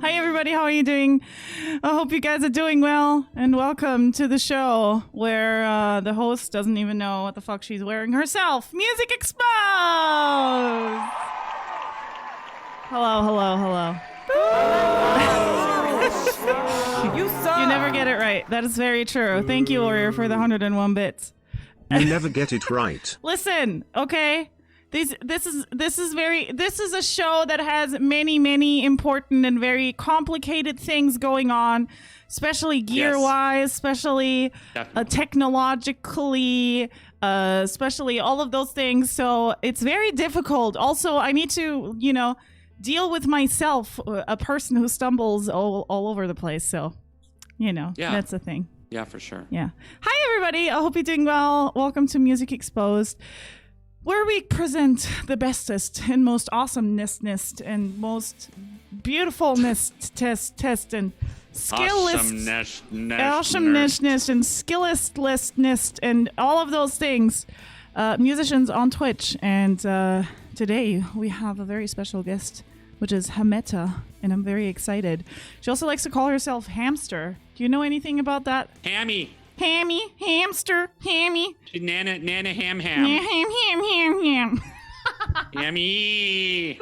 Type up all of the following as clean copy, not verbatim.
Hi, everybody. How are you doing? I hope you guys are doing well. And welcome to the show where the host doesn't even know what the fuck she's wearing herself. Music Exposed! Hello, hello, hello. You suck! You never get it right. That is very true. Thank you, Warrior, for the 101 bits. You never get it right. Listen, okay? This is a show that has many important and very complicated things going on, especially gear-wise, especially technologically, especially all of those things. So it's very difficult. Also, I need to, deal with myself, a person who stumbles all over the place. So, that's the thing. Yeah, for sure. Yeah. Hi, everybody. I hope you're doing well. Welcome to Music Exposed, where we present the bestest and most awesomeness and most beautifulness test and awesomeness and skillistlessness and all of those things. Musicians on Twitch. And today we have a very special guest, which is Hammeta, and I'm very excited. She also likes to call herself Hamster. Do you know anything about that? Hammy, Hamster, Hammy. Nana, ham. Ham. Hammy.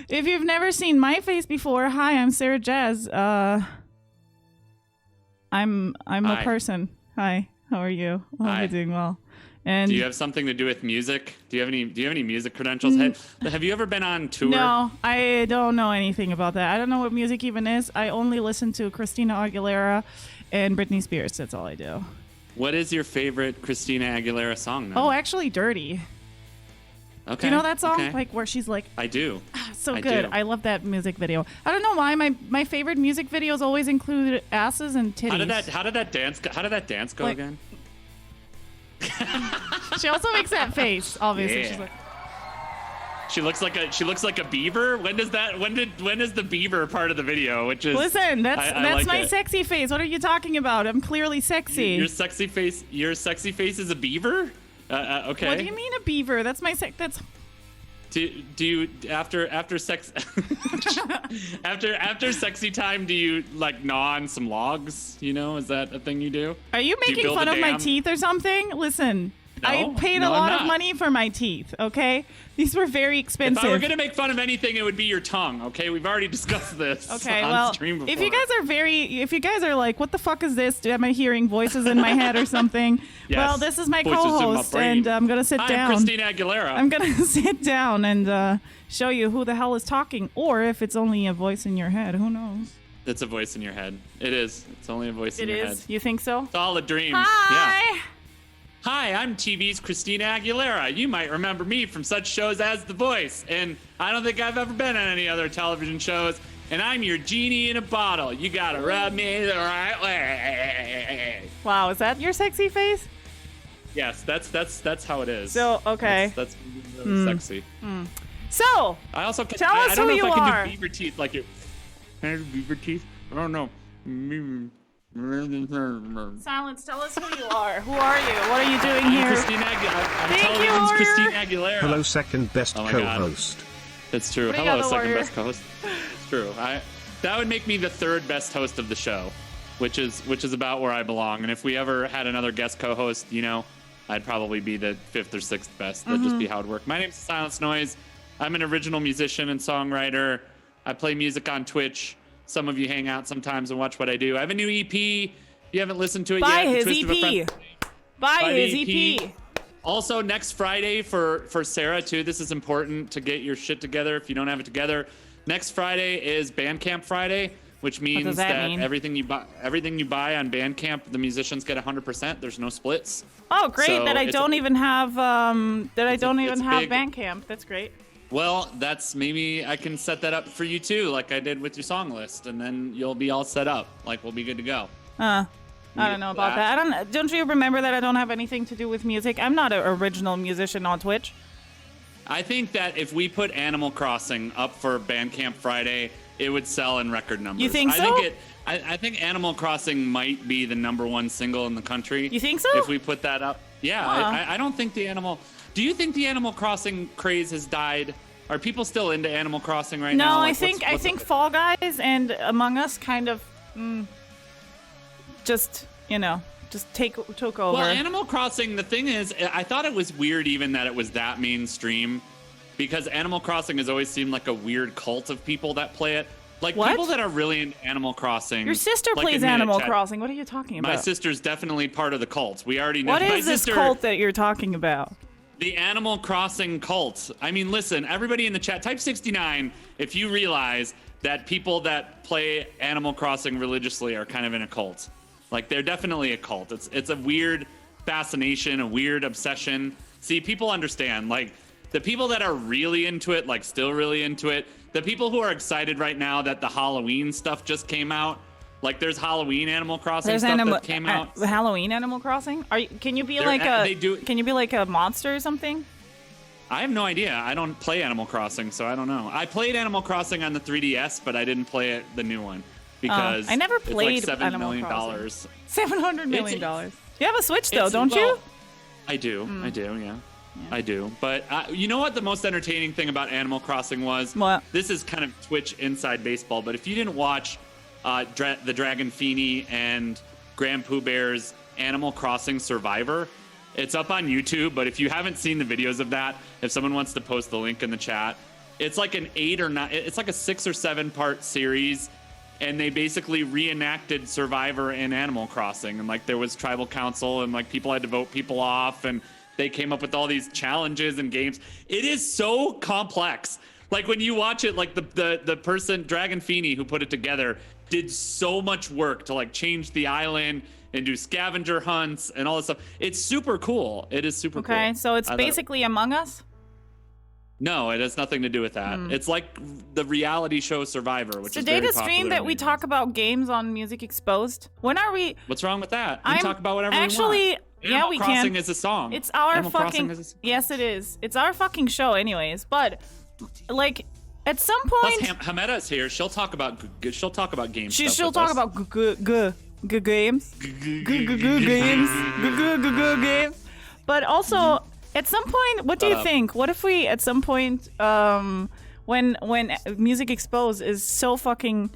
If you've never seen my face before, hi, I'm Sarah Jazz. I'm a person. Hi, how are you? I hope you're doing well. And do you have something to do with music? Do you have any music credentials? Have you ever been on tour? No, I don't know anything about that. I don't know what music even is. I only listen to Christina Aguilera and Britney Spears. That's all I do. What is your favorite Christina Aguilera song then? Oh, actually, Dirty. Okay. Do you know that song? Okay. Like where she's like, I do. So I good. do. I love that music video. I don't know why my favorite music videos always include asses and titties. How did that dance go again? She also makes that face, obviously. Yeah. She's like, she looks like a beaver. When is the beaver part of the video? Which is listen, that's like my it. sexy face. What are you talking about? I'm clearly sexy. Your sexy face is a beaver? Okay. What do you mean a beaver? That's my that's. Do you after sex after sexy time, do you like gnaw on some logs? Is that a thing you do? Are you making fun of my teeth or something? Listen, No, I paid a lot of money for my teeth, okay? These were very expensive. If I were going to make fun of anything, it would be your tongue, okay? We've already discussed this okay, on well, stream before. if you guys are like, what the fuck is this? Am I hearing voices in my head or something? Yes, well, this is my voices in my co-host, brain. and I'm going to sit down. I'm Christina Aguilera. I'm going to sit down and show you who the hell is talking, or if it's only a voice in your head. Who knows? It's a voice in your head. It is. It's only a voice in your head. It is? You think so? It's all a dream. Hi! Yeah. Hi, I'm TV's Christina Aguilera. You might remember me from such shows as The Voice, and I don't think I've ever been on any other television shows, and I'm your genie in a bottle. You gotta rub me the right way. Wow, is that your sexy face? Yes, that's how it is. So, okay. That's really sexy. So, I also can, tell us I don't who know you if I are. can do beaver teeth like you. Can I do beaver teeth? I don't know. Silence, tell us who you are. Who are you? What are you doing I'm here? I'm television's Christina Aguilera. Hello, second best my co-host. That's true. Bring Hello, out the second warrior. best host. It's true. That would make me the third best host of the show, which is about where I belong. And if we ever had another guest co-host, I'd probably be the fifth or sixth best. That'd just be how it worked. My name's Silence Noise. I'm an original musician and songwriter. I play music on Twitch. Some of you hang out sometimes and watch what I do. I have a new EP. If you haven't listened to it Buy yet, his EP. Buy his EP. Also, next Friday for Sarah, too, this is important to get your shit together if you don't have it together. Next Friday is Bandcamp Friday, which means that mean? everything you buy on Bandcamp, the musicians get 100%. There's no splits. Oh, great! So that I don't even have big. Bandcamp. That's great. Well, maybe I can set that up for you too, like I did with your song list, and then you'll be all set up. Like we'll be good to go. I don't know about that. Don't you remember that I don't have anything to do with music? I'm not an original musician on Twitch. I think that if we put Animal Crossing up for Bandcamp Friday, it would sell in record numbers. You think so? I think Animal Crossing might be the #1 single in the country. You think so? If we put that up. Yeah, I don't think the Animal... Do you think the Animal Crossing craze has died? Are people still into Animal Crossing right No, now? I Like, think Fall Guys and Among Us kind of just took over. Well, Animal Crossing, the thing is, I thought it was weird even that it was that mainstream, because Animal Crossing has always seemed like a weird cult of people that play it. Like, What? people that are really into Animal Crossing. Your sister like, plays admit it, Animal Chad. Crossing. What are you talking about? My sister's definitely part of the cult. We already know. What My is this sister, cult that you're talking about? The Animal Crossing cult. I mean, listen, everybody in the chat, type 69 if you realize that people that play Animal Crossing religiously are kind of in a cult. Like, they're definitely a cult. It's a weird fascination, a weird obsession. See, people understand. Like, the people that are really into it, like still really into it, the people who are excited right now that the Halloween stuff just came out, like there's Halloween Animal Crossing stuff that came out. Halloween Animal Crossing? Can you be Can you be like a monster or something? I have no idea. I don't play Animal Crossing, so I don't know. I played Animal Crossing on the 3DS, but I didn't play it the new one because I never played it's like $7 Animal million. Crossing. $700 million. You have a Switch though, It's- don't well, you? I do. I do. Yeah. I do. But you know what the most entertaining thing about Animal Crossing was? What? This is kind of Twitch inside baseball, but if you didn't watch the Dragon Feeny and Grand Pooh Bear's Animal Crossing Survivor, it's up on YouTube, but if you haven't seen the videos of that, if someone wants to post the link in the chat, it's like it's like a 6 or 7 part series, and they basically reenacted Survivor in Animal Crossing, and like there was tribal council, and like people had to vote people off, and they came up with all these challenges and games. It is so complex. Like when you watch it, like the person, Dragon Feeny, who put it together, did so much work to like change the island and do scavenger hunts and all this stuff. It's super cool. It is super cool. Okay, so it's basically Among Us? No, it has nothing to do with that. It's like the reality show Survivor, which is Today very the stream popular that in we the talk about games on Music Exposed. When are we? What's wrong with that? We talk about whatever we actually, want. yeah, Animal we Crossing can. is a song. It's our Animal Crossing fucking. is a song. Yes, it is. It's our fucking show, anyways. But like, at some Plus, point, Hammeta's here. She'll talk about games. she'll talk about games, games. But also, at some point, what do you think? What if we, at some point, when Music Exposed is so fucking,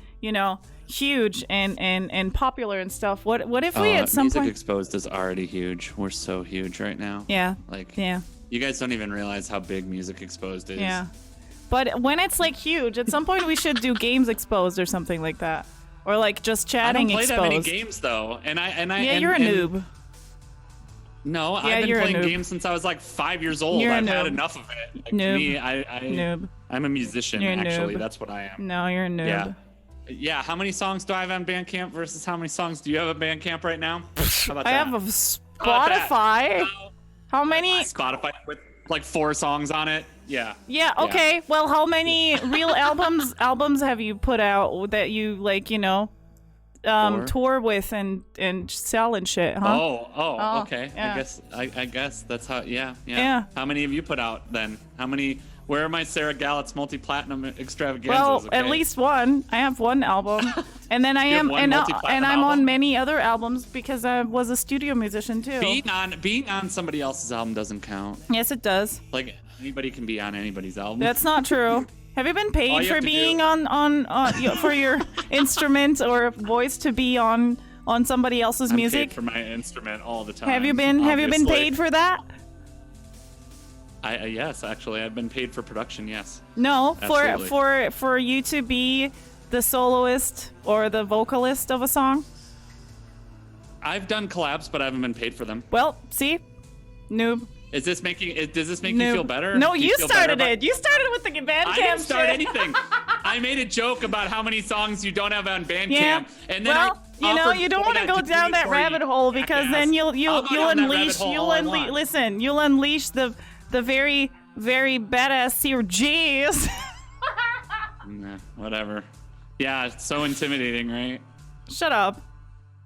huge and popular and stuff, what if we at some Music point? Exposed is already huge. We're so huge right now. Yeah. Like, Yeah. you guys don't even realize how big Music Exposed is. Yeah. But when it's like huge, at some point we should do Games Exposed or something like that. Or like just I chatting don't play exposed. that many games though, Yeah, you're a noob. No, Yeah, I've been you're a playing noob. games since I was like 5 years old. You're a I've had noob. enough of it. Like, Noob. To me, Noob. I'm a musician. You're a Actually, noob. that's what I am. No, you're a noob. Yeah. Yeah. How many songs do I have on Bandcamp versus how many songs do you have on Bandcamp right now? How about I that? have a How about that? Spotify. How many? Spotify with like 4 songs on it. Yeah. Yeah, okay. Well, how many real albums have you put out that you like, 4? tour with and sell and shit, huh? Oh, okay. yeah. I guess that's how. Yeah. Yeah. How many have you put out then? How many? Where are my Sarah Gallett's multi-platinum extravaganzas? Well, okay? at least one. I have one album, and then I You have am, one and multi-platinum I'm on album? many other albums because I was a studio musician too. Being on somebody else's album doesn't count. Yes, it does. Like anybody can be on anybody's album. That's not true. Have you been All paid you for have to being do- on for your instrument or voice to be on somebody else's I'm music? paid for my instrument all the time. Have you been obviously. paid for that? Yes, actually, I've been paid for production. Yes. No, Absolutely. for you to be the soloist or the vocalist of a song. I've done collabs, but I haven't been paid for them. Well, see, noob. Does this make you noob. feel better? No, Do you feel better started about- it. You started with the Bandcamp I didn't start shit. anything. I made a joke about how many songs you don't have on Bandcamp, Yeah. and then Well, you don't want to go down that rabbit hole because then you'll unleash you'll unleash the very very badass Seer G's. Nah, whatever. Yeah, it's so intimidating, right? Shut up.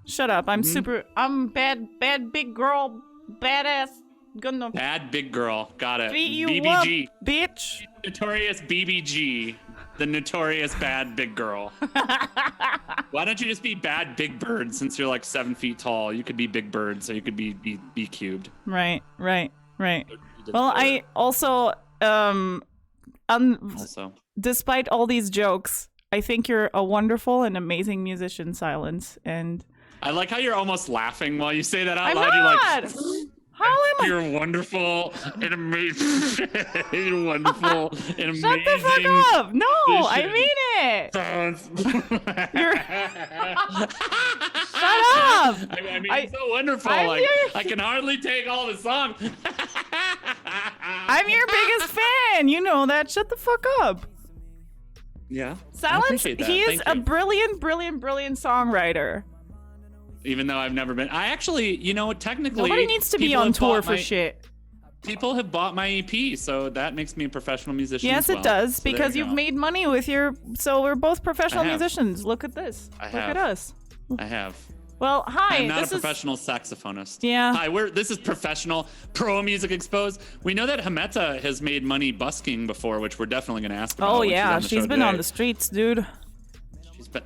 Mm-hmm. I'm bad big girl, badass. Gonna Bad big girl. Got it. beat you BBG. up, bitch. Notorious BBG. The notorious bad big girl. Why don't you just be bad big bird since you're like 7 feet tall? You could be big bird, so you could be cubed. Right. Well, I also Also, despite all these jokes, I think you're a wonderful and amazing musician, Silence. And I like how you're almost laughing while you say that out I'm loud. not. You're like, How am I? you're wonderful and amazing. You're wonderful and amazing. Shut the fuck up! No, I mean it. You're... Shut up! I mean, it's so wonderful. I can hardly take all the song. I'm your biggest fan. You know that. Shut the fuck up. Yeah. Silence, he is a brilliant songwriter. Even though I've never been. I actually, technically. Nobody needs to be on tour for shit. People have bought my EP, so that makes me a professional musician. Yes, as well. it does, So because you've made money with so we're both professional I have. musicians. Look at this. Look at us. I have. Well, hi. I'm not this a professional saxophonist. Yeah. Hi, this is professional pro music exposed. We know that Hammeta has made money busking before, which we're definitely going to ask about. Oh when yeah, she's she's been on the streets, dude. She's been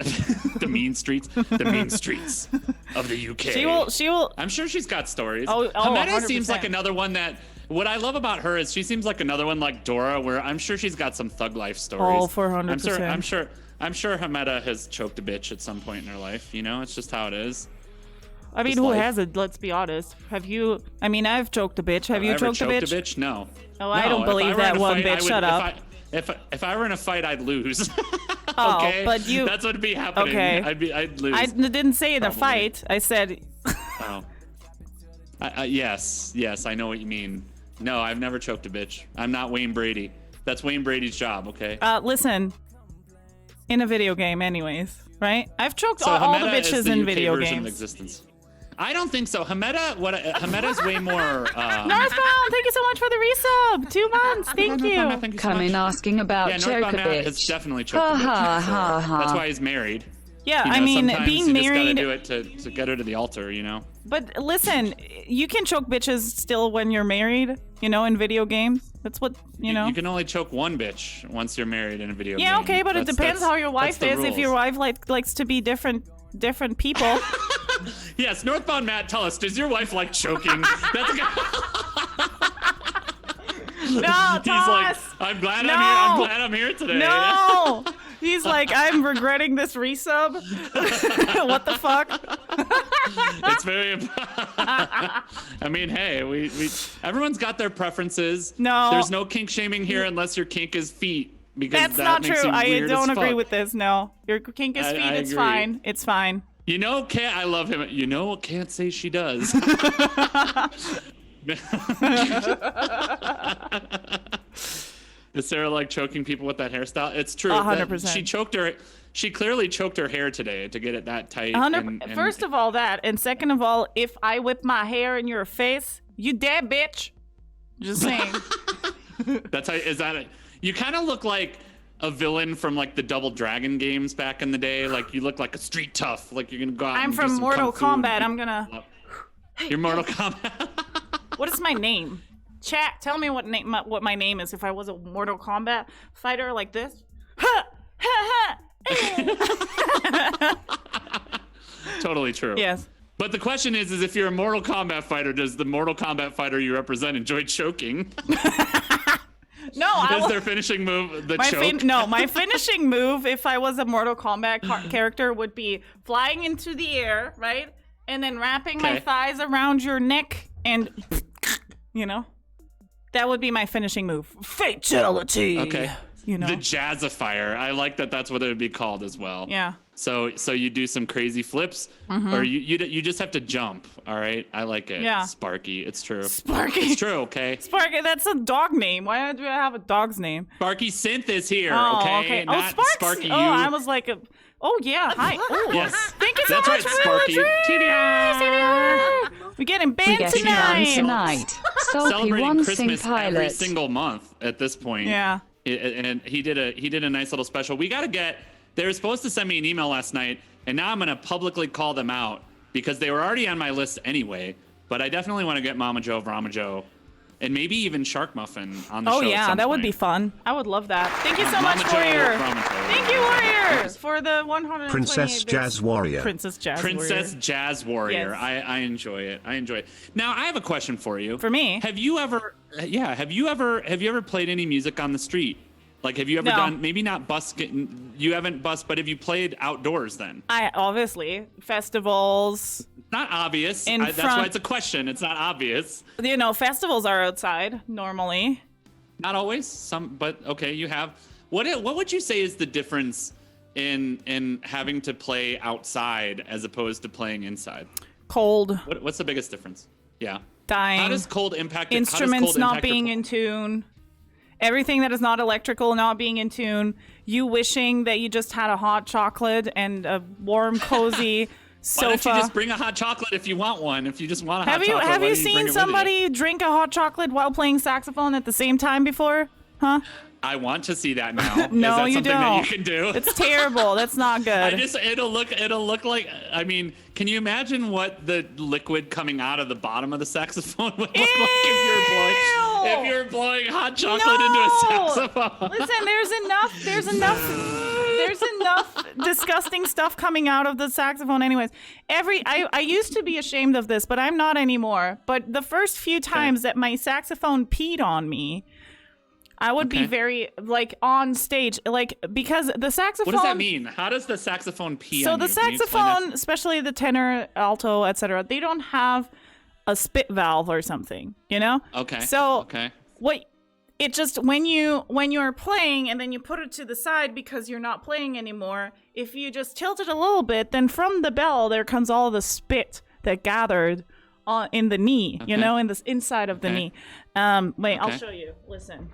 the mean streets of the UK. She will. I'm sure she's got stories. Oh, Hammeta seems 100%. like another one that. What I love about her is she seems like another one like Dora, where I'm sure she's got some thug life stories. Oh, 400%. I'm sure Hammeta has choked a bitch at some point in her life. It's just how it is. I mean, Just who life. hasn't? Let's be honest. Have you? I mean, I've choked a bitch. Have you Ever choked a bitch? No. Oh, I don't if believe were that in a one fight, bitch. I would- Shut up. If I were in a fight, I'd lose. Oh, Okay, but you. That's what'd be happening. Okay. I'd lose. I didn't say in a Probably. fight. I said. Oh. Yes, I know what you mean. No, I've never choked a bitch. I'm not Wayne Brady. That's Wayne Brady's job, okay? Listen. In a video game, anyways, right? I've choked So all the Hammeta is bitches the in UK video version games. of existence. I don't think so. Hammeta's way more. Northbound, thank you so much for the resub. 2 months, thank you. Thank you so Come in much. asking about Yeah, choke a Northbound Matt has bitch. definitely choked a bitch. Ha, ha, ha. That's why he's married. Yeah, I mean, sometimes being you married. just gotta do it to get her to the altar, But listen, you can choke bitches still when you're married, in video games. That's what, You can only choke one bitch once you're married in a video game. Yeah, okay, but it depends how your wife that's the is. If your rules. wife likes to be different people. Yes, Northbound Matt, tell us, does your wife like choking? That's a good... No, He's like, Toss! I'm glad No! I'm glad I'm here today. No! He's like, I'm regretting this resub. What the fuck? It's very I mean, hey, we everyone's got their preferences. No. There's no kink shaming here unless your kink is feet. Because That's that not makes true. you I weird don't as agree fuck. with this. No. Your kink is I feet. It's agree. fine. It's fine. I love him. Can't say she does. Is Sarah like choking people with that hairstyle? It's true. 100%. She clearly choked her hair today to get it that tight. 100%. First of all, that. And second of all, if I whip my hair in your face, you dead, bitch. Just saying. That's how. Is that? You kind of look like a villain from like the Double Dragon games back in the day. Like you look like a street tough. Like you're gonna go out. I'm and do from some Mortal kung fu Kombat. and- I'm gonna. You're Mortal Kombat. What is my name? Chat, tell me what my name is if I was a Mortal Kombat fighter like this. Ha! Ha ha! Totally true. Yes. But the question is if you're a Mortal Kombat fighter, does the Mortal Kombat fighter you represent enjoy choking? No, Is their finishing move the my choke? my finishing move, if I was a Mortal Kombat character, would be flying into the air, right, and then wrapping my Okay. thighs around your neck, and that would be my finishing move. Fatality. Okay. The The jazzifier. I like that. That's what it would be called as well. Yeah. So you do some crazy flips, or you just have to jump. All right. I like it. Yeah. Sparky. It's true. Sparky. It's true. Okay. Sparky, that's a dog name. Why do I have a dog's name? Sparky Synth is here. Oh, okay. Oh, Not Sparks. Sparky. Oh, you. I was like, oh yeah, hi. Oh, Yes. Thank you so That's much right, for Sparky. the TDR. We're getting We banned get on tonight. tonight. Sulky Celebrating one sing Christmas every pilot. single month at this point. Yeah. And he did a nice little special. We got to get. They were supposed to send me an email last night, and now I'm gonna publicly call them out because they were already on my list anyway. But I definitely want to get Mama Joe, Brahma Joe, and maybe even Shark Muffin on the show. Oh at yeah, some that would point. be fun. I would love that. Thank you so Mama much, Joe, Warrior. Brahma Joe. Thank you, Warrior, for the 128 Princess bits. Jazz Warrior. Princess Jazz Princess Warrior. Jazz Warrior. Yes. I enjoy it. I enjoy it. Now I have a question for you. For me? Have you ever played any music on the street? Like, have you ever No. done, maybe not busking, you haven't but have you played outdoors then? I obviously festivals. Not obvious. That's front- why it's a question. It's not obvious. Festivals are outside normally. Not always. But okay, you have. What would you say is the difference in having to play outside as opposed to playing inside? Cold. What's the biggest difference? Yeah. Dying. How does cold impact Instruments not being in tune. Everything that is not electrical not being in tune. You wishing that you just had a hot chocolate and a warm, cozy sofa. Why don't you just bring a hot chocolate if you want one? If you just want a hot chocolate, Have why you don't bring seen it with somebody drink a hot chocolate while playing saxophone at the same time before? Huh? I want to see that now. No, is that you something don't. that you can do? It's terrible. That's not good. It'll look like, I mean, can you imagine what the liquid coming out of the bottom of the saxophone would look like if you're blowing hot chocolate into a saxophone? Listen, there's enough disgusting stuff coming out of the saxophone anyways. I used to be ashamed of this, but I'm not anymore. But the first few times that my saxophone peed on me, I would be very, like, on stage, like, because the saxophone... What does that mean? How does the saxophone pee on you? So the saxophone, especially the tenor, alto, etc., they don't have a spit valve or something, you know? Okay. So when you're playing and then you put it to the side because you're not playing anymore, if you just tilt it a little bit, then from the bell there comes all the spit that gathered in the knee, you know, in the inside of the knee. I'll show you. Listen.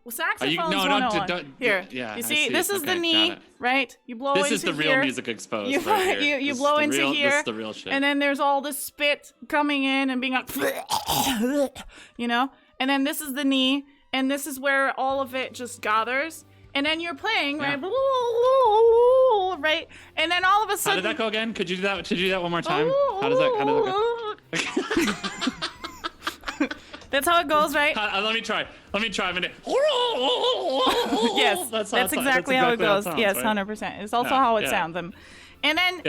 Saxophones 101. Don't, here. Yeah, you see, this is the knee, right? You blow into here. This is the real Music Exposed right here. You blow into here. This is the real shit. And then there's all this spit coming in and being like, you know? And then this is the knee, and this is where all of it just gathers. And then you're playing, right? Right? And then all of a sudden... How did that go again? Could you do that one more time? How does that go? That's how it goes, right? Let me try. Yes, that's exactly how it goes. Sounds, yes, right? 100%. It's also how it sounds. And then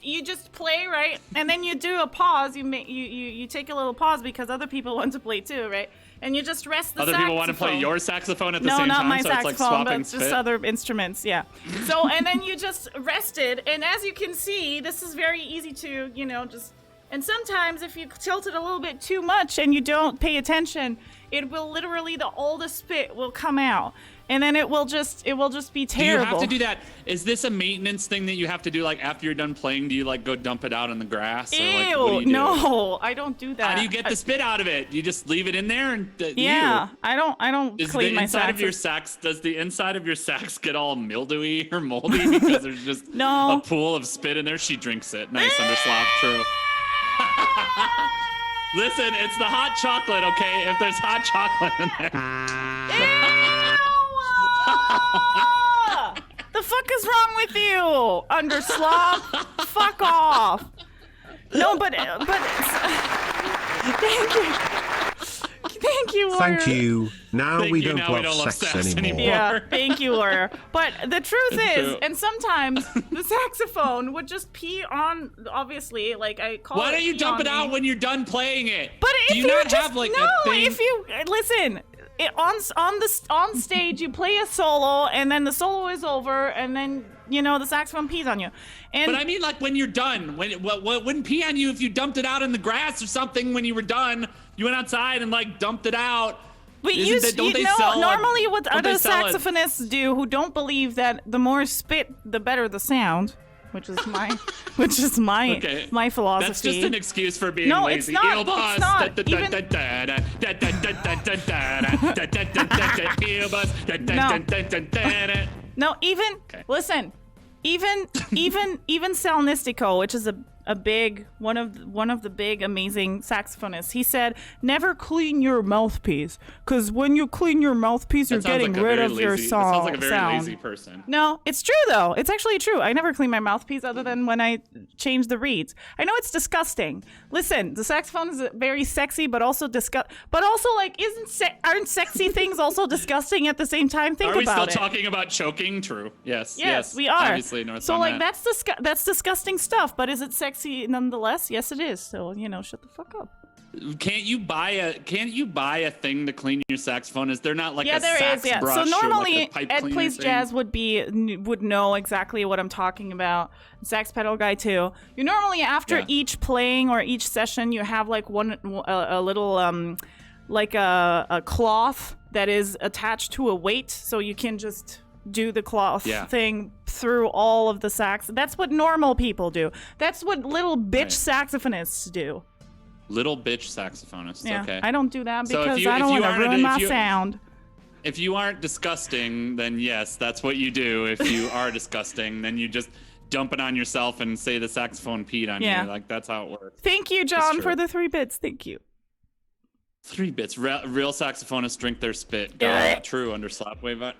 you just play, right? And then you do a pause. You take a little pause because other people want to play too, right? And you just rest the saxophone. Other people want to play your saxophone at the no, same not time, my so saxophone, it's like swapping but spit? just other instruments, yeah. So, and then you just rested, and as you can see, this is very easy to, just... And sometimes if you tilt it a little bit too much and you don't pay attention, it will literally, all the spit will come out. And then it will just be terrible. Do you have to do that? Is this a maintenance thing that you have to do, like, after you're done playing? Do you, like, go dump it out in the grass? Or, like, what do you do? No, I don't do that. How do you get the spit out of it? You just leave it in there? And I don't clean my sax. Does the inside of your sax get all mildewy or moldy because there's just a pool of spit in there? She drinks it. Nice underslop, true. Listen, it's the hot chocolate, okay? If there's hot chocolate in there. The fuck is wrong with you? Underslop? Fuck off. No, but thank you. Thank you, Warrior. Thank you. Now we don't love sex anymore. Yeah, thank you, Warrior. But the truth is, and sometimes the saxophone would just pee on, obviously, like I call it. Why don't you dump it out when you're done playing it? But do you not have like a thing? If you listen, on stage you play a solo, and then the solo is over, and then the saxophone pees on you. And but I mean, like when you're done, wouldn't pee on you if you dumped it out in the grass or something when you were done. You went outside and like dumped it out. But normally what other saxophonists do who don't believe that the more spit, the better the sound, which is my my philosophy. That's just an excuse for being lazy. No, it's not. Listen, even Sal Nistico, which is a big one of the big amazing saxophonists, he said, never clean your mouthpiece, because when you clean your mouthpiece, you're getting rid of your song. That sounds like a very lazy person. No, it's true though. It's actually true. I never clean my mouthpiece other than when I change the reeds. I know it's disgusting. Listen, the saxophone is very sexy, but also like aren't sexy things also disgusting at the same time? Think about it. Are we still talking about choking? True. Yes, we are. Obviously, so like that's disgusting stuff, but is it sexy nonetheless? Yes, it is. So shut the fuck up. Can't you buy a thing to clean your saxophone? Is there not like a there sax is, yeah. brush So normally or like a pipe Ed cleaner Plays thing? Jazz would know exactly what I'm talking about. Sax pedal guy too. You normally after each playing or each session you have like a little like a cloth that is attached to a weight, so you can just do the cloth thing through all of the sax. That's what normal people do. That's what little bitch saxophonists do. Little bitch saxophonists. Yeah, okay. I don't do that So because I don't want to ruin my sound. If you aren't disgusting, then yes, that's what you do. If you are disgusting, then you just dump it on yourself and say the saxophone peed on you. Like, that's how it works. Thank you, John, for the 3 bits. Thank you. 3 bits. Real saxophonists drink their spit. True under Slapwave.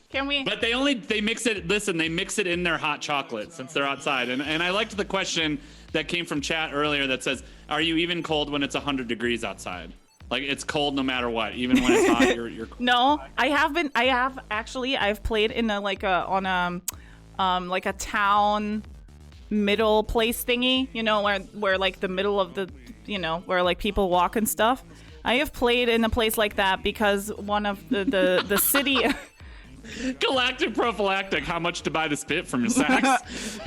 Can we? But they mix it. Listen, they mix it in their hot chocolate since they're outside. And I liked the question that came from chat earlier that says, "Are you even cold when it's 100 degrees outside? Like, it's cold no matter what, even when it's hot. You're cold." No, I have been. I have actually. I've played in like a town middle place thingy. You know, where like the middle of the, you know, where like people walk and stuff. I have played in a place like that because one of the city. Galactic prophylactic. How much to buy the spit from your sax?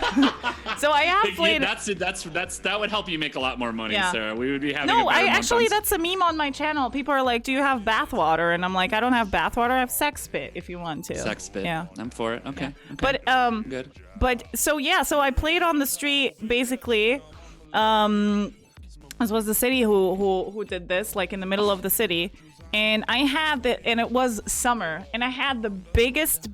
So I have played. That would help you make a lot more money, Sarah. We would be having. No, that's a meme on my channel. People are like, "Do you have bathwater?" And I'm like, "I don't have bathwater. I have sex spit. If you want to." Sex spit. Yeah, I'm for it. Okay. But good. But so I played on the street basically. This was the city who did this, like in the middle of the city. And and it was summer, and I had the biggest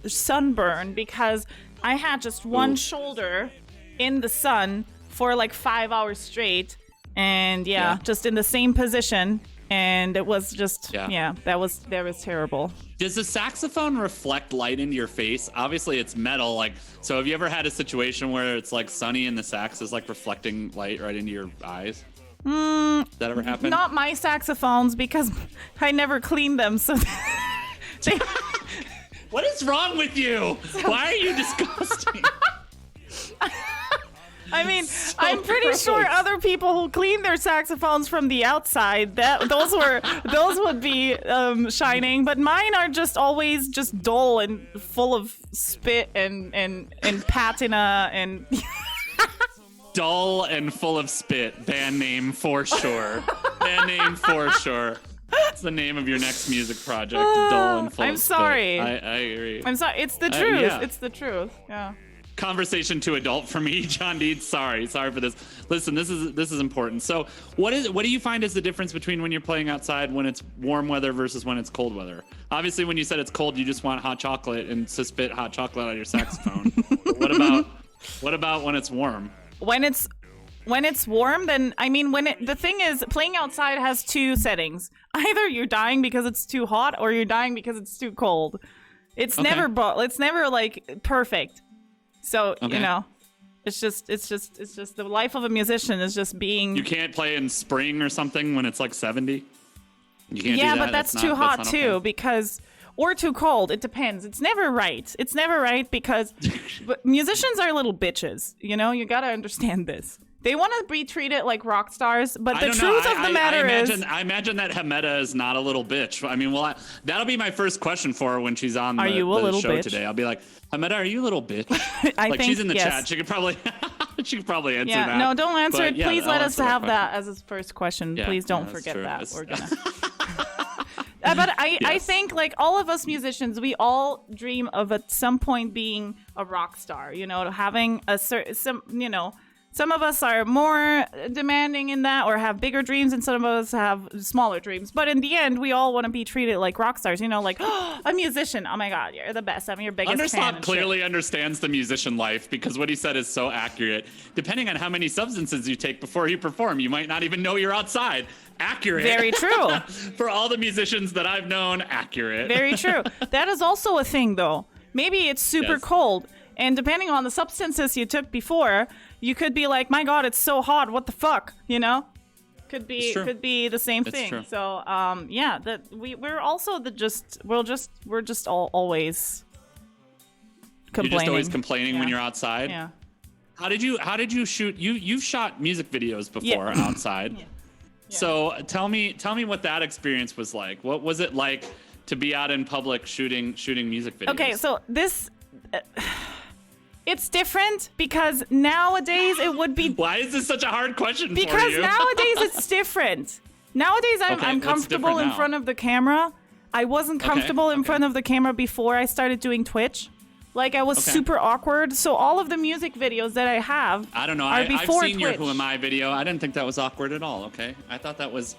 sunburn because I had just one shoulder in the sun for like 5 hours straight, and just in the same position, and it was just that was terrible. Does the saxophone reflect light into your face? Obviously, it's metal. Like, so have you ever had a situation where it's like sunny and the sax is like reflecting light right into your eyes? Does that ever happen? Not my saxophones because I never clean them. So they... What is wrong with you? Why are you disgusting? I mean, I'm pretty sure other people who clean their saxophones from the outside, those would be shining, but mine are just always just dull and full of spit and patina and. Dull and full of spit. Band name for sure. Band name for sure. It's the name of your next music project. Dull and full of spit. I'm sorry. I agree. I'm sorry. It's the truth. Yeah. It's the truth. Yeah. Conversation to adult for me, John Deed. Sorry for this. Listen, this is important. So, what do you find is the difference between when you're playing outside when it's warm weather versus when it's cold weather? Obviously, when you said it's cold, you just want hot chocolate and to spit hot chocolate out of your saxophone. What about when it's warm? When it's warm, then I mean, the thing is, playing outside has 2 settings. Either you're dying because it's too hot, or you're dying because it's too cold. It's never like perfect. So you know, it's just the life of a musician is just being. You can't play in spring or something when it's like 70. You can't. Yeah, do that? but that's too hot too because. Or too cold. It depends. It's never right. It's never right because musicians are little bitches. You know, you got to understand this. They want to be treated like rock stars, but the truth of the matter is... I imagine that Hammeta is not a little bitch. I mean, that'll be my first question for her when she's on the show today. I'll be like, Hammeta, are you a little bitch? I think she's in the yes. chat. She could probably answer that. Yeah, no, don't answer it. Please let us have that as his first question. Yeah, Please don't forget true. that. We're going to... But I think like all of us musicians, we all dream of at some point being a rock star, you know, having some of us are more demanding in that or have bigger dreams and some of us have smaller dreams. But in the end, we all want to be treated like rock stars, you know, like a musician. Oh my God, you're the best. I'm your biggest fan. Underslop clearly understands the musician life because what he said is so accurate. Depending on how many substances you take before you perform, you might not even know you're outside. Accurate. Very true. For all the musicians that I've known, accurate. Very true. That is also a thing, though. Maybe it's super cold, and depending on the substances you took before, you could be like, "My God, it's so hot. What the fuck?" You know? Could be the same thing. True. So, that we're also we're just always complaining. You're just always complaining when you're outside. Yeah. How did you shoot? You've shot music videos before outside. Yeah. So tell me what that experience was like. What was it like to be out in public shooting music videos? Okay, so this it's different because nowadays it would be. Why is this such a hard question for you? Because nowadays it's different. Nowadays I'm comfortable in front of the camera. I wasn't comfortable in front of the camera before I started doing Twitch. Like, I was super awkward. So all of the music videos that I have I don't know. I've seen your Who Am I video. I didn't think that was awkward at all, okay? I thought that was...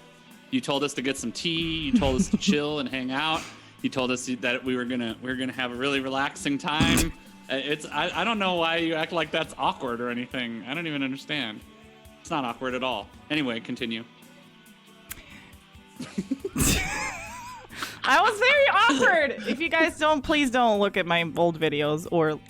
You told us to get some tea. You told us to chill and hang out. You told us that we were gonna have a really relaxing time. I don't know why you act like that's awkward or anything. I don't even understand. It's not awkward at all. Anyway, continue. I was very awkward. If you guys please don't look at my old videos or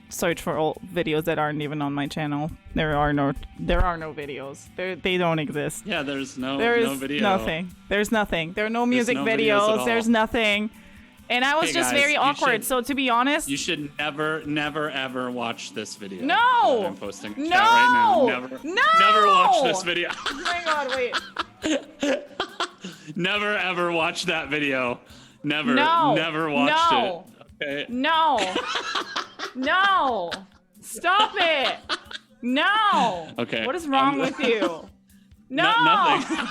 search for old videos that aren't even on my channel. There are no videos. They don't exist. Yeah, there's no video. Nothing. There's nothing. There are no music videos. There's nothing. And I was just guys, very awkward. So to be honest, you should never ever watch this video. No. That I'm posting in chat right now. Never watch this video. Oh my God, wait. Never ever watch that video. Never watched it. Okay. No. No. Stop it. No. Okay. What is wrong with you? No. Nothing.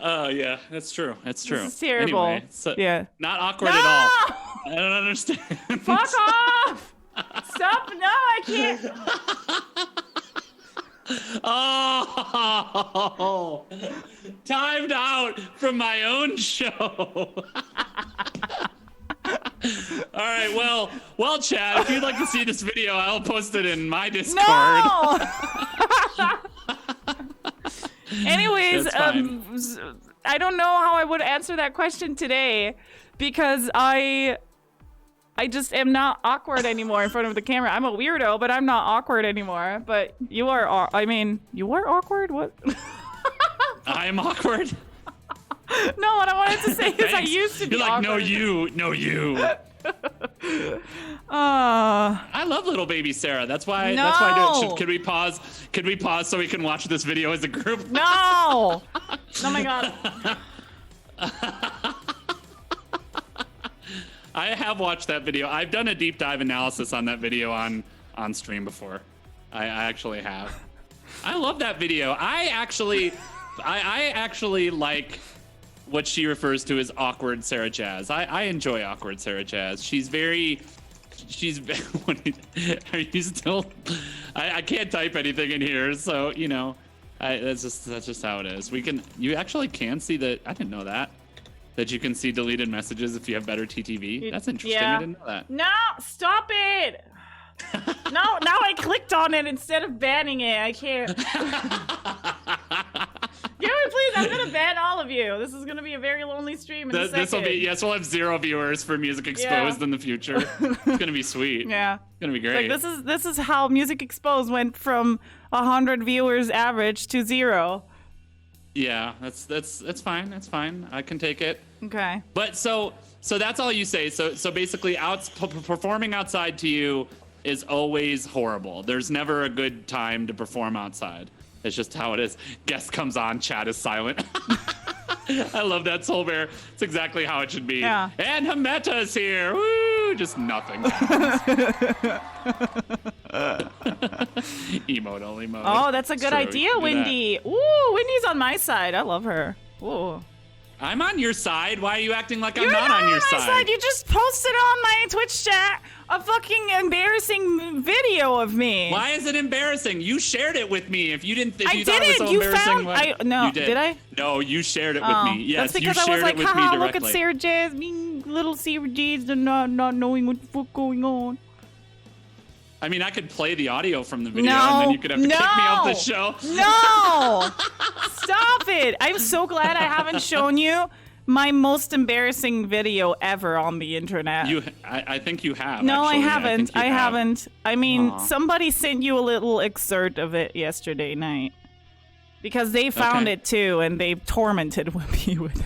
Oh yeah, that's true. That's true. This is terrible. Anyway, yeah. Not awkward at all. I don't understand. Fuck off. Stop. No, I can't. Oh, timed out from my own show. All right, well, Chad, if you'd like to see this video, I'll post it in my Discord. No. Anyways, I don't know how I would answer that question today because I just am not awkward anymore in front of the camera. I'm a weirdo, but I'm not awkward anymore. But you are, you are awkward? What? I'm awkward? No, what I wanted to say is I used to be You're like, awkward. no, you. I love little baby Sarah. That's why. No. That's why I do it. Could we pause? Could we pause so we can watch this video as a group? No. Oh my God. I have watched that video. I've done a deep dive analysis on that video on stream before. I actually have. I love that video. I actually like what she refers to as awkward Sarah Jazz. I enjoy awkward Sarah Jazz. She's are you still? I can't type anything in here, so you know, that's just how it is. You actually can see that. I didn't know that you can see deleted messages if you have better TTV. That's interesting. Yeah. I didn't know that. No, stop it. No, now I clicked on it instead of banning it. I can't. Give me, please. I'm gonna ban all of you. This is gonna be a very lonely stream in a second. This will be, yes, we'll have 0 viewers for Music Exposed in the future. It's gonna be sweet. Yeah. It's gonna be great. Like this is how Music Exposed went from 100 viewers average to 0. Yeah, that's fine. That's fine. I can take it. Okay. But so that's all you say. So basically, performing outside to you is always horrible. There's never a good time to perform outside. It's just how it is. Guest comes on, chat is silent. I love that, Soul Bear. It's exactly how it should be. Yeah. And Hammeta is here. Woo! Just nothing. Emote only mode. Oh, that's a good idea, Wendy. Ooh, Wendy's on my side. I love her. Ooh. I'm on your side. Why are you acting like You're I'm not on your my side? You just posted on my Twitch chat a fucking embarrassing video of me. Why is it embarrassing? You shared it with me. If you didn't, if I you thought it was so you embarrassing, found. No, you did I? No, you shared it with me. Yes, that's because you I was shared like, it with me haha, directly. look at Sarah Jazz, being little Sarah Jazz, and not knowing what the fuck going on. I mean, I could play the audio from the video, and then you could have to kick me off the show. No! Stop it! I'm so glad I haven't shown you my most embarrassing video ever on the internet. I think you have. No, actually. I haven't. I haven't. I mean, Aww. somebody sent you a little excerpt of it yesterday night. Because they found it too, and they tormented me with it.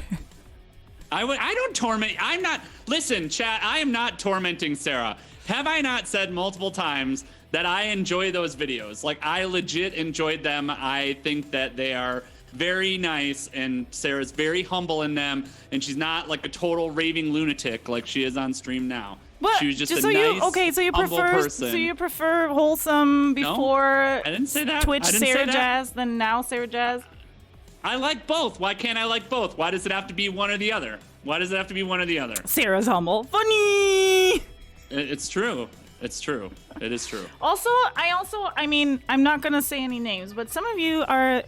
I don't torment. I'm not. Listen, chat. I am not tormenting Sarah. Have I not said multiple times that I enjoy those videos. Like, I legit enjoyed them. I think that they are very nice, and Sarah's very humble in them, and she's not like a total raving lunatic like she is on stream now. What? She was just a so nice, so you humble prefer person. so you prefer wholesome before I didn't say that. Twitch I didn't Sarah say that. Jazz than now Sarah Jazz? I like both. Why can't I like both? Why does it have to be one or the other? Why does it have to be one or the other? Sarah's humble. Funny. It's true. It's true. It is true. Also, I mean, I'm not gonna say any names, but some of you are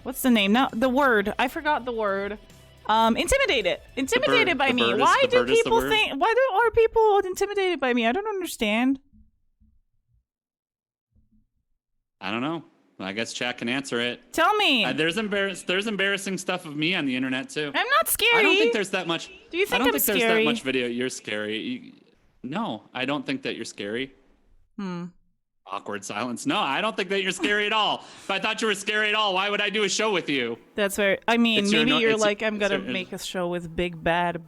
what's the name? Now the word. I forgot the word. Intimidated by me. Why do people think? Why are people intimidated by me? I don't understand. I don't know. I guess chat can answer it. Tell me. There's embarrassing stuff of me on the internet too. I'm not scary. I don't think there's that much. Do you think I don't think scary? there's that much video. You're scary. No, I don't think that you're scary. Awkward silence. No, I don't think that you're scary at all. If I thought you were scary at all, why would I do a show with you? That's very. I mean, It's maybe your- you're it's- like, I'm gonna make a show with big bad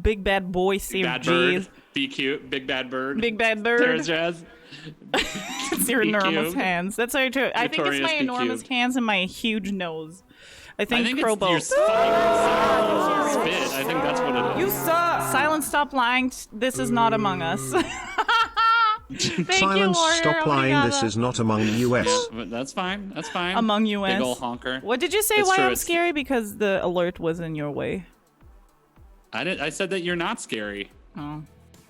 boy Sarah Bad Jazz. bird. Be cute. Big bad bird. Big bad bird. Sarah Jazz. It's your Be enormous cubed. hands. That's very true. I think it's Notorious my be enormous cubed. hands and my huge nose. I I think think Crow it's your both. spit. I think that's what it is. You suck. Silence, stop lying. This is not Among Us. Thank Silence, you, Warrior. stop lying. Obrigada. This is not among the US. But that's fine. That's fine. Among US. Big ol' honker. What did you say? It's Why true, I'm it's- scary? Because the alert was in your way. I said that you're not scary. Oh.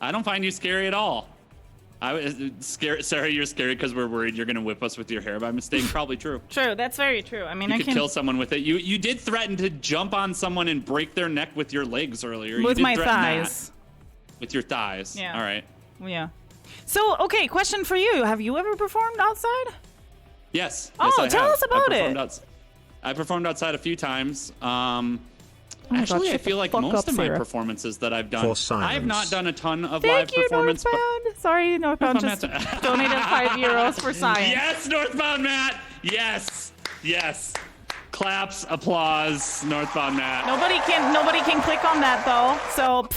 I don't find you scary at all. I was scared. Sarah, you're scary because we're worried you're gonna whip us with your hair by mistake. Probably true. True. That's very true. I mean, You I could can kill someone with it. You did threaten to jump on someone and break their neck with your legs earlier. with you did my threaten thighs. that. With your thighs. Yeah. All right. Yeah. So, okay, question for you. Have you ever performed outside? Yes. Oh, yes, I tell have. us about I performed outside a few times. Oh my Actually, God, I shut feel the like fuck most up, of my Sarah. performances that I've done, For silence. I have not done a ton of live Thank you, performance. Northbound. Sorry, Northbound just Northbound. donated €5 for science. Yes, Northbound Matt. Yes. Yes. Claps, applause, Northbound Matt. Nobody can click on that though. So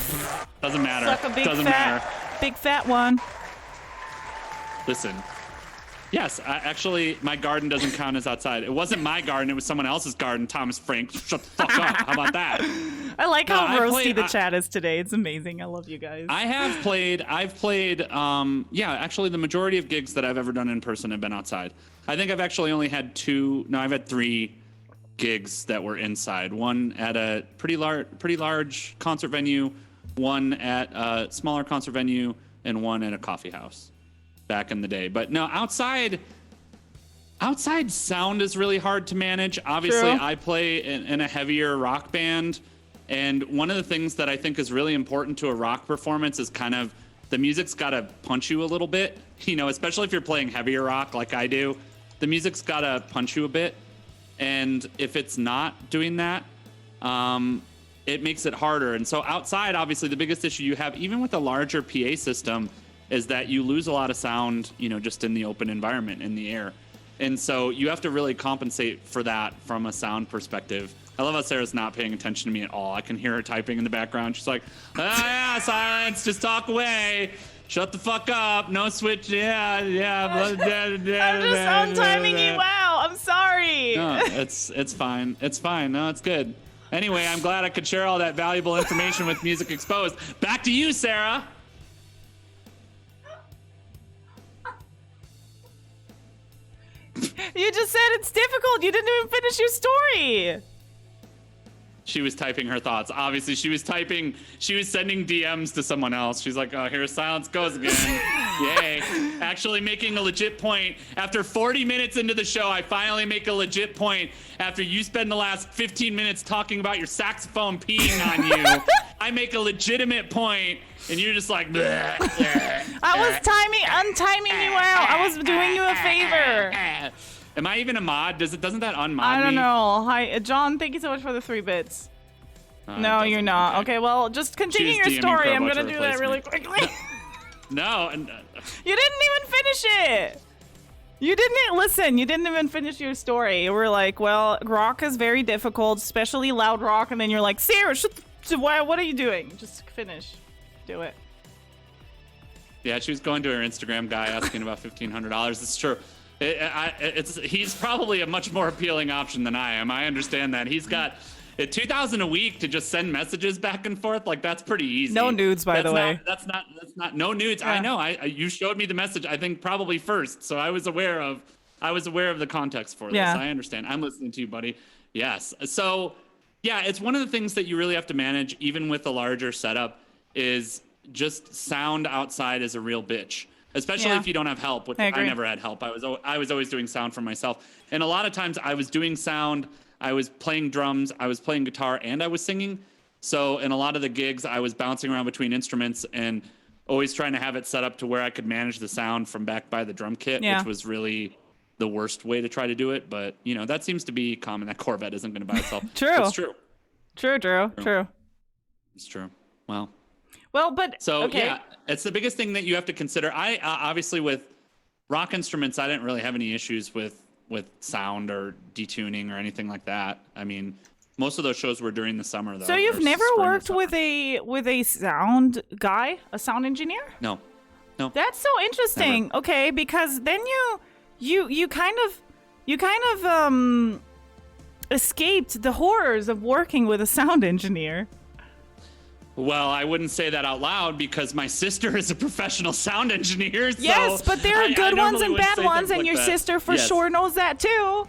Doesn't matter. suck a big Doesn't matter. big fat one. Listen. Yes, actually, my garden doesn't count as outside. It wasn't my garden. It was someone else's garden. Thomas Frank, shut the fuck up. How about that? I like No, how I roasty played- the chat is today. It's amazing. I love you guys. I've played, actually the majority of gigs that I've ever done in person have been outside. I think I've actually only had I've had 3 gigs that were inside. One at a pretty large concert venue, one at a smaller concert venue, and one at a coffee house back in the day. But no, outside sound is really hard to manage. Obviously, True. I play in a heavier rock band, and one of the things that I think is really important to a rock performance is kind of the music's got to punch you a little bit, especially if you're playing heavier rock like I do. The music's got to punch you a bit, and if it's not doing that, it makes it harder. And so outside, obviously, the biggest issue you have, even with a larger PA system, is that you lose a lot of sound, just in the open environment, in the air. And so you have to really compensate for that from a sound perspective. I love how Sarah's not paying attention to me at all. I can hear her typing in the background. She's like, yeah, silence, just talk away. Shut the fuck up. No switch. Yeah. I'm just on-timing you out. I'm sorry. No, it's fine. It's fine. No, it's good. Anyway, I'm glad I could share all that valuable information with Music Exposed. Back to you, Sarah. You just said it's difficult. You didn't even finish your story. She was typing her thoughts. Obviously, she was sending DMs to someone else. She's like, oh, here silence goes again. Yay. Actually making a legit point. After 40 minutes into the show, I finally make a legit point. After you spend the last 15 minutes talking about your saxophone peeing on you, I make a legitimate point, and you're just like, bleh, bleh, I was untiming you out. I was doing you a favor. Am I even a mod? Doesn't that unmod me? I don't know. Hi, John. Thank you so much for the 3 bits. It No, doesn't. you're not. Okay, well, just continue She your was DMing story. I'm Probo gonna to do that replace really me. quickly. No. You didn't even finish it. You didn't listen. You didn't even finish your story. You were like, well, rock is very difficult, especially loud rock. And then you're like, Sarah, what are you doing? Just finish. do it. Yeah, she was going to her Instagram guy asking about $1,500. It's true. He's probably a much more appealing option than I am. I understand that. He's got $2,000 a week to just send messages back and forth. Like, that's pretty easy. No nudes, by the way. That's not no nudes. Yeah. I know. You showed me the message, I think probably first. So I was aware of the context for this. I understand. I'm listening to you, buddy. Yes. So yeah, it's one of the things that you really have to manage, even with a larger setup, is just sound outside is a real bitch, especially if you don't have help. I never had help. I was always doing sound for myself. And a lot of times I was doing sound, I was playing drums, I was playing guitar, and I was singing. So in a lot of the gigs, I was bouncing around between instruments and always trying to have it set up to where I could manage the sound from back by the drum kit, which was really the worst way to try to do it. But, that seems to be common. That Corvette isn't going to buy itself. True. It's true. True. It's true. Well, but so okay. yeah, it's the biggest thing that you have to consider. I obviously with rock instruments, I didn't really have any issues with sound or detuning or anything like that. I mean, most of those shows were during the summer though. So you've never worked with a sound guy, a sound engineer? No. That's so interesting. Never. Okay, because then you kind of escaped the horrors of working with a sound engineer. Well, I wouldn't say that out loud because my sister is a professional sound engineer. So yes, but there are good ones and bad ones, and your sister for sure knows that too.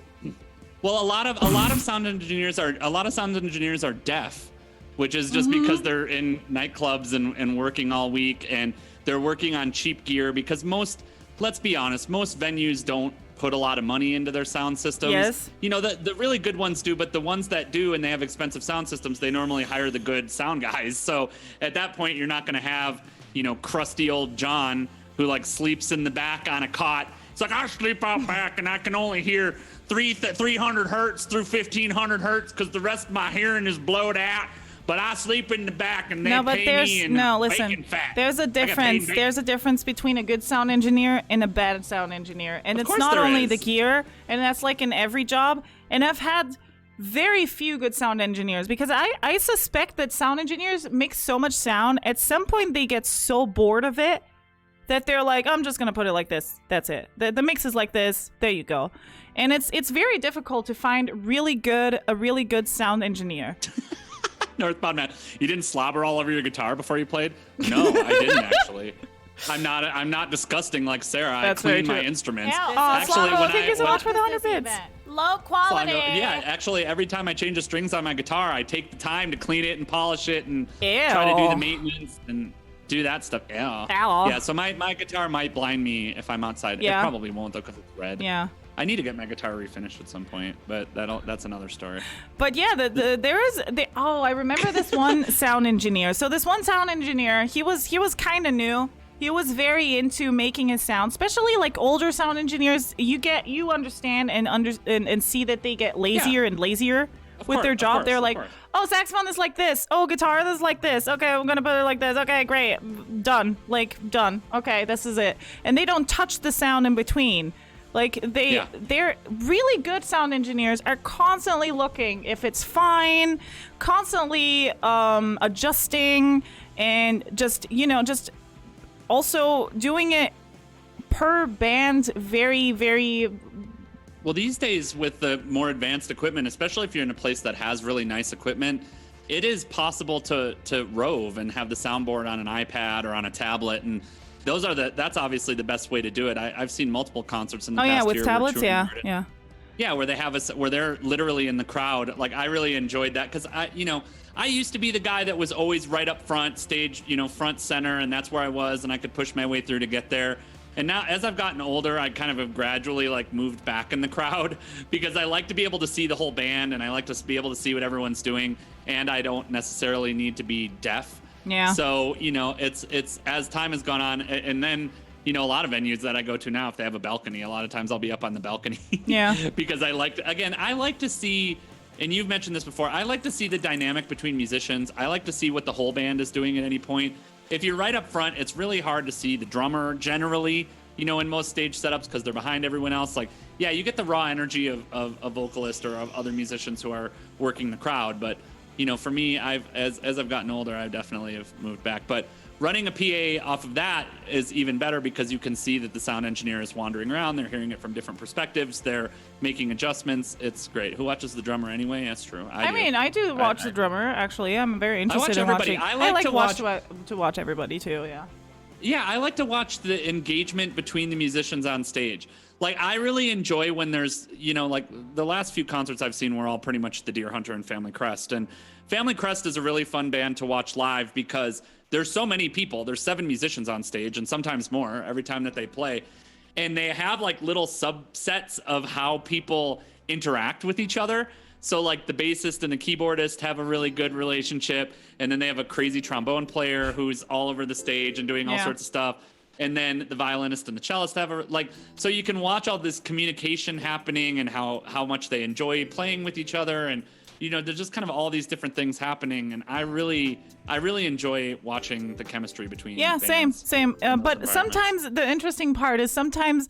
Well, a lot of sound engineers are deaf, which is just because they're in nightclubs and working all week, and they're working on cheap gear because let's be honest, most venues don't put a lot of money into their sound systems. Yes. The really good ones do, but the ones that do and they have expensive sound systems, they normally hire the good sound guys. So at that point, you're not going to have, crusty old John who like sleeps in the back on a cot. It's like, I sleep out back and I can only hear 300 hertz through 1500 hertz because the rest of my hearing is blowed out. But I sleep in the back and they pay me in bacon fat. There's a difference. There's a difference between a good sound engineer and a bad sound engineer. And it's not only the gear, and that's like in every job. And I've had very few good sound engineers because I suspect that sound engineers make so much sound. At some point, they get so bored of it that they're like, I'm just going to put it like this. That's it. The mix is like this. There you go. And it's very difficult to find a really good sound engineer. Northbound Matt, you didn't slobber all over your guitar before you played? No, I didn't actually. I'm not disgusting like Sarah. That's I clean my instruments. Actually, thank you so much for the 100 bits. Low quality. Yeah, actually, every time I change the strings on my guitar, I take the time to clean it and polish it and try to do the maintenance and do that stuff. Ew. Yeah, so my guitar might blind me if I'm outside. Yeah. It probably won't though because it's red. Yeah. I need to get my guitar refinished at some point, but that's another story. But yeah, I remember this one sound engineer. So this one sound engineer, he was kind of new. He was very into making his sound, especially like older sound engineers. You understand and see that they get lazier and lazier with their job. They're like, oh, saxophone is like this. Oh, guitar is like this. Okay, I'm gonna put it like this. Okay, great, done. Done. Okay, this is it. And they don't touch the sound in between. Like they're really good sound engineers are constantly looking if it's fine, constantly adjusting, and just also doing it per band very, very. Well, these days with the more advanced equipment, especially if you're in a place that has really nice equipment, it is possible to rove and have the soundboard on an iPad or on a tablet, and that's obviously the best way to do it. I've seen multiple concerts in the past year. Oh yeah, with tablets, yeah. Yeah, where they have where they're literally in the crowd. Like I really enjoyed that because I used to be the guy that was always right up front, stage, front center, and that's where I was, and I could push my way through to get there. And now, as I've gotten older, I kind of have gradually moved back in the crowd because I like to be able to see the whole band, and I like to be able to see what everyone's doing, and I don't necessarily need to be deaf. Yeah. So, it's as time has gone on, and then, a lot of venues that I go to now, if they have a balcony, a lot of times I'll be up on the balcony. Yeah. Because I like to see, and you've mentioned this before, I like to see the dynamic between musicians. I like to see what the whole band is doing at any point. If you're right up front, it's really hard to see the drummer generally, in most stage setups because they're behind everyone else. You get the raw energy of a vocalist or of other musicians who are working the crowd, but for me, as I've gotten older, I definitely have moved back. But running a PA off of that is even better because you can see that the sound engineer is wandering around. They're hearing it from different perspectives. They're making adjustments. It's great. Who watches the drummer anyway? That's true. I do watch the drummer, actually. I'm very interested in everybody. watching. I like to watch everybody, too, yeah. Yeah, I like to watch the engagement between the musicians on stage. Like, I really enjoy when there's, like the last few concerts I've seen were all pretty much the Deer Hunter and Family Crest. And Family Crest is a really fun band to watch live because there's so many people. There's 7 musicians on stage and sometimes more every time that they play. And they have like little subsets of how people interact with each other. So like the bassist and the keyboardist have a really good relationship. And then they have a crazy trombone player who's all over the stage and doing all sorts of stuff. And then the violinist and the cellist have so you can watch all this communication happening and how much they enjoy playing with each other. And, there's just kind of all these different things happening. And I really enjoy watching the chemistry between bands. Same. But sometimes the interesting part is sometimes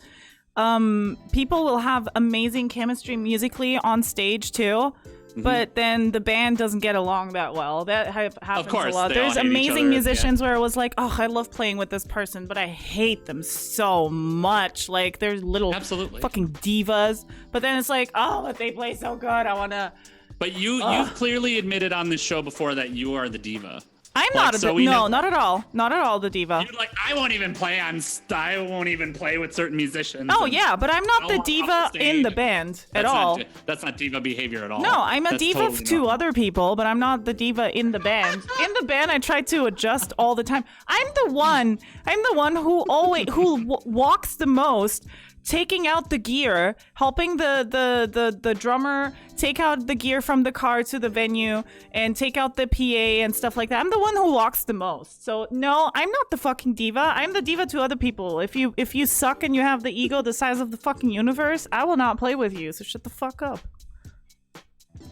people will have amazing chemistry musically on stage too. But then the band doesn't get along that well. That happens a lot. There's amazing musicians where it was like, oh, I love playing with this person, but I hate them so much. Like, they're little fucking divas. But then it's like, oh, but they play so good. I want to... But you've clearly admitted on this show before that you are the diva. I'm not not at all. Not at all the diva. You're like, I won't even play with certain musicians. Oh, yeah, but I'm not the diva in the band at all. That's not diva behavior at all. No, I'm a diva to other people, but I'm not the diva in the band. In the band, I try to adjust all the time. I'm the one who walks the most, taking out the gear, helping the drummer take out the gear from the car to the venue and take out the PA and stuff like that. I'm the one who walks the most. So no, I'm not the fucking diva. I'm the diva to other people. If you suck and you have the ego the size of the fucking universe, I will not play with you. So shut the fuck up.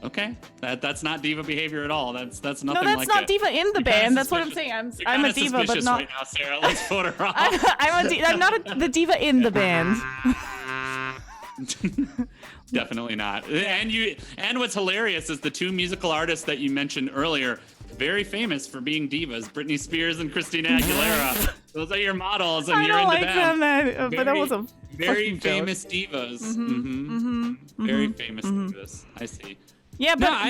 Okay, that's not diva behavior at all. That's nothing like it. No, that's not diva in the band. That's what I'm saying. I'm a diva, but not. Right now, Sarah. Let's vote her off. I'm not the diva in the band. Definitely not. And what's hilarious is the 2 musical artists that you mentioned earlier, very famous for being divas, Britney Spears and Christina Aguilera. Those are your models, and you're into them. But that was a very famous divas. Very famous divas. I see. Yeah, but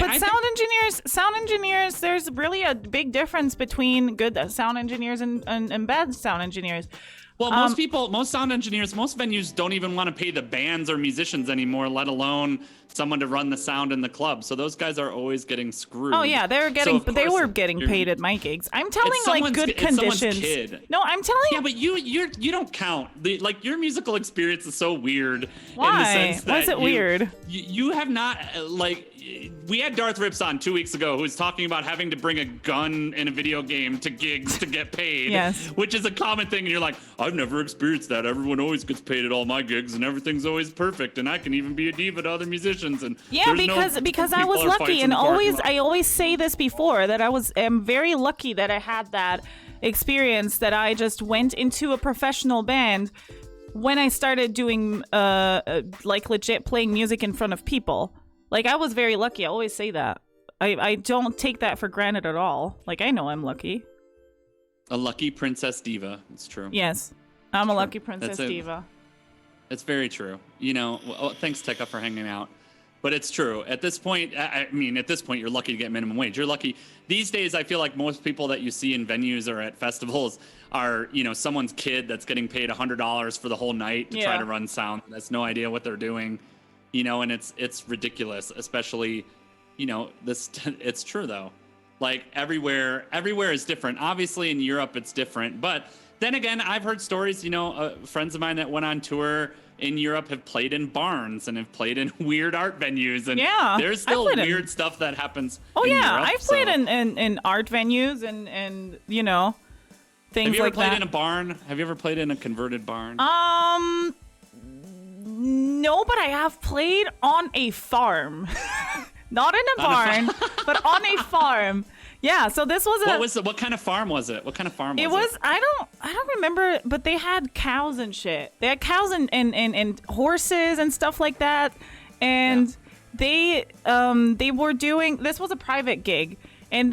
sound engineers, there's really a big difference between good sound engineers and bad sound engineers. Well, most sound engineers, most venues don't even want to pay the bands or musicians anymore, let alone someone to run the sound in the club. So those guys are always getting screwed. Oh yeah, they were getting paid at my gigs. I'm telling like good conditions. Kid. No, I'm telling. Yeah, but you don't count. Your musical experience is so weird. Why? In the sense that why is it weird? You have not we had Darth Rips on 2 weeks ago, who's talking about having to bring a gun in a video game to gigs to get paid. Yes. Which is a common thing. And you're like, I've never experienced that. Everyone always gets paid at all my gigs, and everything's always perfect. And I can even be a diva to other musicians. And yeah, because I was lucky, and I always say this before that am very lucky that I had that experience, that I just went into a professional band when I started doing like legit playing music in front of people. Like, I was very lucky. I always say that. I don't take that for granted at all. Like, I know I'm lucky. A lucky princess diva. It's true. Yes. I'm a lucky princess diva. It's very true. Thanks, Tekka, for hanging out. But it's true. At this point, you're lucky to get minimum wage. You're lucky. These days, I feel like most people that you see in venues or at festivals are, someone's kid that's getting paid $100 for the whole night to try to run sound. That's no idea what they're doing. And it's ridiculous, especially, it's true though. Like everywhere is different. Obviously in Europe it's different, but then again, I've heard stories, friends of mine that went on tour in Europe have played in barns and have played in weird art venues, and there's still weird stuff that happens. Oh in yeah, Europe, I've played in art venues and things like that. Have you ever played in a barn? Have you ever played in a converted barn? No, but I have played on a farm. Not in a barn, but on a farm. Yeah, so this was what kind of farm was it? It was I don't remember, but they had cows and shit. They had cows and horses and stuff like that. And they were doing, this was a private gig, And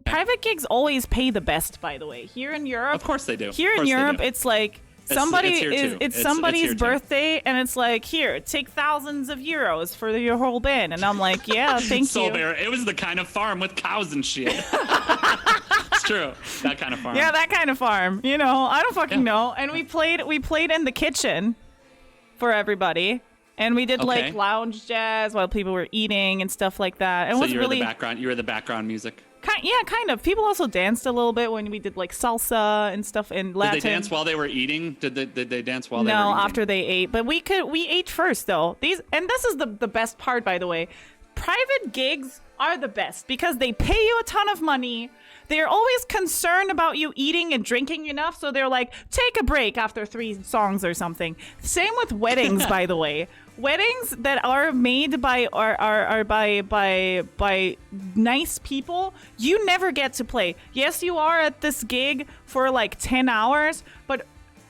private gigs always pay the best, by the way. Here in Europe, of course they do. Here in Europe, it's like it's somebody's birthday, and it's like, here, take thousands of euros for your whole band, and I'm like, yeah, thank you. It was the kind of farm with cows and shit. It's true, that kind of farm. Yeah, that kind of farm. You know, I don't fucking know. And we played in the kitchen for everybody. And we did like lounge jazz while people were eating and stuff like that. And so you were the background music. Kind of. People also danced a little bit when we did like salsa and stuff in Latin. Did they dance while they were eating? Did they dance while they were eating? No, after they ate. But we ate first though. This is the best part, by the way. Private gigs are the best because they pay you a ton of money. They're always concerned about you eating and drinking enough, so they're like, take a break after 3 songs or something. Same with weddings, by the way. Weddings that are made by nice people, you never get to play. Yes, you are at this gig for like 10 hours, but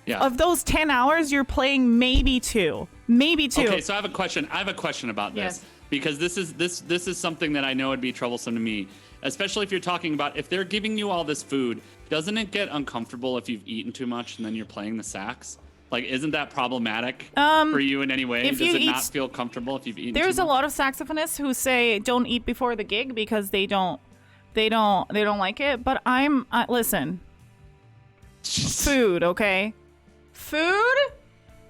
of those 10 hours, you're playing maybe 2. Okay, so I have a question. About this. Yes. Because this is something that I know would be troublesome to me, especially if you're talking about if they're giving you all this food. Doesn't it get uncomfortable if you've eaten too much and then you're playing the sax? Like, isn't that problematic for you in any way? Does it not feel comfortable if you've eaten? There's too much? A lot of saxophonists who say don't eat before the gig because they don't like it. But listen, food, okay? Food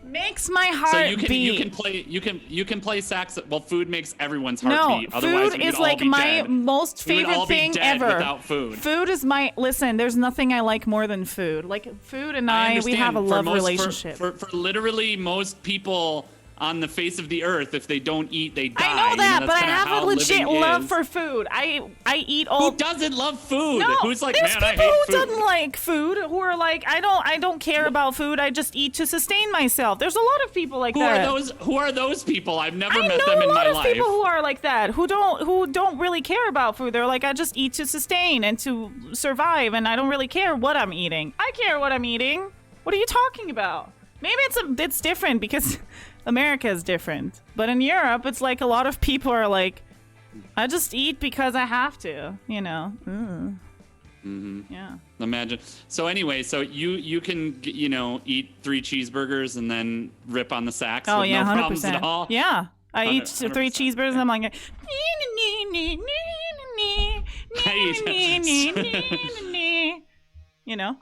makes my heart beat. You can play sax. Well, food makes everyone's heart beat. Otherwise, food is like my most favorite thing ever. Without food. Food is listen, there's nothing I like more than food. Like food and we have a love relationship. For literally most people on the face of the earth, if they don't eat, they die. I know that, but I have a legit love for food. I eat all. Who doesn't love food? No, Who's like, there's man, I hate people food. who doesn't like food, who are like, I don't care about food. I just eat to sustain myself. There's a lot of people like that. Who are those people? I've never met them in my life. I know a lot of people who are like that, who don't really care about food. They're like, I just eat to sustain and to survive, and I don't really care what I'm eating. I care what I'm eating. What are you talking about? Maybe it's different because America is different. But in Europe, it's like a lot of people are like, I just eat because I have to, you know. Mm-hmm. Yeah. Imagine. So anyway, so you can, eat 3 cheeseburgers and then rip on the sax with no 100%. Problems at all? Yeah. I eat 3 cheeseburgers and I'm like, you know?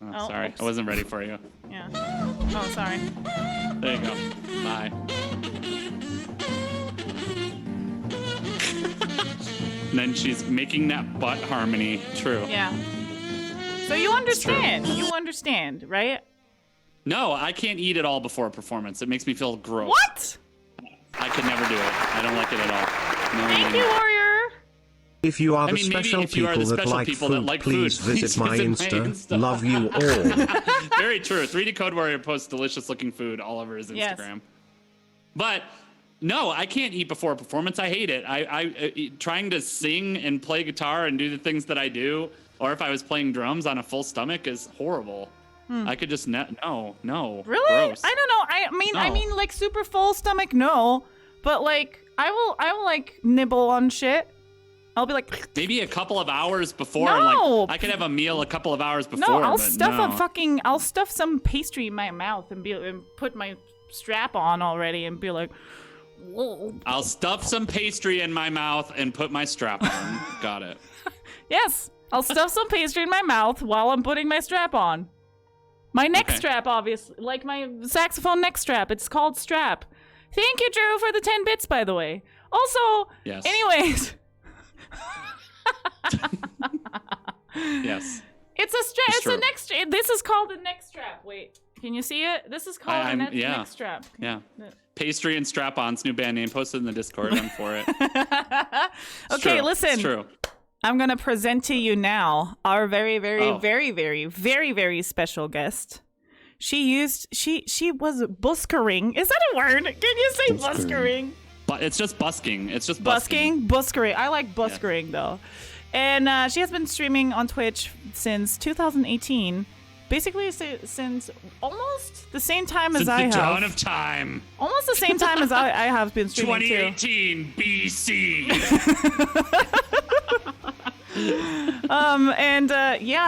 Oh, sorry. Oops. I wasn't ready for you. Yeah. Oh, sorry. There you go. Bye. And then she's making that butt harmony. True. Yeah. So you understand. You understand, right? No, I can't eat it all before a performance. It makes me feel gross. What? I could never do it. I don't like it at all. No Thank you, Warrior. If you are the special people that like food, please visit my Insta. Love you all. Very true. 3D Code Warrior posts delicious looking food all over his Instagram. Yes. But no, I can't eat before a performance. I hate it. I trying to sing and play guitar and do the things that I do, or if I was playing drums on a full stomach, is horrible. I could just no. Really? Gross. I don't know. I mean, like super full stomach, no. But like, I will like nibble on shit. I'll be like, maybe a couple of hours before. No. Like, I could have a meal a couple of hours before. No, I'll stuff some pastry in my mouth and put my strap on already and be like, whoa. I'll stuff some pastry in my mouth and put my strap on. Got it. Yes, I'll stuff some pastry in my mouth while I'm putting my strap on. My neck strap, obviously, like my saxophone neck strap. It's called strap. Thank you, Drew, for the 10 bits, by the way. Also, yes. Anyways. Yes. It's a strap. It's a neck strap. This is called a neck strap. Wait, can you see it? This is called a neck strap. Yeah. Pastry and Strap-On's new band name. Posted in the Discord. I'm for it. Okay, listen. It's true. I'm gonna present to you now our very, very, very, very, very, very special guest. She was buskering. Is that a word? Can you say buskering? But it's just busking. It's just busking. Buskering. I like buskering though. And she has been streaming on Twitch since 2018. Basically since almost the same time as I have. Since the dawn of time. Almost the same time as I have been streaming 2018 BC.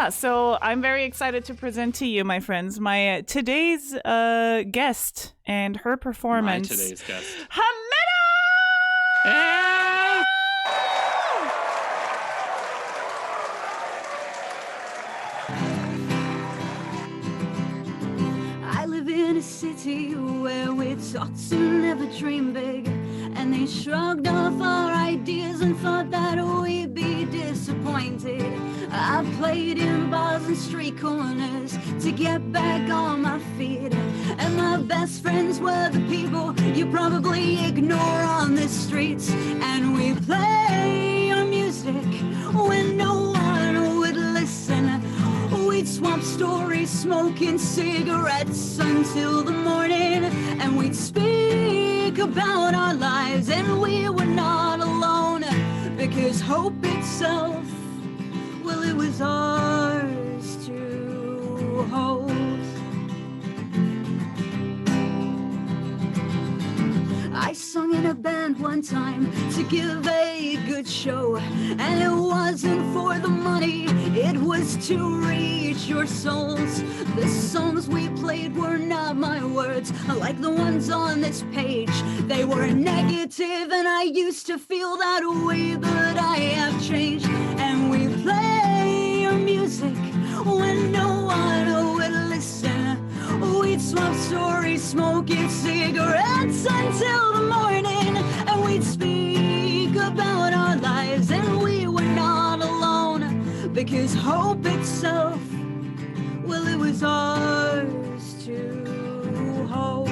So I'm very excited to present to you, my friends, my today's guest and her performance. My today's guest. Hammeta! I live in a city where we taught to never dream big, and they shrugged off our ideas and thought that we'd be disappointed. I played in bars and street corners to get back on my feet, and my best friends were the people you probably ignore on the streets. And we play our music when no one would listen. We'd swap stories, smoking cigarettes until the morning, and we'd speak about our lives, and we were not alone, because hope itself, well, it was ours to hold. I sung in a band one time to give a good show, and it wasn't for the money, it was to reach your souls. The songs we played were not my words, like the ones on this page. They were negative, and I used to feel that way, but I have changed. And we play our music when no one would listen. We'd swap stories, smoking cigarettes until the morning, and we'd speak about our lives, and we were not alone, because hope itself, well, it was ours to hold.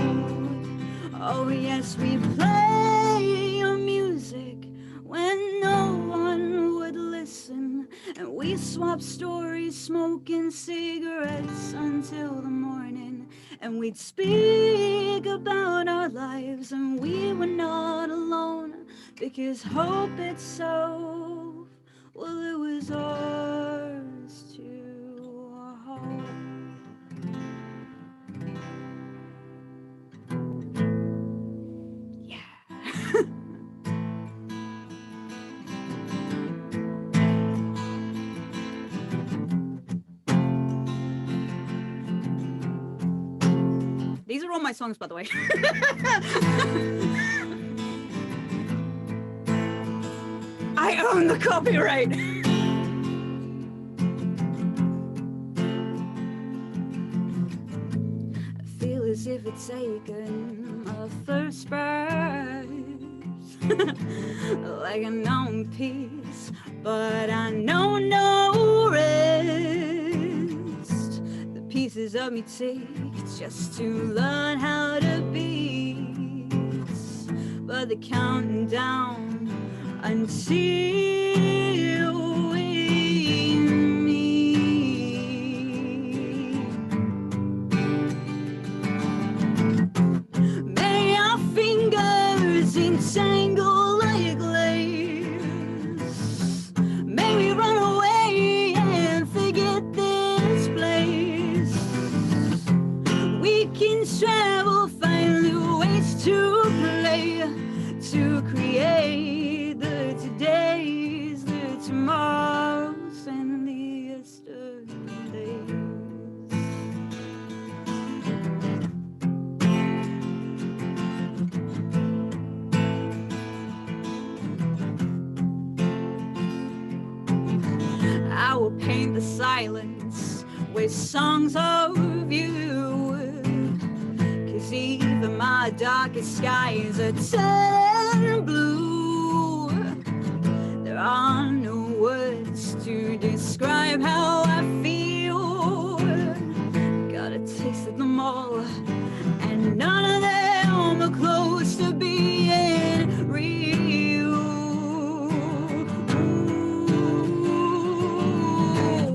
Oh yes, we play our music when no one would listen, and we swap stories, smoking cigarettes until the morning, and we'd speak about our lives, and we were not alone, because hope itself, well, it was ours to hold. These are all my songs, by the way. I own the copyright. I feel as if it's taken my first breath, like a known peace, but I know no rest. The pieces of me take just to learn how to beat, but they're counting down until we meet. May our fingers entangle like lace. May we run away and forget this place. We can travel, find new ways to play, to create the todays, the tomorrows, and the yesterdays. I will paint the silence with songs of you, 'cause even my darkest skies are turning blue. There are no words to describe how I feel. Got a taste of them all, and none of them are close to being real.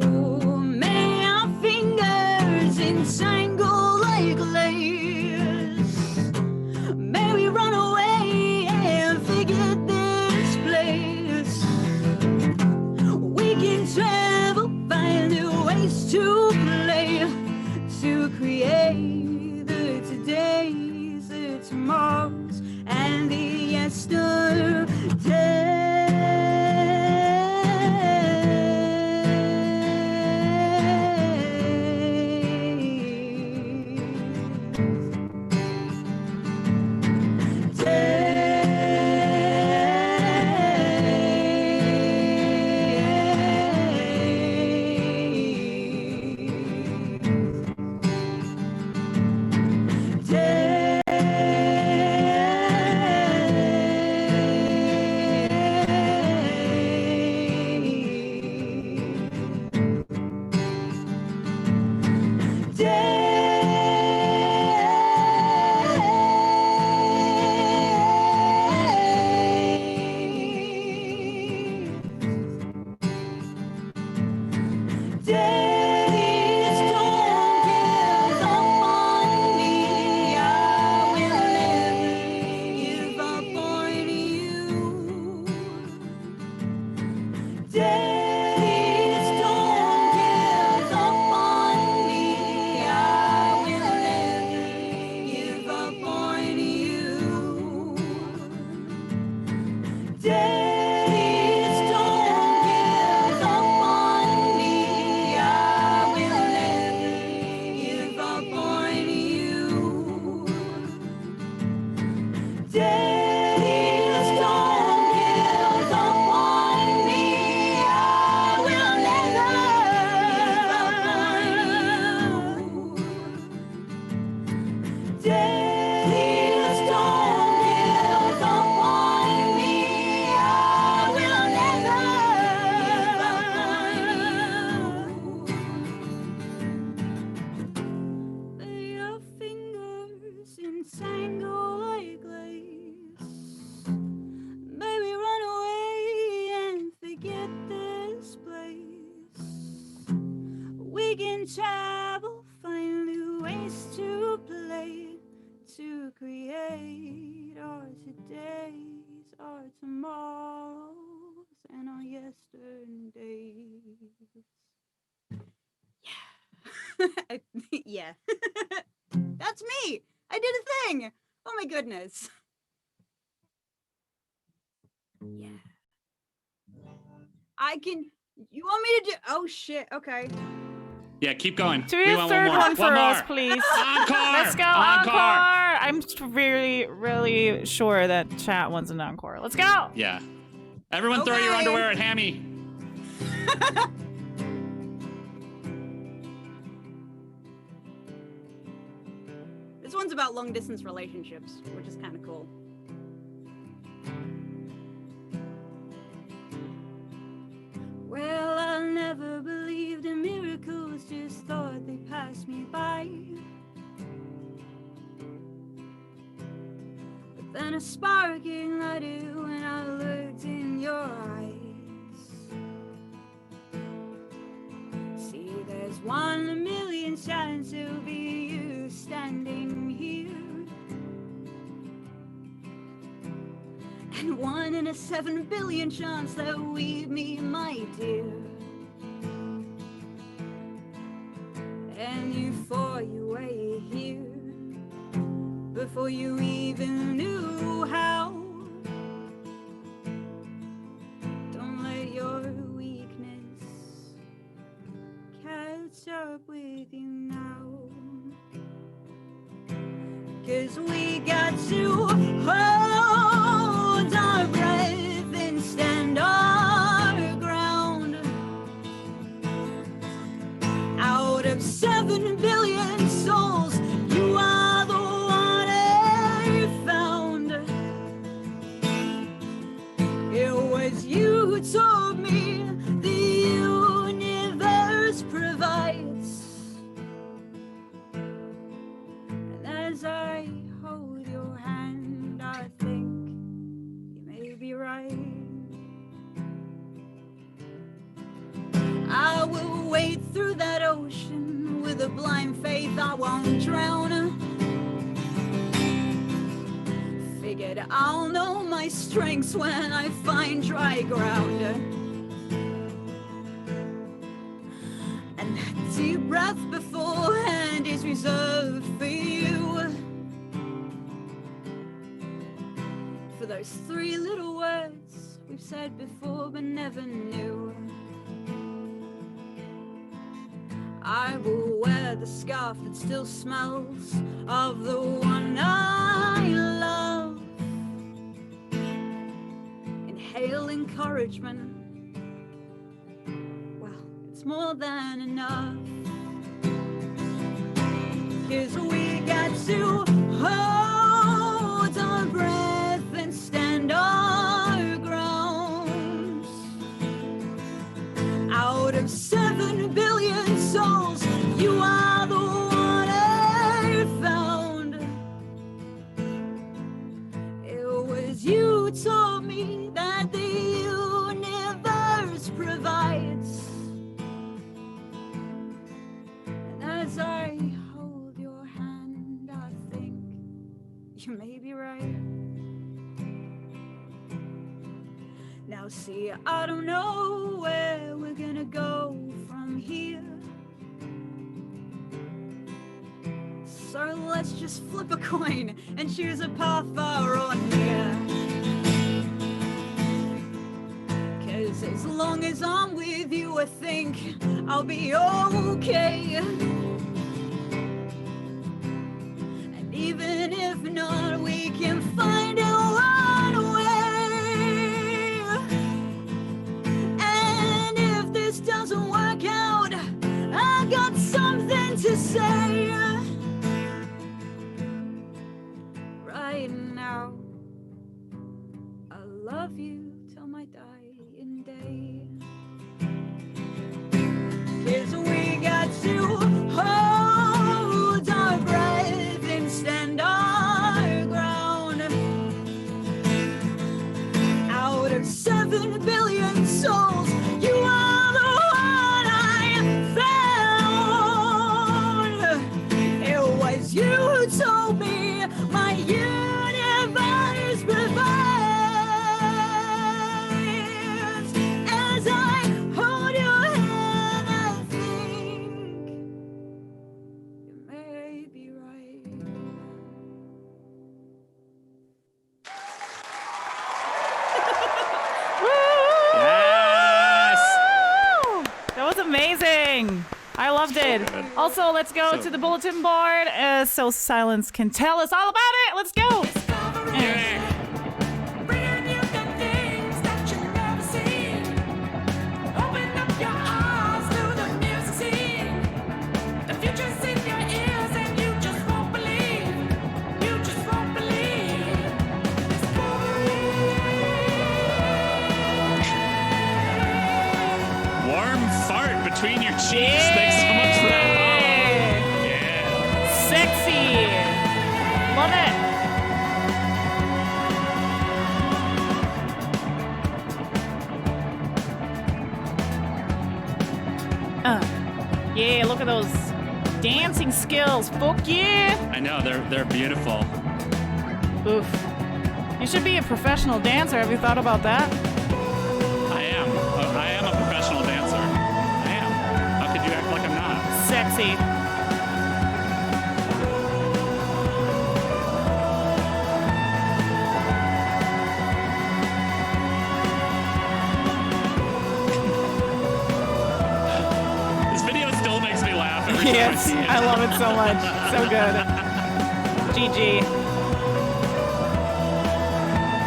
Ooh, may our fingers entangle like lace. May we run away and forget this place. We can travel, find new ways to play, to create the todays, the tomorrows, and the yesterdays. Days don't give up on me. I will never give up on you. Days don't give up on me. I will never give up on you. Days don't give up on me. I will never give up on you. Days don't give up on me. I will never give up on you. Days don't give up on me. I will never give up on you. Your fingers entangle like lace. Baby, run away and forget this place. We can travel, find new ways to play, to create our todays, our tomorrows, and our yesterdays. Yeah. Yeah. That's me. I did a thing. Oh my goodness. Yeah. I can. You want me to do? Oh shit. Okay. Yeah, keep going. Do We a want third one more. one for One us, more. please. Encore. Let's go, encore. I'm really sure that chat wants an encore. Let's go. Yeah. Everyone throw your Okay. underwear at Hammy. This one's about long distance relationships, which is kind of cool. Well, I never believed in miracles, just thought they passed me by. But then a spark ignited when I looked in your eyes. See, there's 1 in a million chance it'll be you standing here, and 1 in a 7 billion chance that we meet, my dear. And you fought your way here before you even knew how. Don't let your weakness catch up with you now, 'cause we got to hold our breath and stand our ground. Out of 7 billion souls, you are the one I found. It was you who told me the universe provides. And as I hold your hand, I think you may be right. I will wade through that ocean with a blind faith I won't drown. Figured I'll know my strengths when I find dry ground. And that deep breath beforehand is reserved for you, for those 3 little words we've said before but never knew. I will wear the scarf that still smells of the one I love. Inhale encouragement. Well, it's more than enough. 'Cause we got to hold our breath and stand our ground. Out of 7 billion souls, you are the one I found. It was you who told me that the universe provides. See, I don't know where we're gonna go from here. So let's just flip a coin and choose a path far on near. 'Cause as long as I'm with you, I think I'll be okay. And even if not, we can find a one way. And if this doesn't work out, I got something to say. Right now, I love you till my dying day. 'Cause we got to hold our breath and stand our ground. Out of 7 billion souls, you are the one I found. It was you who told me my universe provides. As I hold your hand, I think you may be right. Yes. That was amazing. I loved it. good. Also, let's go So to the bulletin board so Silence can tell us all about it. Let's go. Yeah. Warm fart between your cheeks. Thanks so much for that. Yeah. Sexy. Love it. Yeah, look at those dancing skills. Fuck yeah. I know they're beautiful. Oof. You should be a professional dancer. Have you thought about that? I am a professional dancer. I am. How could you act like I'm not? Sexy. This video still makes me laugh every time I Yes, see it. I love it so much. So good. GG.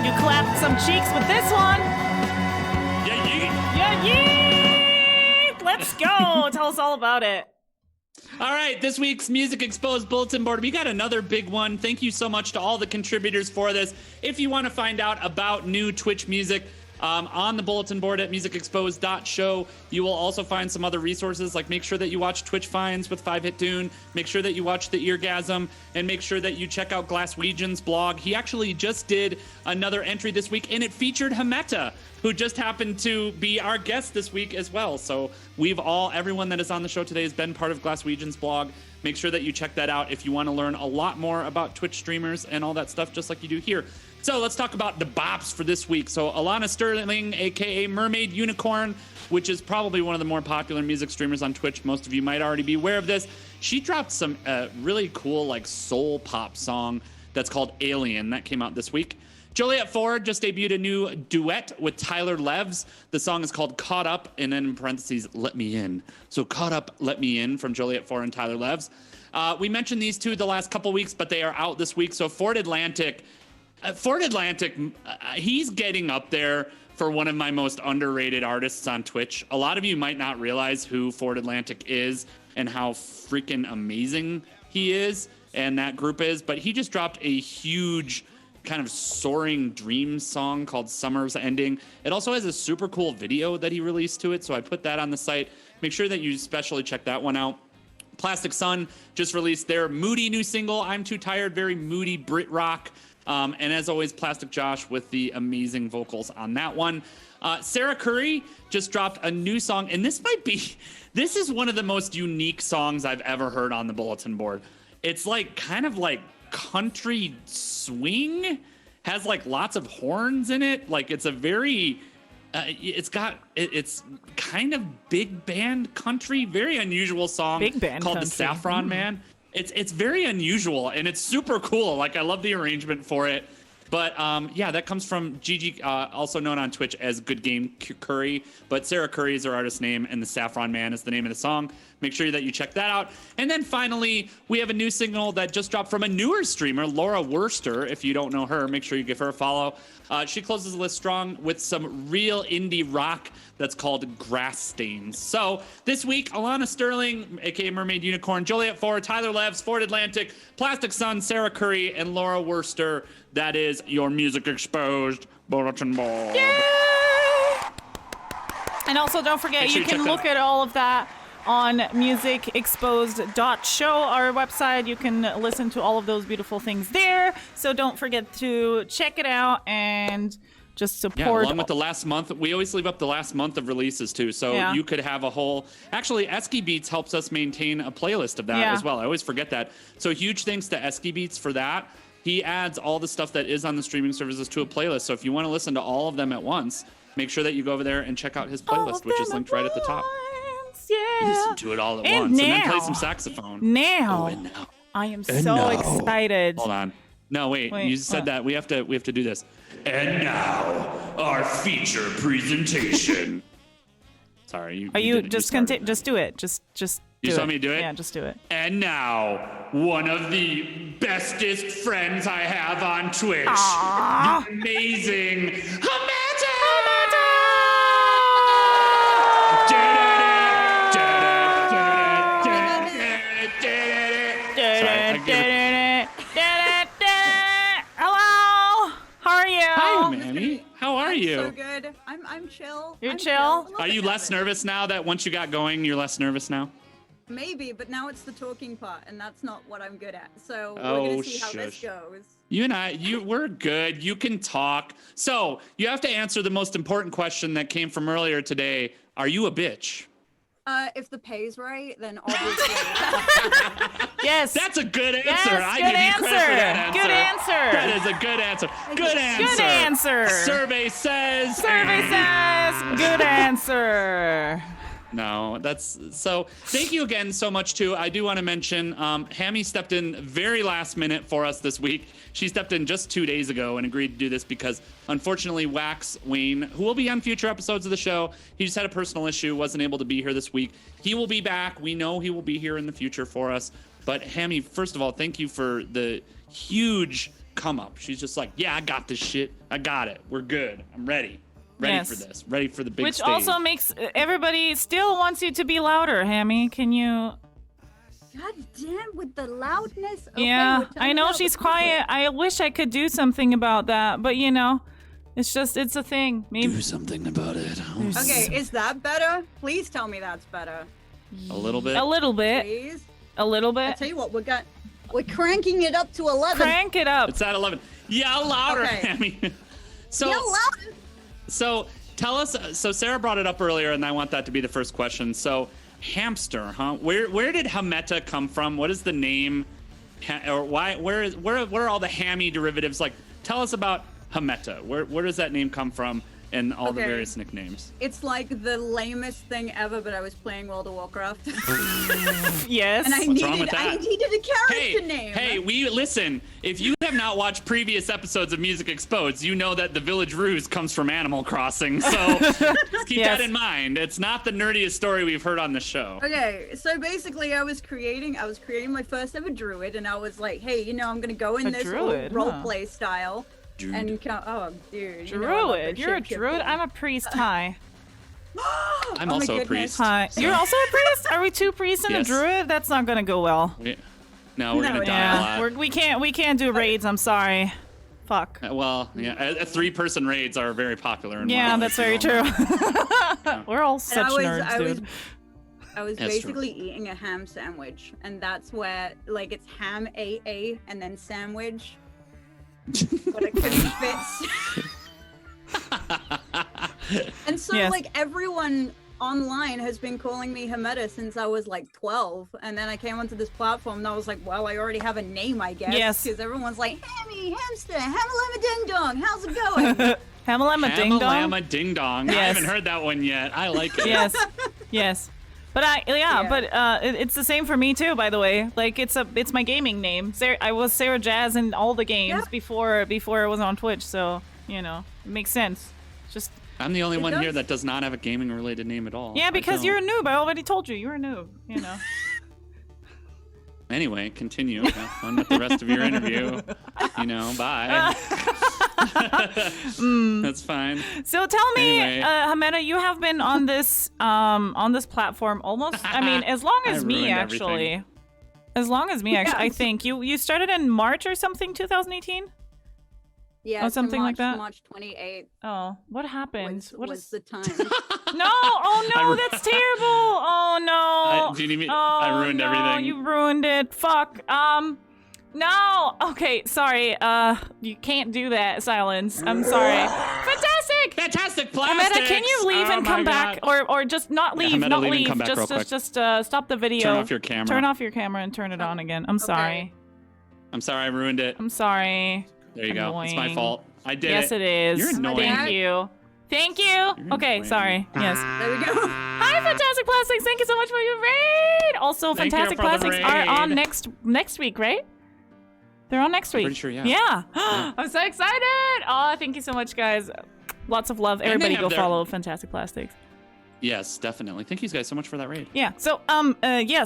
You clapped some cheeks with this one. Yeah, Yeah, yeet! Let's go. Tell us all about it. All right, this week's Music Exposed Bulletin Board, we got another big one. Thank you so much to all the contributors for this. If you want to find out about new Twitch music, on the bulletin board at musicexposed.show, you will also find some other resources, like make sure that you watch Twitch Finds with 5-Hit Tune, make sure that you watch The Eargasm, and make sure that you check out Glasswegian's blog. He actually just did another entry this week, and it featured Hammeta, who just happened to be our guest this week as well. So everyone that is on the show today has been part of Glasswegian's blog. Make sure that you check that out if you want to learn a lot more about Twitch streamers and all that stuff, just like you do here. So let's talk about the bops for this week. So Alana Sterling, aka Mermaid Unicorn, which is probably one of the more popular music streamers on Twitch. Most of you might already be aware of this. She dropped some really cool like soul pop song that's called Alien that came out this week. Joliet Ford just debuted a new duet with Tyler Levs. The song is called Caught Up, and then in parentheses, Let Me In. So Caught Up, Let Me In from Joliet Ford and Tyler Levs. We mentioned these two the last couple weeks, but they are out this week. So Ford Atlantic, he's getting up there for one of my most underrated artists on Twitch. A lot of you might not realize who Ford Atlantic is and how freaking amazing he is and that group is, but he just dropped a huge kind of soaring dreams song called Summer's Ending. It also has a super cool video that he released to it, so I put that on the site. Make sure that you especially check that one out. Plastic Sun just released their moody new single, I'm Too Tired, very moody Brit rock. And as always, Plastic Josh with the amazing vocals on that one. Sarah Curry just dropped a new song, and this is one of the most unique songs I've ever heard on the bulletin board. It's like kind of like country swing, has like lots of horns in it. Like it's a very it's kind of big band country, very unusual song Big band called country. The Saffron Man. It's very unusual and it's super cool. Like I love the arrangement for it. But that comes from Gigi, also known on Twitch as Good Game Curry. But Sarah Curry is her artist name, and The Saffron Man is the name of the song. Make sure that you check that out. And then finally, we have a new single that just dropped from a newer streamer, Laura Worster. If you don't know her, make sure you give her a follow. She closes the list strong with some real indie rock that's called Grass Stains. So this week, Alana Sterling, aka Mermaid Unicorn, Joliet Ford, Tyler Levs, Ford Atlantic, Plastic Sun, Sarah Curry, and Laura Worster. That is your Music Exposed Bulletin Board. Yay! And also, don't forget, you can look at all of that on musicexposed.show, our website. You can listen to all of those beautiful things there. So don't forget to check it out and just support. Yeah, along with the last month. We always leave up the last month of releases, too. So you could have a whole... Actually, Esky Beats helps us maintain a playlist of that as well. I always forget that. So huge thanks to Esky Beats for that. He adds all the stuff that is on the streaming services to a playlist. So if you want to listen to all of them at once, make sure that you go over there and check out his playlist, which is linked right at the top. Yeah. Listen to it all at once. Now, and then play some saxophone. Now. And now. I am so excited. Hold on. No, wait. You said that. We have to do this. And now, our feature presentation. Sorry. Just do it. Just You saw me do it? Yeah, just do it. And now, one of the bestest friends I have on Twitch. Aww. The amazing Hammeta! Hello. How are you? Hi, Mammy. How are you? So good. I'm chill. You're chill? Are you less nervous now that once you got going, you're less nervous now? Maybe, but now it's the talking part, and that's not what I'm good at. So we're gonna see how this goes. You and we're good. You can talk. So you have to answer the most important question that came from earlier today. Are you a bitch? If the pay's right, then obviously. Yes. That's a good answer. Yes, I good give you answer. credit for that answer. Good answer. That is a good answer. Good answer. Good answer. Survey says. Good answer. No, that's so. Thank you again so much too. I do want to mention, Hammy stepped in very last minute for us this week. She stepped in just 2 days ago and agreed to do this because, unfortunately, Wax Wayne, who will be on future episodes of the show, he just had a personal issue, wasn't able to be here this week. He will be back. We know he will be here in the future for us. But Hammy, first of all, thank you for the huge come up. She's just like, yeah, I got this shit. I got it. We're good. I'm ready. Ready for this. Ready for the big Which stage. also makes everybody still wants you to be louder, Hammy. Can you... God damn, with the loudness. Okay, yeah, I know she's quiet. I wish I could do something about that, but it's a thing. Maybe do something about it. Okay, is that better? Please tell me that's better. A little bit. A little bit. Please. A little bit. I tell you what, we're cranking it up to 11. Crank it up. It's at 11. Yell louder, Okay. Hammy. Yell louder. So tell us. So Sarah brought it up earlier, and I want that to be the first question. So hamster, huh? Where did Hammeta come from? What is the name? Or why? Where are all the hammy derivatives? Like, tell us about Hammeta. Where does that name come from? And all the various nicknames. It's like the lamest thing ever, but I was playing World of Warcraft. Yes. And I What's wrong with that? I needed a character name. Hey, listen. If you have not watched previous episodes of Music Exposed, you know that the Village Ruse comes from Animal Crossing. So just keep that in mind. It's not the nerdiest story we've heard on the show. Okay, so basically I was creating my first ever druid, and I was like, hey, I'm gonna go in this druid, role play style. Druid. And dude. Druid. You're a druid? I'm a priest. Hi. I'm also a priest. Hi. You're also a priest? Are we two priests and a druid? That's not gonna go well. No, we're gonna die a lot. We can't do raids. I'm sorry. Fuck. Well, yeah, a 3-person raids are very popular. Yeah, that's very true. We're all such nerds, dude. I was basically eating a ham sandwich, and that's where, like, it's ham AA and then sandwich. But I couldn't fit. And so, like, everyone online has been calling me Hammeta since I was like 12, and then I came onto this platform and I was like, well, I already have a name, I guess. Yes. Because everyone's like, Hammy, hamster, hammer lemon ding dong, how's it going? Hamalama Ding Dong. Hamalama Ding Dong. Yes. I haven't heard that one yet. I like it. Yes. But it's the same for me too, by the way. Like it's my gaming name. I was Sarah Jazz in all the games before it was on Twitch, so it makes sense. Just I'm the only one here that does not have a gaming related name at all. Yeah, because you're a noob. I already told you you're a noob, Anyway, continue. Have fun with the rest of your interview. Bye. That's fine. So tell me, Anyway. Hammeta, you have been on this platform almost. I mean, as long as me actually. Everything. As long as me actually. I think you started in March or something, 2018. Yeah, something March, like that. March 28th. Oh, what happened? Was the time? No! Oh no, that's terrible! Oh no! I ruined everything. You ruined it. Fuck. No. Okay, sorry. You can't do that. Silence. I'm sorry. Fantastic plastics. Hammeta, can you leave and come back, or just not leave, Hammeta, not leave and leave. come back real quick. Just stop the video. Turn off your camera. Turn off your camera and turn it on again. I'm sorry. I'm sorry I ruined it. I'm sorry. There you go. It's my Annoying. fault. I did Yes, it is. You're annoying. Thank you. Okay, annoying. sorry. Yes. There we go. Hi, Fantastic Plastics. Thank you so much for your raid. Also, Thank you Fantastic for the Plastics are raid. on next week, right? They're on next week. Pretty sure, yeah. Yeah. I'm so excited. Oh, thank you so much, guys. Lots of love. Everybody go follow Fantastic Plastics. Yes, definitely. Thank you guys so much for that raid. Yeah. So,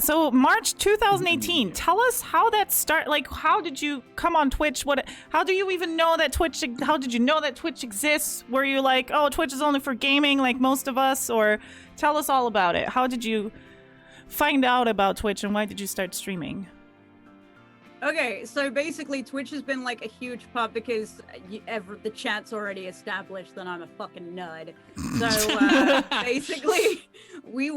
so March 2018. Tell us how that started. Like, how did you come on Twitch? How do you even know that Twitch? How did you know that Twitch exists? Were you like, oh, Twitch is only for gaming, like most of us? Or tell us all about it. How did you find out about Twitch, and why did you start streaming? Okay, so basically Twitch has been like a huge part because the chat's already established that I'm a fucking nerd. So basically we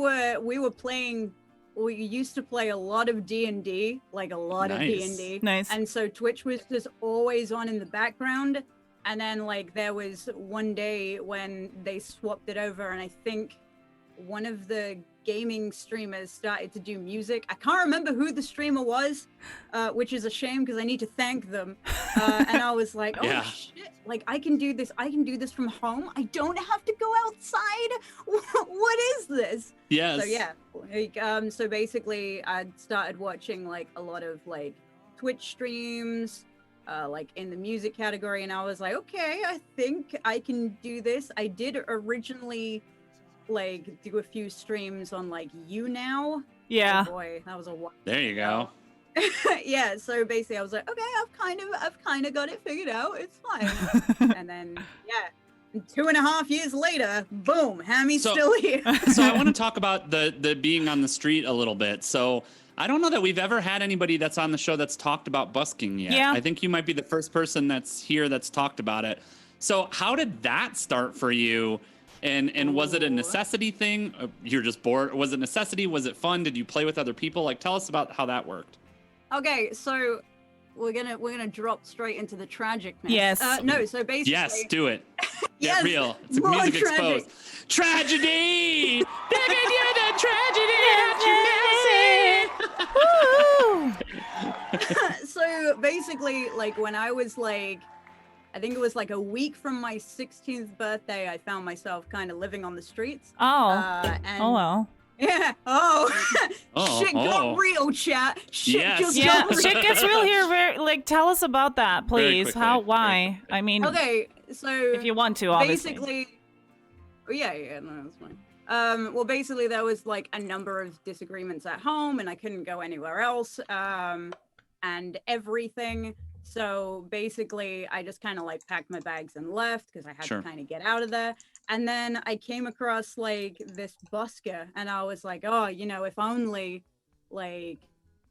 used to play a lot of D&D, like a lot of D&D. Nice. And so Twitch was just always on in the background. And then like there was one day when they swapped it over, and I think one of the gaming streamers started to do music. I can't remember who the streamer was, which is a shame because I need to thank them. And I was like, oh shit, like I can do this from home. I don't have to go outside. What is this? Yes. So yeah, like, so basically I started watching like a lot of like Twitch streams, like in the music category, and I was like, okay, I think I can do this. I did originally like do a few streams on like YouNow. Yeah. Oh boy, that was a while. There you go. Yeah, so basically I was like, okay, I've kind of got it figured out. It's fine. And then 2.5 years later, boom, Hammy's still here. So I want to talk about the being on the street a little bit. So I don't know that we've ever had anybody that's on the show that's talked about busking yet. Yeah. I think you might be the first person that's here that's talked about it. So how did that start for you? And was it a necessity thing? You're just bored? Was it necessity? Was it fun? Did you play with other people? Like, tell us about how that worked. Okay, so we're gonna drop straight into the tragicness. Yes. No, so basically. Yes, do it. Yes, Get real. It's more Music tragic. Exposed. Tragedy! Baby, you're the tragedy that you never see. So basically, like when I was like, I think it was like a week from my 16th birthday, I found myself kind of living on the streets. Oh. And Oh well. Yeah. Shit got real, chat. Shit just Yeah, got real. shit gets real here. Like, tell us about that, please. quickly, How? very Why? I mean, Okay, so if you want to, obviously. basically, no, that's fine. Well, basically, there was like a number of disagreements at home, and I couldn't go anywhere else, and everything. So basically, I just kind of like packed my bags and left because I had to kind of get out of there. And then I came across like this busker, and I was like, oh, if only, like,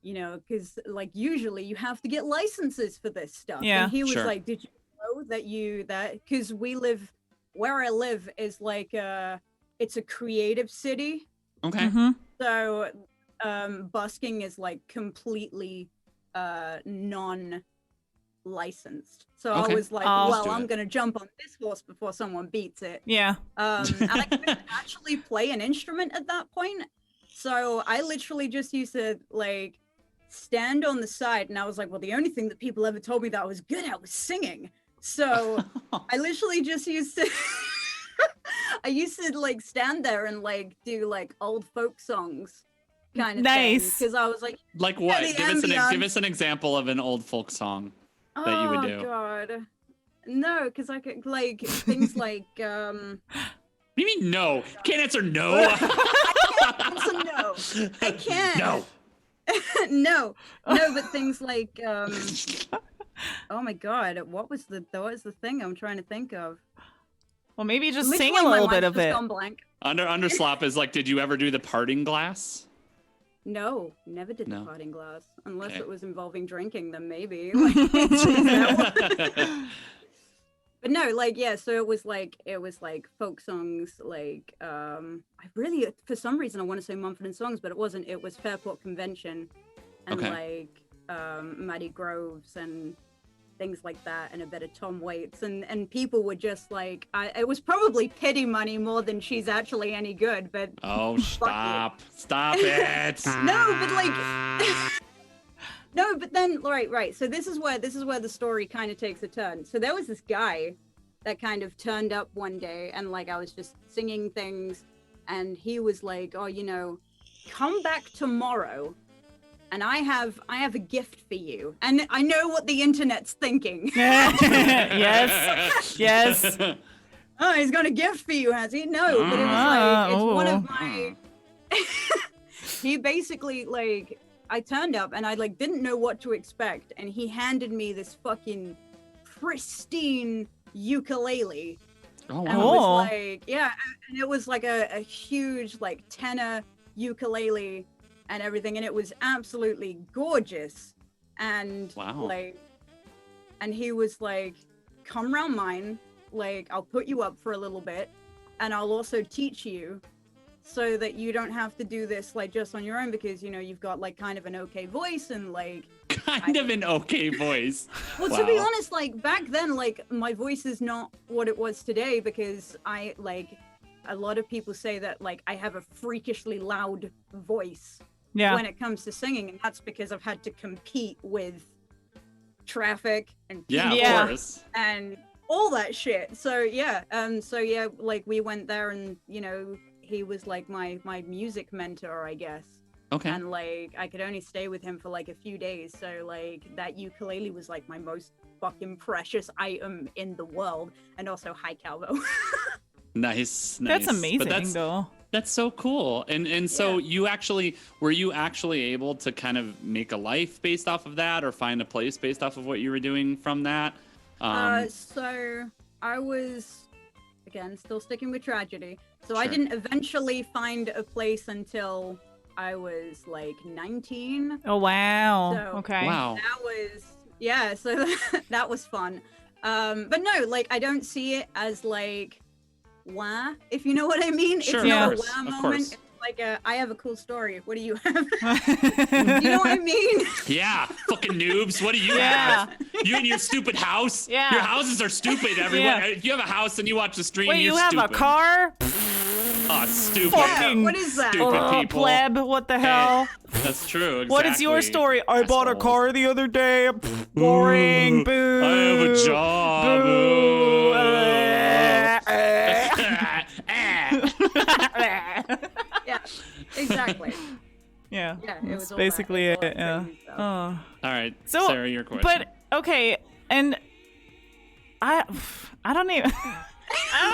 because like usually you have to get licenses for this stuff. Yeah. And he was like, did you know that because where I live is like it's a creative city. Okay. Mm-hmm. So busking is like completely non-licensed. So I was like, well, I'm gonna jump on this horse before someone beats it. Yeah. And I couldn't actually play an instrument at that point. So I literally just used to stand on the side, and I was like, well, the only thing that people ever told me that I was good at was singing. So I literally just used to I used to like stand there and like do like old folk songs kind of thing, because I was like what? Give us an example of an old folk song that you would do. Oh god. No, because I could like things like What do you mean no? Can't answer no. I can't answer no. I can't. No. No, but things like oh my god, what was the thing I'm trying to think of? Well, maybe just Literally, sing a little my bit mind's of just it. gone blank. Underslop is like, did you ever do the parting glass? No, never did No. the parting glass, unless Okay. it was involving drinking. Then maybe. Like, but no, like yeah. So it was like folk songs. Like I really, for some reason, I want to say Mumford & Sons, but it wasn't. It was Fairport Convention, and like Maddie Groves and things like that, and a bit of Tom Waits, and people were just like, it was probably pity money more than she's actually any good. But oh, stop it. No, but like. No, but then right. So this is where the story kind of takes a turn. So there was this guy that kind of turned up one day, and like I was just singing things, and he was like, "Oh, you know, come back tomorrow, and I have a gift for you." And I know what the internet's thinking. Yes. Oh, he's got a gift for you, has he? No, but it was like it's one of my. He basically like. I turned up and I like didn't know what to expect, and he handed me this fucking pristine ukulele. Oh, And it wow. was like, yeah, and it was like a huge like tenor ukulele and everything, and it was absolutely gorgeous. And like, and he was like, come round mine, like I'll put you up for a little bit, and I'll also teach you, so that you don't have to do this like just on your own, because you know you've got like kind of an okay voice and like kind of an okay voice. Well, to be honest, like back then, like my voice is not what it was today, because I like a lot of people say that like I have a freakishly loud voice when it comes to singing, and that's because I've had to compete with traffic and people of course, and all that shit. So yeah, like we went there, and you know. He was like my music mentor, I guess. Okay. And like I could only stay with him for like a few days, so like that ukulele was like my most fucking precious item in the world, and also hi Calvo. Nice. That's amazing, but though. That's so cool. And so were you actually able to kind of make a life based off of that, or find a place based off of what you were doing from that? So I was, again, still sticking with tragedy. So I didn't eventually find a place until I was like 19. Oh, wow. So okay. Wow. That was, so that was fun. But no, like I don't see it as like, wah, if you know what I mean. Sure, it's not of a course, wah of moment. course. It's like I have a cool story. What do you have? You know what I mean? Yeah, fucking noobs. What do you have? You and your stupid house? Yeah. Your houses are stupid, everyone. Yeah. If you have a house and you watch the stream, Wait, you're you have stupid. a car? Oh, stupid. Fucking what is that? Stupid Oh, people. pleb, what the hell? That's true. Exactly. What is your story? I bought a Assholes. car the other day. Boring. Boo. I have a job. Boo. Yeah, exactly. Yeah, Yeah, it that's was all basically that. it. Yeah. Crazy stuff. Oh. All right, So, Sarah, your question. But okay, and I don't even.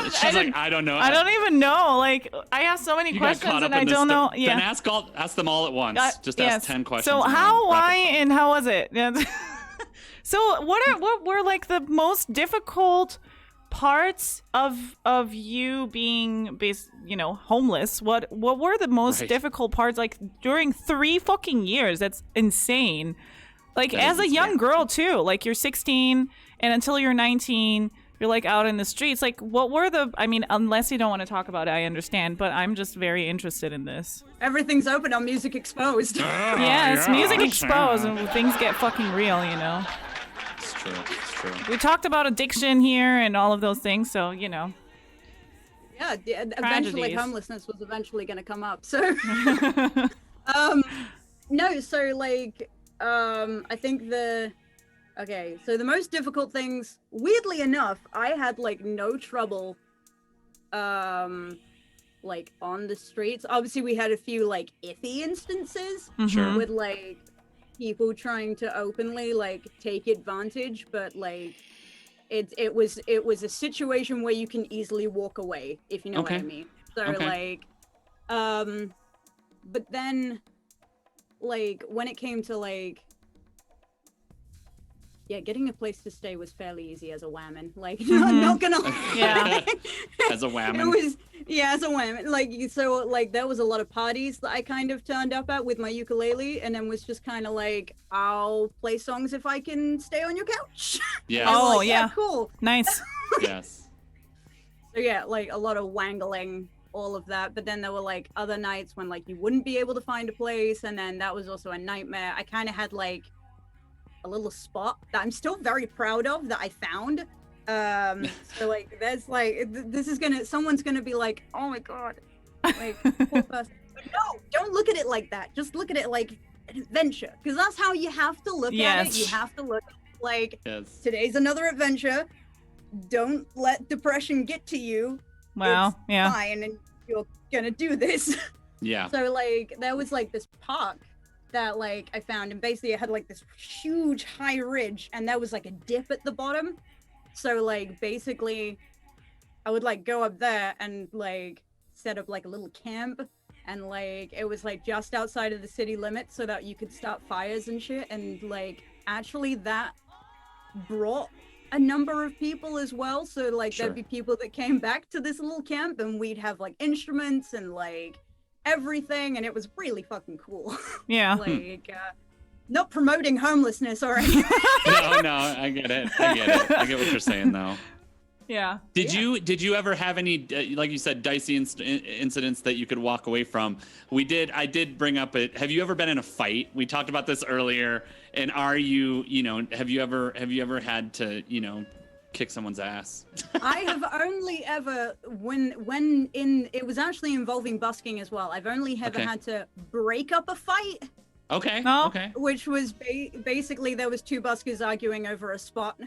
She's like, I don't know. I don't even know. Like, I have so many You got questions caught up and in I this don't know. stuff. Yeah. Then ask them all at once. Just ask 10 questions. So and how, then why, rapid fire. and how was it? Yeah. So what were like the most difficult parts of you being homeless? What were the most Right. difficult parts, like during 3 fucking years? That's insane. Like That as is a young insane. girl too, like you're 16 and until you're 19 you're like out in the streets. Like what were unless you don't want to talk about it, I understand, but I'm just very interested in this. Everything's open on Music Exposed. Yeah, it's music exposed and things get fucking real, you know. It's true. It's true. We talked about addiction here and all of those things, so Yeah, eventually Tragedies. homelessness was eventually going to come up. So, no, so like, I think the Okay, so the most difficult things, weirdly enough, I had like no trouble like on the streets. Obviously we had a few like iffy instances Sure. with like people trying to openly like take advantage, but like it was a situation where you can easily walk away, if you know what I mean. So like but then like when it came to like getting a place to stay was fairly easy as a whammon. Like, not gonna lie. As a whammon. It was, as a whammon. Like, so, like, there was a lot of parties that I kind of turned up at with my ukulele, and then was just kind of like, I'll play songs if I can stay on your couch. Yeah. Oh, like, yeah. Cool. Nice. Yes. So, yeah, like, a lot of wangling, all of that. But then there were, like, other nights when, like, you wouldn't be able to find a place, and then that was also a nightmare. I kind of had, like, a little spot that I'm still very proud of that I found. So like there's like someone's gonna be like, oh my god, like poor person. But no, don't look at it like that. Just look at it like an adventure, because that's how you have to look at it. You have to look like today's another adventure. Don't let depression get to you. Wow. It's fine, and you're gonna do this. Yeah. So like there was like this park that like I found, and basically it had like this huge high ridge, and there was like a dip at the bottom. So like basically I would like go up there and like set up like a little camp, and like it was like just outside of the city limits so that you could start fires and shit. And like actually that brought a number of people as well. So like there'd be people that came back to this little camp, and we'd have like instruments and like everything, and it was really fucking cool. Yeah. Like not promoting homelessness or anything. No, I get it. I get what you're saying though. Yeah. Did you ever have any like you said dicey incidents that you could walk away from? I did bring up it. Have you ever been in a fight? We talked about this earlier. And are you have you ever had to kick someone's ass? I have only ever when it was actually involving busking as well. I've only ever had to break up a fight. Okay. Oh. Okay. Which was basically there was two buskers arguing over a spot.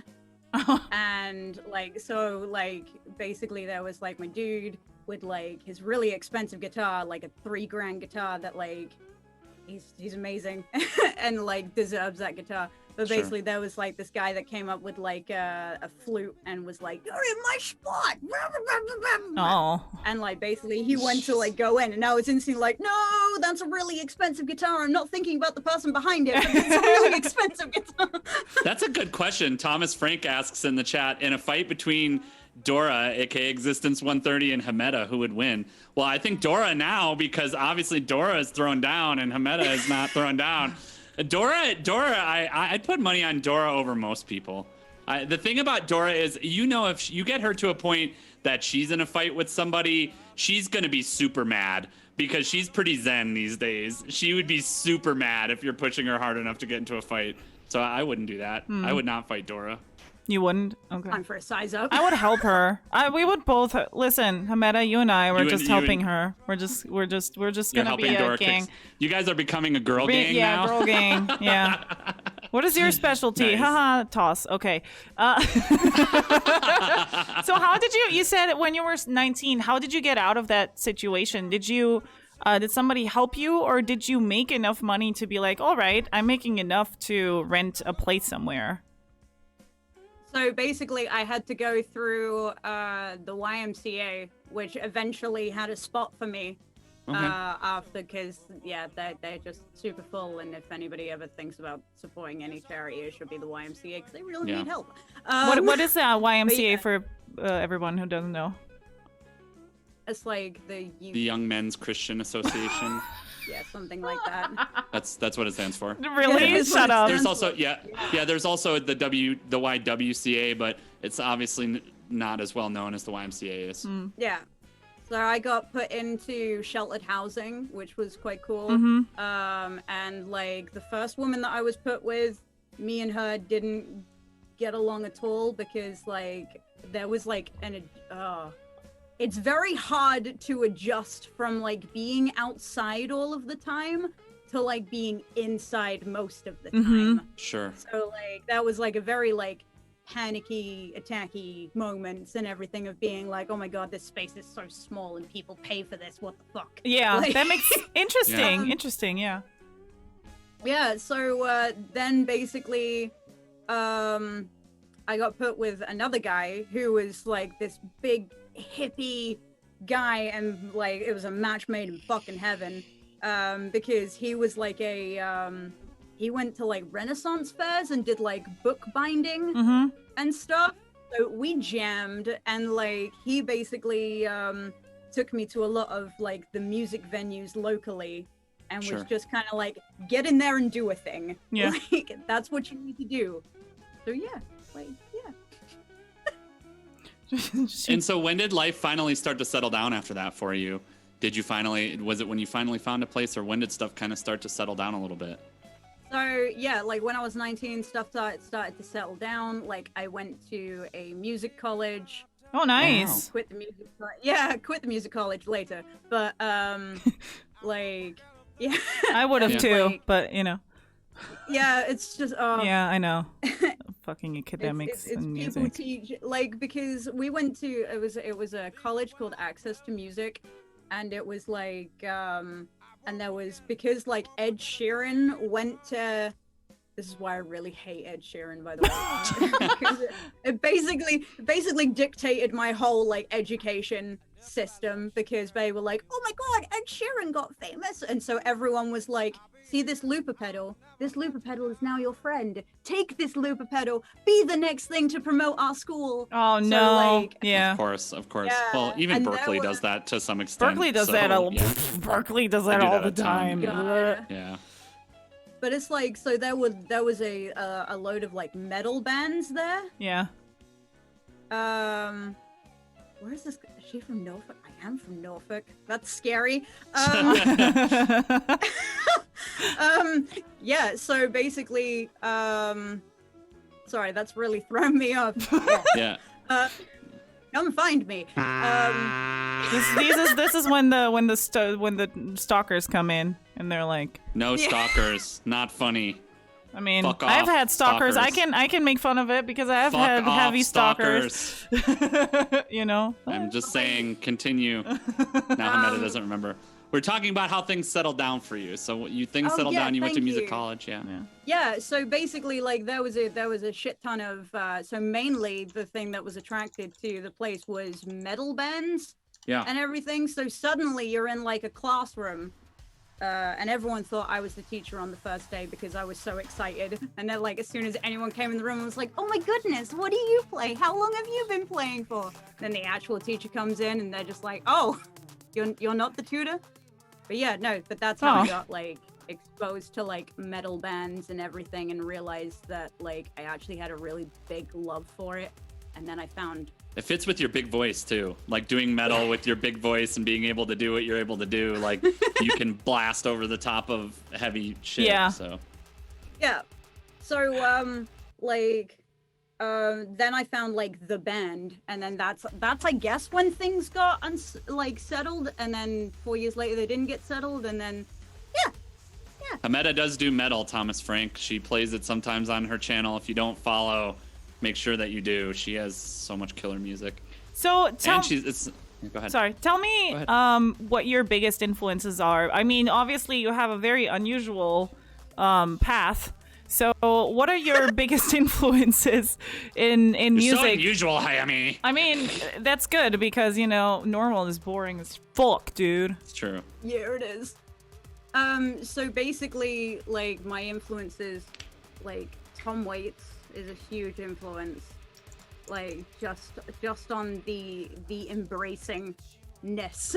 And like so like basically there was like my dude with like his really expensive guitar, like a $3,000 guitar that like he's amazing and like deserves that guitar. But basically there was like this guy that came up with like a flute and was like, you're in my spot. Oh. And like basically he went to like go in, and I was instantly like, no, that's a really expensive guitar. I'm not thinking about the person behind it, but it's a really expensive guitar. That's a good question. Thomas Frank asks in the chat, in a fight between Dora, aka Existence 130, and Hammeta, who would win? Well, I think Dora now, because obviously Dora is thrown down and Hammeta is not thrown down. Dora, I'd put money on Dora over most people. The thing about Dora is, if you get her to a point that she's in a fight with somebody, she's going to be super mad because she's pretty zen these days. She would be super mad if you're pushing her hard enough to get into a fight. So I wouldn't do that. I would not fight Dora. You wouldn't? Okay. Time for a size up. I would help her. We would both listen. Hammeta, you and I, we're just helping her. We're just gonna be a Dora gang. kicks. You guys are becoming a girl gang now. Yeah, girl gang. Yeah. What is your specialty? Nice. Haha, toss. Okay. So how did you said when you were 19, how did you get out of that situation? Did somebody help you, or did you make enough money to be like, all right, I'm making enough to rent a place somewhere? So basically I had to go through the YMCA, which eventually had a spot for me after, because they're just super full, and if anybody ever thinks about supporting any charity, it should be the YMCA, because they really need help. What is the YMCA for everyone who doesn't know? It's like the Young Men's Christian Association. Yeah, something like that. That's what it stands for. Really? Yeah, Shut up. There's also there's also the YWCA, but it's obviously not as well known as the YMCA is. Yeah. So I got put into sheltered housing, which was quite cool. And like the first woman that I was put with, me and her didn't get along at all, because like there was like it's very hard to adjust from like being outside all of the time to like being inside most of the time. Sure. So like that was like a very like panicky, attacky moments and everything of being like, oh my god, this space is so small and people pay for this. What the fuck? Yeah, like, that makes interesting. Yeah. Yeah. So then basically, I got put with another guy who was like this big hippie guy, and like it was a match made in fucking heaven. Because he was like he went to like Renaissance fairs and did like book binding and stuff. So we jammed, and like he basically took me to a lot of like the music venues locally, and was just kind of like, get in there and do a thing. Yeah. Like that's what you need to do. So yeah, like yeah. And so when did life finally start to settle down after that for you? Was it when you finally found a place, or when did stuff kind of start to settle down a little bit? So yeah, like when I was 19, stuff started to settle down. Like I went to a music college. Oh, nice. Quit the music college later. But like yeah. I would have too, like, but you know. Yeah, it's just yeah, I know. Fucking academics it's and people music. teach, like, because we went to it was a college called Access to Music, and it was like and there was, because like Ed Sheeran went to, this is why I really hate Ed Sheeran, by the way. Because it basically dictated my whole like education system, because they were like, oh my god, Ed Sheeran got famous, and so everyone was like, see this looper pedal is now your friend, take this looper pedal, be the next thing to promote our school. Oh so, no. like, Yeah, of course Yeah, well, even and Berkeley does that to some extent. Berkeley does that Berkeley does that do all that the a ton. time. Yeah. but it's like, so there was a load of like metal bands there. Yeah. Where is this? Is she from Norfolk? I am from Norfolk. That's scary. Yeah, so basically, sorry, that's really thrown me off. Yeah. Come find me. This is when the stalkers come in and they're like, No stalkers. Not funny. I mean, Fuck off, I've had stalkers. stalkers. I can make fun of it because I have Fuck had off, heavy stalkers. You know. I'm just saying, continue. Now Hammeta doesn't remember. We're talking about how things settled down for you. So things settled down. You went to music college, Yeah. So basically, like there was a shit ton of. So mainly the thing that was attracted to the place was metal bands. Yeah. And everything. So suddenly you're in like a classroom. And everyone thought I was the teacher on the first day because I was so excited. And then, like, as soon as anyone came in the room, I was like, oh my goodness, what do you play? How long have you been playing for? Then the actual teacher comes in and they're just like, oh, you're not the tutor? But yeah, no, but that's how I got, like, exposed to, like, metal bands and everything, and realized that, like, I actually had a really big love for it. And then I found... It fits with your big voice, too. Like, doing metal with your big voice and being able to do what you're able to do. Like, you can blast over the top of heavy shit. Yeah. So. Yeah. So, then I found, like, the band. And then that's I guess, when things got, settled. And then 4 years later, they didn't get settled. And then, yeah. Hammeta does do metal, Thomas Frank. She plays it sometimes on her channel. If you don't follow... Make sure that you do. She has so much killer music. So go ahead. Sorry, tell me what your biggest influences are. I mean, obviously you have a very unusual path. So what are your biggest influences in music? So unusual, Hayami. I mean, that's good because, you know, normal is boring as fuck, dude. It's true. Yeah, it is. So basically, like, my influences, like, Tom Waits is a huge influence, like just on the embracingness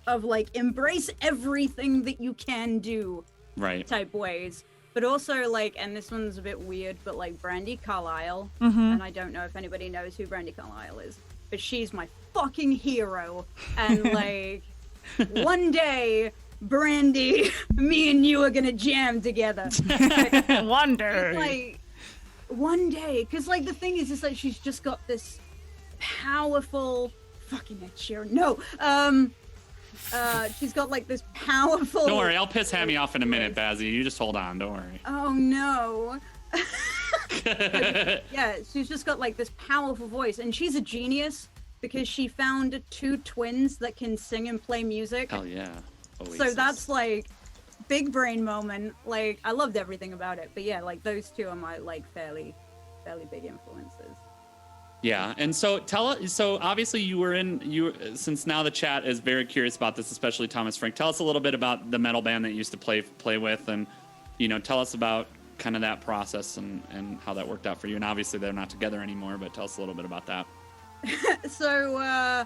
of like embrace everything that you can do, right, type ways. But also, like, and this one's a bit weird, but like Brandi Carlile, and I don't know if anybody knows who Brandi Carlile is, but she's my fucking hero. And like one day, Brandi, me and you are gonna jam together. Wonder. Like, one day, because like the thing is like she's just got this powerful fucking Ed Sheeran. No, she's got like this powerful. Don't worry, I'll piss Hammy off in a minute, Bazzy. You just hold on. Don't worry. Oh no. Yeah, she's just got like this powerful voice, and she's a genius because she found 2 twins that can sing and play music. Hell yeah. Oasis. So that's like big brain moment. Like I loved everything about it. But yeah, like those 2 are my like fairly big influences. Yeah, and so so obviously since now the chat is very curious about this, especially Thomas Frank. Tell us a little bit about the metal band that you used to play with, and tell us about kind of that process and how that worked out for you. And obviously they're not together anymore, but tell us a little bit about that. So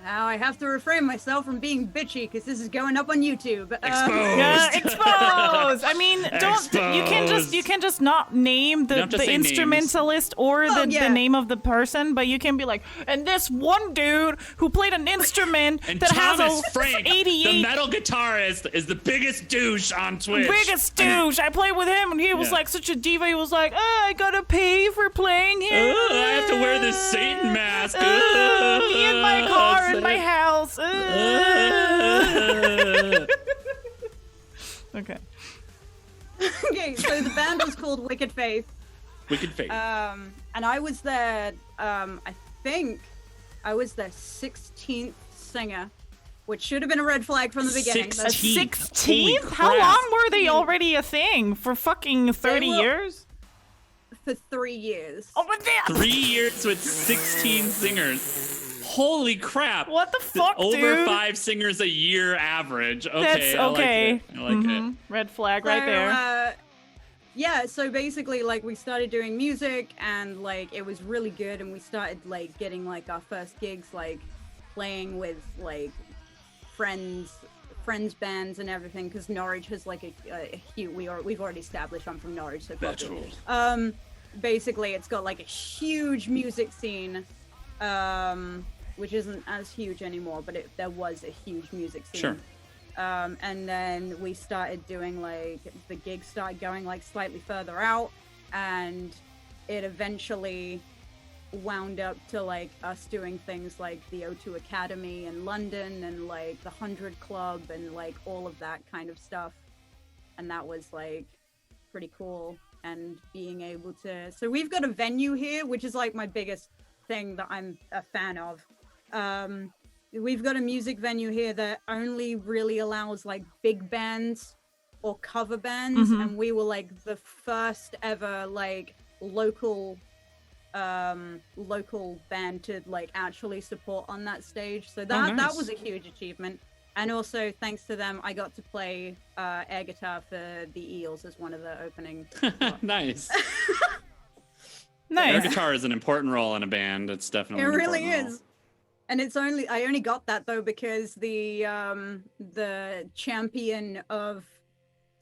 now I have to refrain myself from being bitchy because this is going up on YouTube. Exposed. Yeah, exposed. I mean, you can just not name the instrumentalist or the name of the person, but you can be like, and this one dude who played an instrument and that Thomas has a Frank, 88. the metal guitarist, is the biggest douche on Twitch. Biggest douche. I played with him, and he was like such a diva. He was like, I gotta pay for playing him. I have to wear this Satan mask. Me in my car. In my house. Okay. Okay, so the band was called Wicked Faith. Wicked Faith. And I was their, I think I was their 16th singer, which should have been a red flag from the beginning. 16th? How long were they already a thing? For fucking 30 years? For 3 years. Oh my god! 3 years with 16 singers. Holy crap! What the fuck, Over dude? 5 singers a year average. Okay, That's okay. I like it. Red flag right there. Yeah, so basically, like, we started doing music, and, like, it was really good, and we started, like, getting, like, our first gigs, like, playing with, like, friends bands and everything, because Norwich has, like, a huge, we've already established I'm from Norwich, so probably. Basically, it's got, like, a huge music scene, which isn't as huge anymore, but there was a huge music scene. Sure. And then we started doing, like, the gigs started going, like, slightly further out, and it eventually wound up to, like, us doing things like the O2 Academy in London and, like, the 100 Club and, like, all of that kind of stuff. And that was, like, pretty cool. And being able to... So we've got a venue here, which is, like, my biggest thing that I'm a fan of. We've got a music venue here that only really allows like big bands or cover bands, and we were like the first ever like local band to like actually support on that stage. So that was a huge achievement. And also thanks to them I got to play air guitar for the Eels as one of the opening. Nice. Nice. Air guitar is an important role in a band. It's definitely it an really important is. role. And I only got that though because the champion of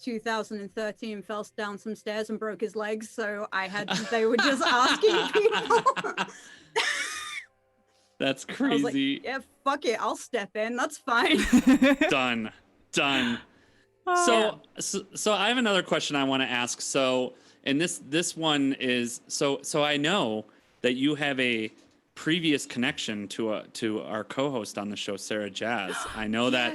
2013 fell down some stairs and broke his legs, so they were just asking people. That's crazy. I was like, yeah, fuck it, I'll step in. That's fine. Done. So I have another question I want to ask. So, and this one is so I know that you have a previous connection to our co-host on the show, Sarah Jazz. I know that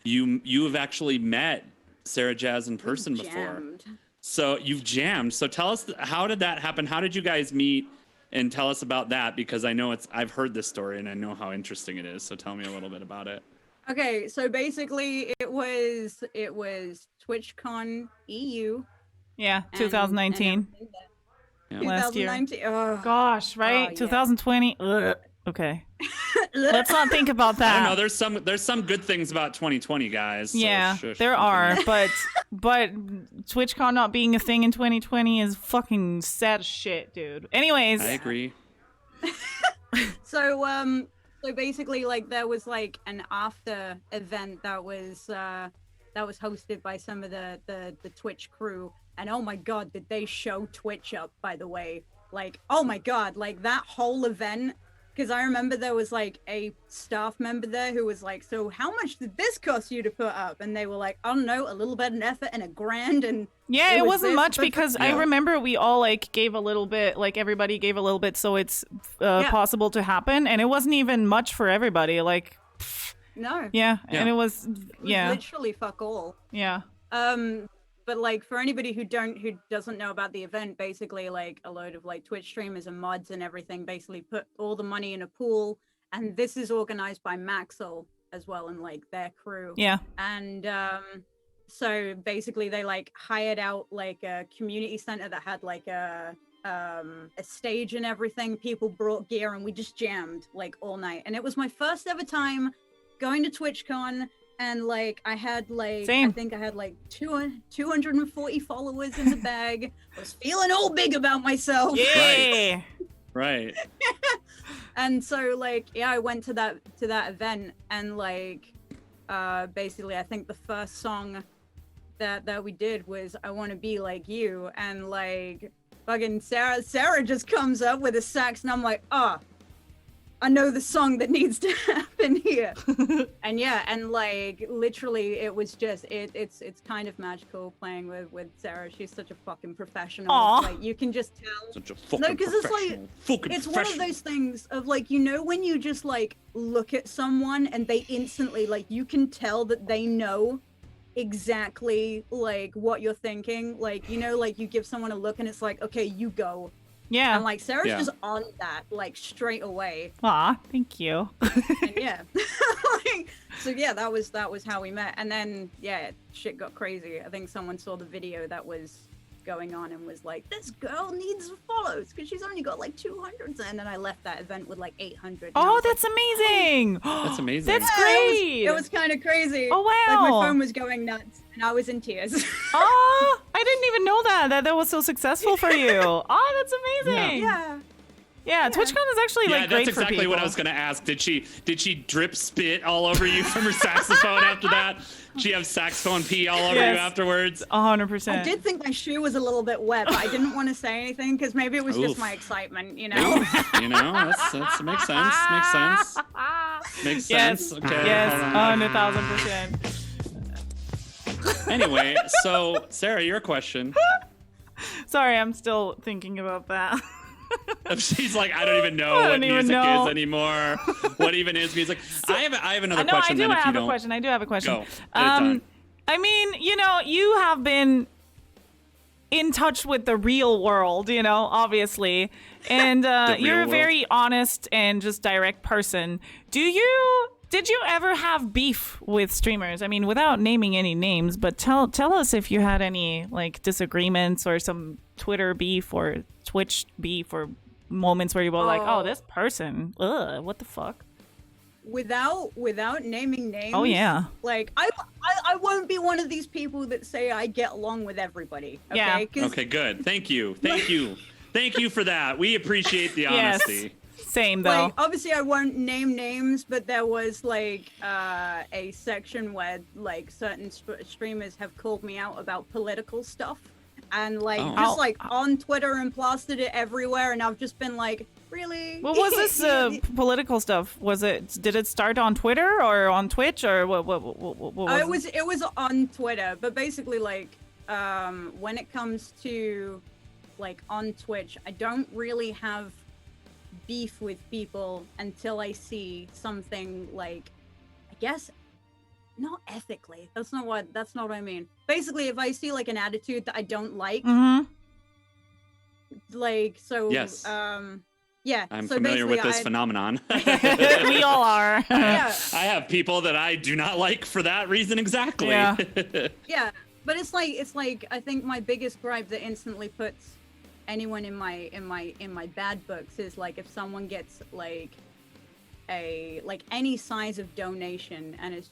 you have actually met Sarah Jazz in person before. So you've jammed. So tell us, how did that happen? How did you guys meet? And tell us about that, because I know I've heard this story and I know how interesting it is. So tell me a little bit about it. Okay, so basically it was TwitchCon EU. Yeah, 2019. Yeah. Last year. 2019. Oh. Gosh, right? Oh, 2020. Ugh. Okay. Let's not think about I that. don't know. There's some good things about 2020, guys. So Yeah, shush. there are, but TwitchCon not being a thing in 2020 is fucking sad as shit, dude. Anyways, I agree. So basically, like, there was like an after event that was hosted by some of the Twitch crew, and oh my god, did they show Twitch up, by the way. Like, oh my god, like that whole event, because I remember there was like a staff member there who was like, so how much did this cost you to put up? And they were like, I don't know, a little bit of effort and $1,000. And yeah, it wasn't much, but because I remember we all like gave a little bit, like everybody gave a little bit, so it's possible to happen, and it wasn't even much for everybody. Like, No. Yeah, Yeah. and it was Literally fuck all. Yeah. But like for anybody who doesn't know about the event, basically like a load of like Twitch streamers and mods and everything basically put all the money in a pool, and this is organized by Maxwell as well and like their crew. Yeah. And so basically they like hired out like a community center that had like a stage and everything. People brought gear and we just jammed like all night, and it was my first ever time going to TwitchCon. And like I had like Same. I think I had like 240 followers in the bag. I was feeling all big about myself. Yeah. Right. And so like I went to that event, and like basically I think the first song that we did was I Want to Be Like You, and like fucking Sarah just comes up with a sax, and I'm like, I know the song that needs to happen here. And yeah, and like literally it was just it's kind of magical playing with Sarah. She's such a fucking professional. Aww. Like you can just tell. Such a fucking professional. It's one of those things of like, you know, when you just like look at someone and they instantly like you can tell that they know exactly like what you're thinking. Like, you know, like you give someone a look and it's like, okay, you go. Yeah. And like Sarah's just on that like straight away. Aw, thank you. And yeah. So yeah, that was how we met. And then yeah, shit got crazy. I think someone saw the video that was going on and was like, this girl needs follows because she's only got like 200. And then I left that event with like 800. Oh, that's amazing. That's amazing. That's great. It was kind of crazy. Oh, wow. Like my phone was going nuts and I was in tears. Oh, I didn't even know that was so successful for you. Oh, that's amazing. Yeah, TwitchCon is actually like great that's exactly for people. what I was gonna ask. Did she drip spit all over you from her saxophone after that? Did she have saxophone pee all over you afterwards? 100%. I did think my shoe was a little bit wet, but I didn't want to say anything because maybe it was just my excitement, you know? You know, that's makes sense. Makes sense. Makes sense. Okay. Yes, hold on. 100,000%. Anyway, so Sarah, your question. Sorry, I'm still thinking about that. She's like, I don't even know what music is anymore. What even is music? I have another question. I do have a question. I have a question. Go. I mean, you know, you have been in touch with the real world, you know, obviously, and you're a very honest and just direct person. Did you ever have beef with streamers? I mean, without naming any names, but tell us if you had any like disagreements or some Twitter beef or Twitch beef or moments where you were like, oh, this person, what the fuck? Without naming names. Oh yeah. Like I won't be one of these people that say I get along with everybody. Okay. Yeah. Okay, good. Thank you for that. We appreciate the honesty. Yes. Same though. Like, obviously I won't name names, but there was like a section where like certain streamers have called me out about political stuff and like on Twitter and plastered it everywhere, and I've just been like, really? What was this political stuff? Did it start on Twitter or on Twitch or what was it was on Twitter, but basically like when it comes to like on Twitch, I don't really have beef with people until I see something like, I guess, not ethically. That's not what I mean. Basically, if I see like an attitude that I don't like, like so. Yes. Yeah. I'm so familiar with this phenomenon. We all are. Yeah. I have people that I do not like for that reason exactly. Yeah. Yeah, but it's like I think my biggest gripe that instantly puts anyone in my bad books is like if someone gets like any size of donation and it's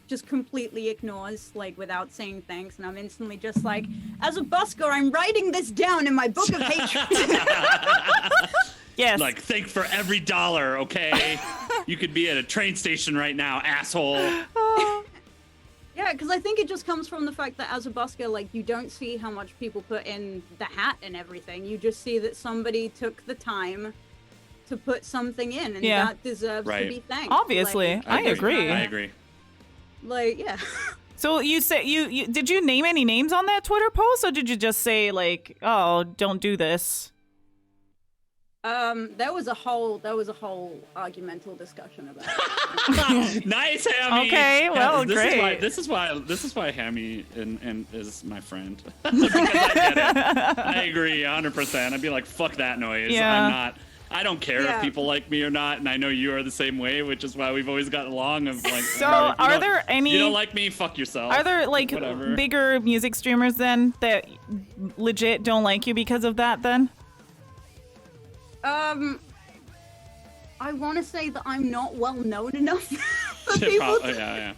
just completely ignores like without saying thanks, and I'm instantly just like, as a busker, I'm writing this down in my book of hatred. Yes. Like, thank for every dollar, okay? You could be at a train station right now, asshole. Yeah, because I think it just comes from the fact that as a busker, like, you don't see how much people put in the hat and everything. You just see that somebody took the time to put something in, and that deserves to be thanked. Obviously, like, I agree. I agree. Like, yeah. So you say you did you name any names on that Twitter post, or did you just say like, oh, don't do this? There was a whole argumental discussion about it. Nice, Hammy. Okay, well, great. This is why Hammy is my friend. Because I get it. I agree 100%. I'd be like, fuck that noise. Yeah. I don't care if people like me or not, and I know you are the same way, which is why we've always gotten along. Of like, so are there any? You don't like me? Fuck yourself. Are there like whatever. Bigger music streamers then that legit don't like you because of that? Then. I want to say that I'm not well known enough for people. Yeah.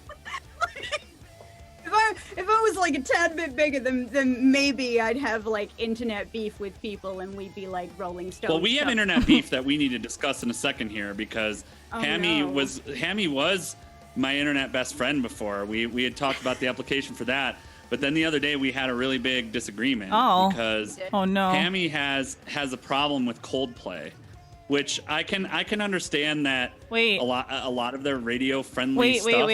If I was like a tad bit bigger, then maybe I'd have like internet beef with people, and we'd be like Rolling Stones. Well, we have internet beef that we need to discuss in a second here because Hammy was my internet best friend before. We had talked about the application for that, but then the other day we had a really big disagreement because Hammy has a problem with Coldplay. Which I can understand that a lot of their radio friendly stuff.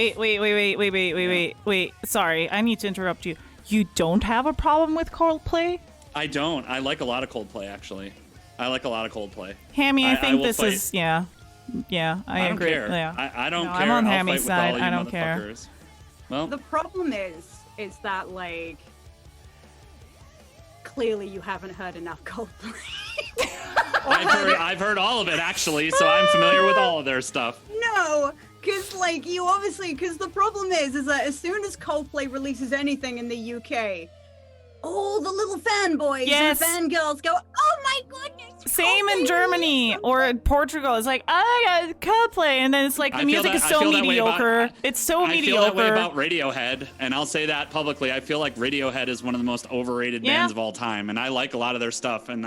Wait. Sorry, I need to interrupt you. You don't have a problem with Coldplay? I don't. I like a lot of Coldplay actually. I like a lot of Coldplay. Hammy, I think this is I agree. Care. Yeah. I don't care. I'm on I'll Hammy's fight with side. all I you don't care. motherfuckers. Well, the problem is that like clearly you haven't heard enough Coldplay. I've heard all of it actually, so I'm familiar with all of their stuff. No, because like because the problem is that as soon as Coldplay releases anything in the UK, all the little fanboys and fangirls go, "Oh my goodness!" Same in Germany or in Portugal. It's like, I got Coldplay, and then it's like the music is so mediocre. It's so mediocre. I feel that way about Radiohead, and I'll say that publicly. I feel like Radiohead is one of the most overrated bands of all time, and I like a lot of their stuff. And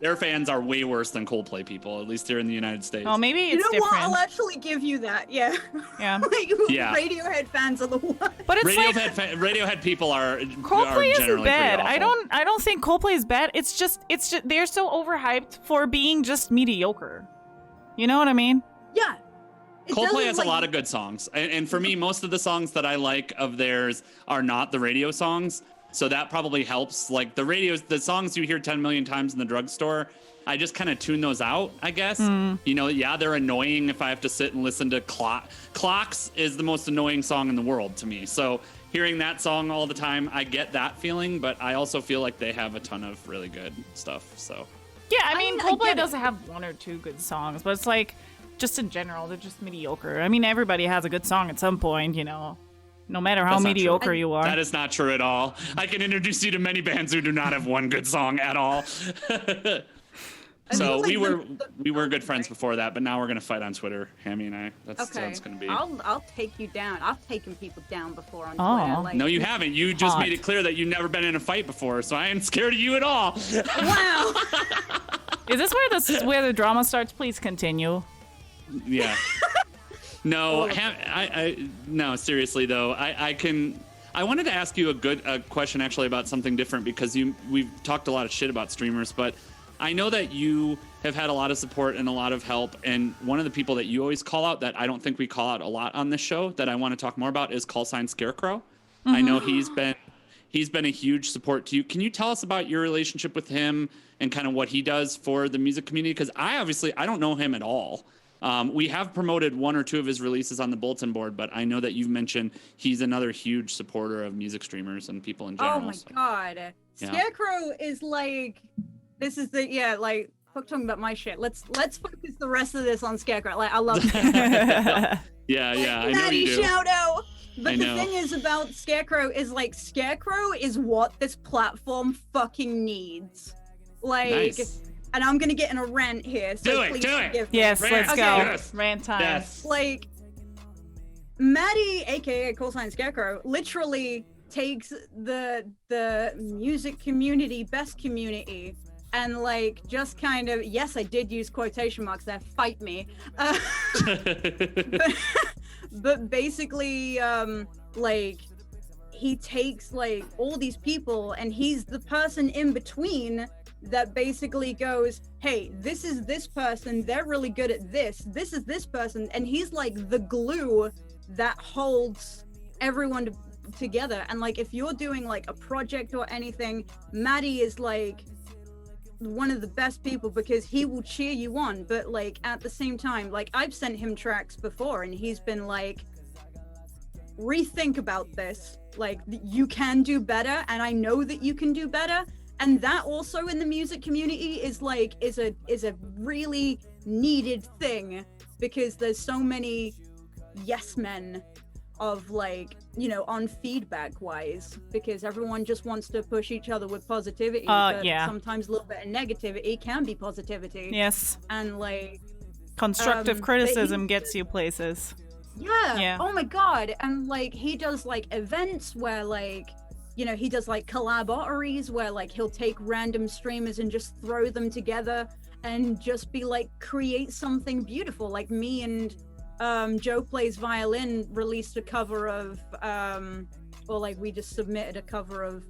their fans are way worse than Coldplay people, at least here in the United States. Oh, maybe it's different. What? I'll actually give you that. Yeah. Yeah. Radiohead fans are the worst. But it's Radiohead people are Coldplay isn't bad. I don't think Coldplay is bad. It's just they're so overhyped for being just mediocre. You know what I mean? Yeah. Coldplay has a lot of good songs, and for me, most of the songs that I like of theirs are not the radio songs. So that probably helps. Like the songs you hear 10 million times in the drugstore, I just kind of tune those out, I guess. You know, they're annoying if I have to sit and listen to Clocks is the most annoying song in the world to me. So hearing that song all the time, I get that feeling, but I also feel like they have a ton of really good stuff. So yeah, I mean Coldplay doesn't have one or two good songs, but it's like just in general, they're just mediocre. I mean, everybody has a good song at some point, you know. No matter how mediocre you are. That is not true at all. I can introduce you to many bands who do not have one good song at all. So we were good friends before that, but now we're gonna fight on Twitter, Hammy and I. That's how it's gonna be. I'll take you down. I've taken people down before on Twitter. Like, no, you haven't. You just made it clear that you've never been in a fight before, so I ain't scared of you at all. Wow. Is this where the drama starts? Please continue. Yeah. No, no. Seriously though, I wanted to ask you a question actually about something different because we've talked a lot of shit about streamers, but I know that you have had a lot of support and a lot of help, and one of the people that you always call out that I don't think we call out a lot on this show that I want to talk more about is callsign Scarecrow. Mm-hmm. I know he's been a huge support to you. Can you tell us about your relationship with him and kind of what he does for the music community? Because I don't know him at all. We have promoted one or two of his releases on the bulletin board, but I know that you've mentioned he's another huge supporter of music streamers and people in general. Oh my God. Scarecrow is like, this is like, fuck talking about my shit. Let's focus the rest of this on Scarecrow. Like, I love Scarecrow. Yeah, I know you do. Shout out. But the thing is about Scarecrow is like, Scarecrow is what this platform fucking needs. Like, nice. And I'm gonna get in a rant here, so please forgive me. Yes, let's go. Yes. Rant time. Yes. Like, Maddie, aka callsign Scarecrow, literally takes the music community, best community, and like just kind of, yes, I did use quotation marks there, fight me. But basically, like, he takes like all these people and he's the person in between that basically goes, hey, this is this person, they're really good at this is this person, and he's like the glue that holds everyone together. And like, if you're doing like a project or anything, Maddie is like one of the best people because he will cheer you on, but like at the same time, like I've sent him tracks before and he's been like, rethink about this, like you can do better, and I know that you can do better. And that also in the music community is a really needed thing, because there's so many yes men of like, you know, on feedback wise, because everyone just wants to push each other with positivity, but sometimes a little bit of negativity can be positivity. Yes. And like constructive criticism gets you places. Yeah. Oh my god. And like he does like events where like, you know, he does like collabatories where like he'll take random streamers and just throw them together and just be like, create something beautiful. Like me and Joe Plays Violin released a cover of or like we just submitted a cover of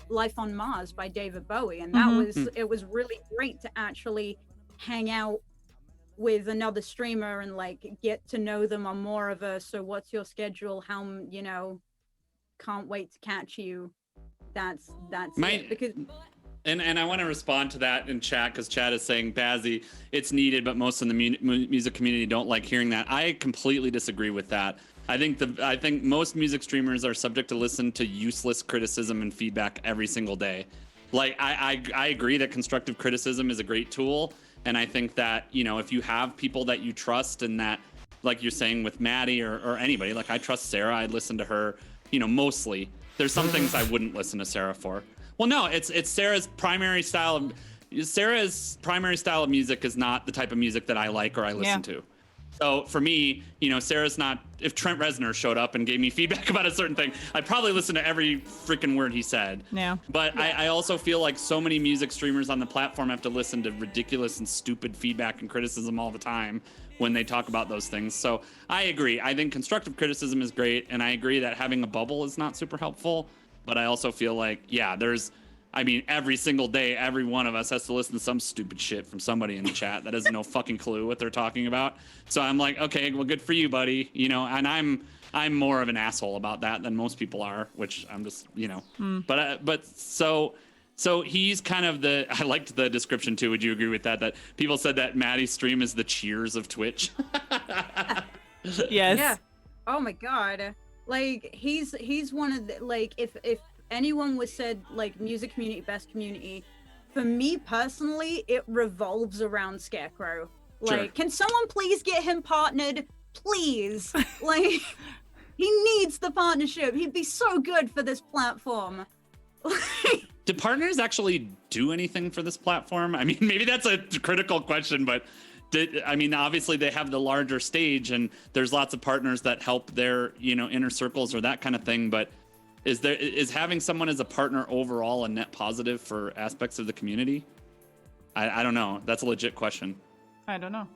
Life on Mars by David Bowie, and that it was really great to actually hang out with another streamer and like get to know them on more of a, so what's your schedule, how, you know, can't wait to catch you. That's it. Because and I want to respond to that in chat, because chat is saying, Bazzy, it's needed, but most in the music community don't like hearing that. I completely disagree with that. I think most music streamers are subject to listen to useless criticism and feedback every single day. Like I agree that constructive criticism is a great tool, and I think that, you know, if you have people that you trust, and that, like you're saying with Maddie or anybody, like I trust Sarah, I'd listen to her, you know, mostly. There's some things I wouldn't listen to Sarah for. Well, no, it's Sarah's primary style of music is not the type of music that I like or I listen to. So for me, you know, Sarah's not, if Trent Reznor showed up and gave me feedback about a certain thing, I'd probably listen to every freaking word he said. Yeah. But I also feel like so many music streamers on the platform have to listen to ridiculous and stupid feedback and criticism all the time when they talk about those things. So I agree. I think constructive criticism is great, and I agree that having a bubble is not super helpful. But I also feel like, every single day, every one of us has to listen to some stupid shit from somebody in the chat that has no fucking clue what they're talking about. So I'm like, okay, well, good for you, buddy. You know, and I'm more of an asshole about that than most people are, which I'm just, you know. But so he's kind of I liked the description too. Would you agree with that? That people said that Maddie's stream is the Cheers of Twitch. Yes. Yeah. Oh my god. Like he's one of the, like, if anyone was said like music community, best community, for me personally, it revolves around Scarecrow. Like, can someone please get him partnered? Please. Like, he needs the partnership. He'd be so good for this platform. Do partners actually do anything for this platform? I mean, maybe that's a critical question, but obviously they have the larger stage and there's lots of partners that help their, you know, inner circles or that kind of thing. But is having someone as a partner overall a net positive for aspects of the community? I don't know. That's a legit question. I don't know.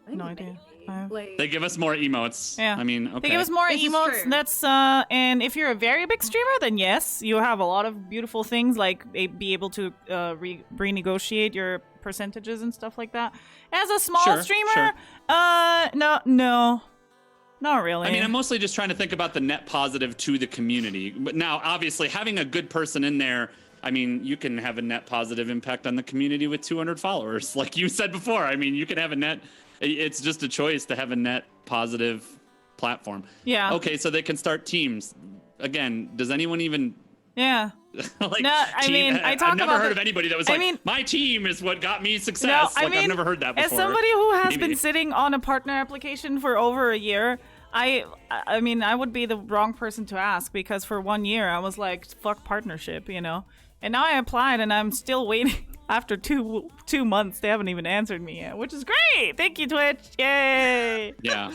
No idea. They give us more emotes. Yeah. I mean, okay. They give us more emotes. That's and if you're a very big streamer, then yes, you have a lot of beautiful things, like be able to renegotiate your percentages and stuff like that. As a small streamer, no, not really. I mean, I'm mostly just trying to think about the net positive to the community. But now, obviously, having a good person in there, I mean, you can have a net positive impact on the community with 200 followers. Like you said before, I mean, you can have a net. It's just a choice to have a net positive platform. Yeah. Okay, so they can start teams. Again, does anyone even... Yeah. Like, no, I mean, I've never heard of anybody that was my team is what got me success. No, I've never heard that before. As somebody who has been sitting on a partner application for over a year, I mean, I would be the wrong person to ask, because for 1 year I was like, fuck partnership, you know? And now I applied and I'm still waiting. After two months, they haven't even answered me yet, which is great. Thank you, Twitch. Yay. Yeah.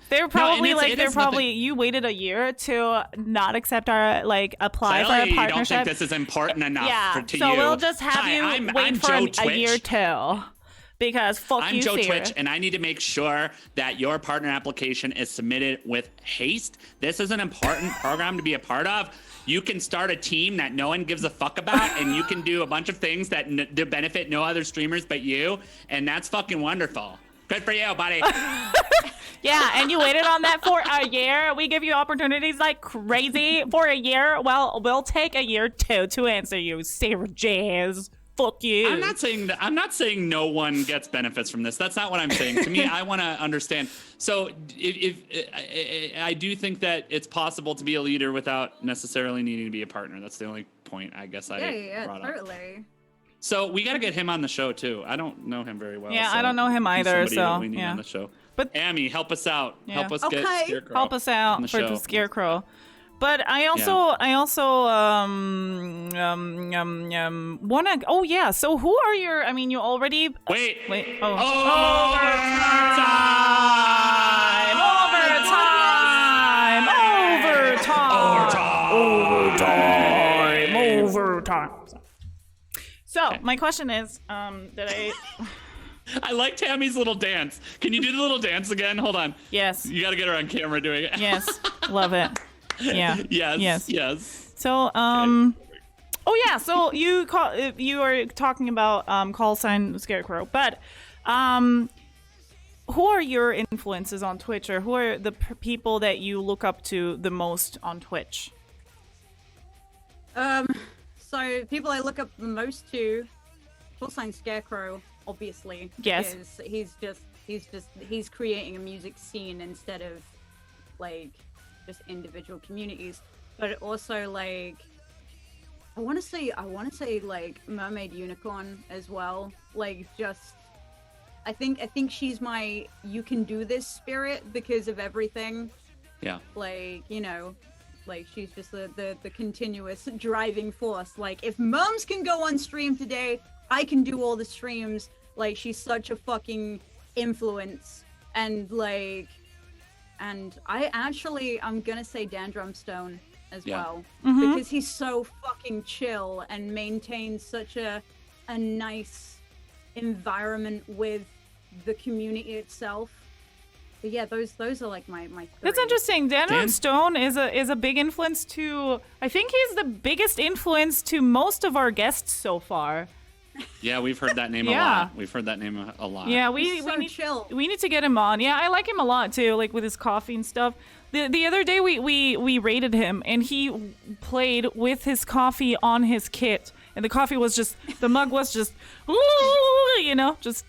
They're probably you waited a year to not accept our apply for a partnership. You don't think this is important enough to you? So we'll just have you wait for a year too. Because I'm Joe Twitch, and I need to make sure that your partner application is submitted with haste. This is an important program to be a part of. You can start a team that no one gives a fuck about, and you can do a bunch of things that benefit no other streamers but you, and that's fucking wonderful. Good for you, buddy. Yeah, and you waited on that for a year. We give you opportunities like crazy for a year. Well, we'll take a year too to answer you, Sarah Jazz. Fuck you. I'm not saying no one gets benefits from this. That's not what I'm saying. To me, I want to understand. So, if I do think that it's possible to be a leader without necessarily needing to be a partner. That's the only point I guess I brought up. Totally. So we got to get him on the show too. I don't know him very well. Yeah, so I don't know him either. Somebody So that we need yeah. on the show. But Amy, help us out. Yeah. Help us get Okay. Scarecrow. help us out on the for show. the Scarecrow. But I also wanna. Oh yeah. So who are your? I mean, you already. Wait. Oh. Overtime. So my question is, I like Tammy's little dance. Can you do the little dance again? Hold on. Yes. You got to get her on camera doing it. Yes. Love it. Yeah. Yes. So, oh yeah. So you are talking about call sign Scarecrow, but who are your influences on Twitch, or who are the people that you look up to the most on Twitch? So people I look up the most to, full sign Scarecrow, obviously. Yes. Because he's creating a music scene instead of like just individual communities. But also like I wanna say like Mermaid Unicorn as well. Like just I think she's my you can do this spirit because of everything. Yeah. Like, you know, like she's just the continuous driving force. Like if Mums can go on stream today, I can do all the streams. Like she's such a fucking influence. And like, and I'm gonna say Dan Drumstone as well, because he's so fucking chill and maintains such a nice environment with the community itself. But yeah, those are like my three. That's interesting. Dan Stone is a big influence to. I think he's the biggest influence to most of our guests so far. Yeah, we've heard that name a lot. We've heard that name a lot. Yeah, we need chill. We need to get him on. Yeah, I like him a lot too, like with his coffee and stuff. The other day we rated him, and he played with his coffee on his kit, and the coffee was just the mug was just, you know, just.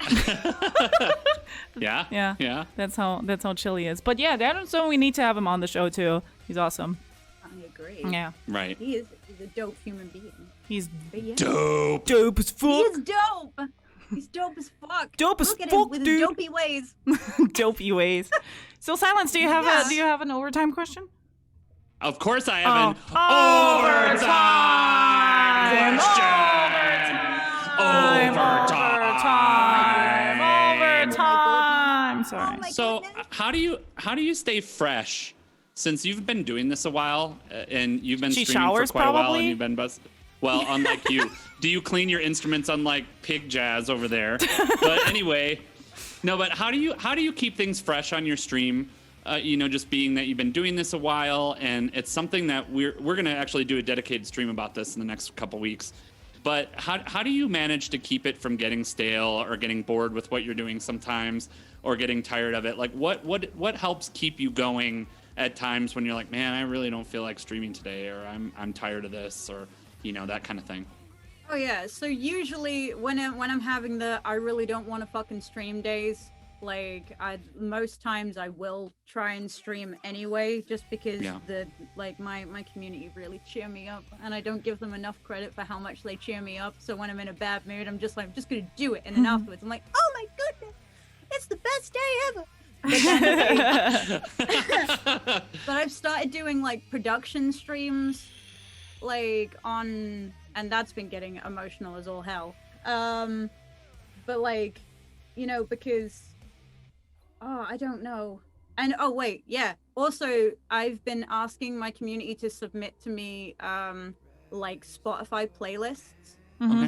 Yeah. That's how chill he is. But yeah, Dan Stone, we need to have him on the show too. He's awesome. I agree. Yeah. Right. He's a dope human being. He's dope. Dope as fuck. He is dope. He's dope as fuck. Dope as Look at fuck, him with dude. his dopey ways. Dopey ways. So, Silence, do you have an overtime question? Of course I have an Overtime. Sorry. Oh so goodness. how do you stay fresh since you've been doing this a while and you've been She streaming showers, for quite a while probably? and you've been well, unlike you. Do you clean your instruments unlike Pig Jazz over there? But anyway, no, but how do you keep things fresh on your stream? You know, just being that you've been doing this a while, and it's something that we're going to actually do a dedicated stream about this in the next couple weeks. But how do you manage to keep it from getting stale or getting bored with what you're doing sometimes, or getting tired of it? Like what helps keep you going at times when you're like, man, I really don't feel like streaming today, or I'm tired of this, or you know, that kind of thing? Oh yeah, so usually when I'm having the I really don't want to fucking stream days, like most times I will try and stream anyway, just because my community really cheer me up, and I don't give them enough credit for how much they cheer me up. So when I'm in a bad mood, I'm just gonna do it, and then afterwards I'm like, oh my goodness, it's the best day ever. But I've started doing like production streams, like and that's been getting emotional as all hell. But like, you know, because I don't know. And also I've been asking my community to submit to me like Spotify playlists,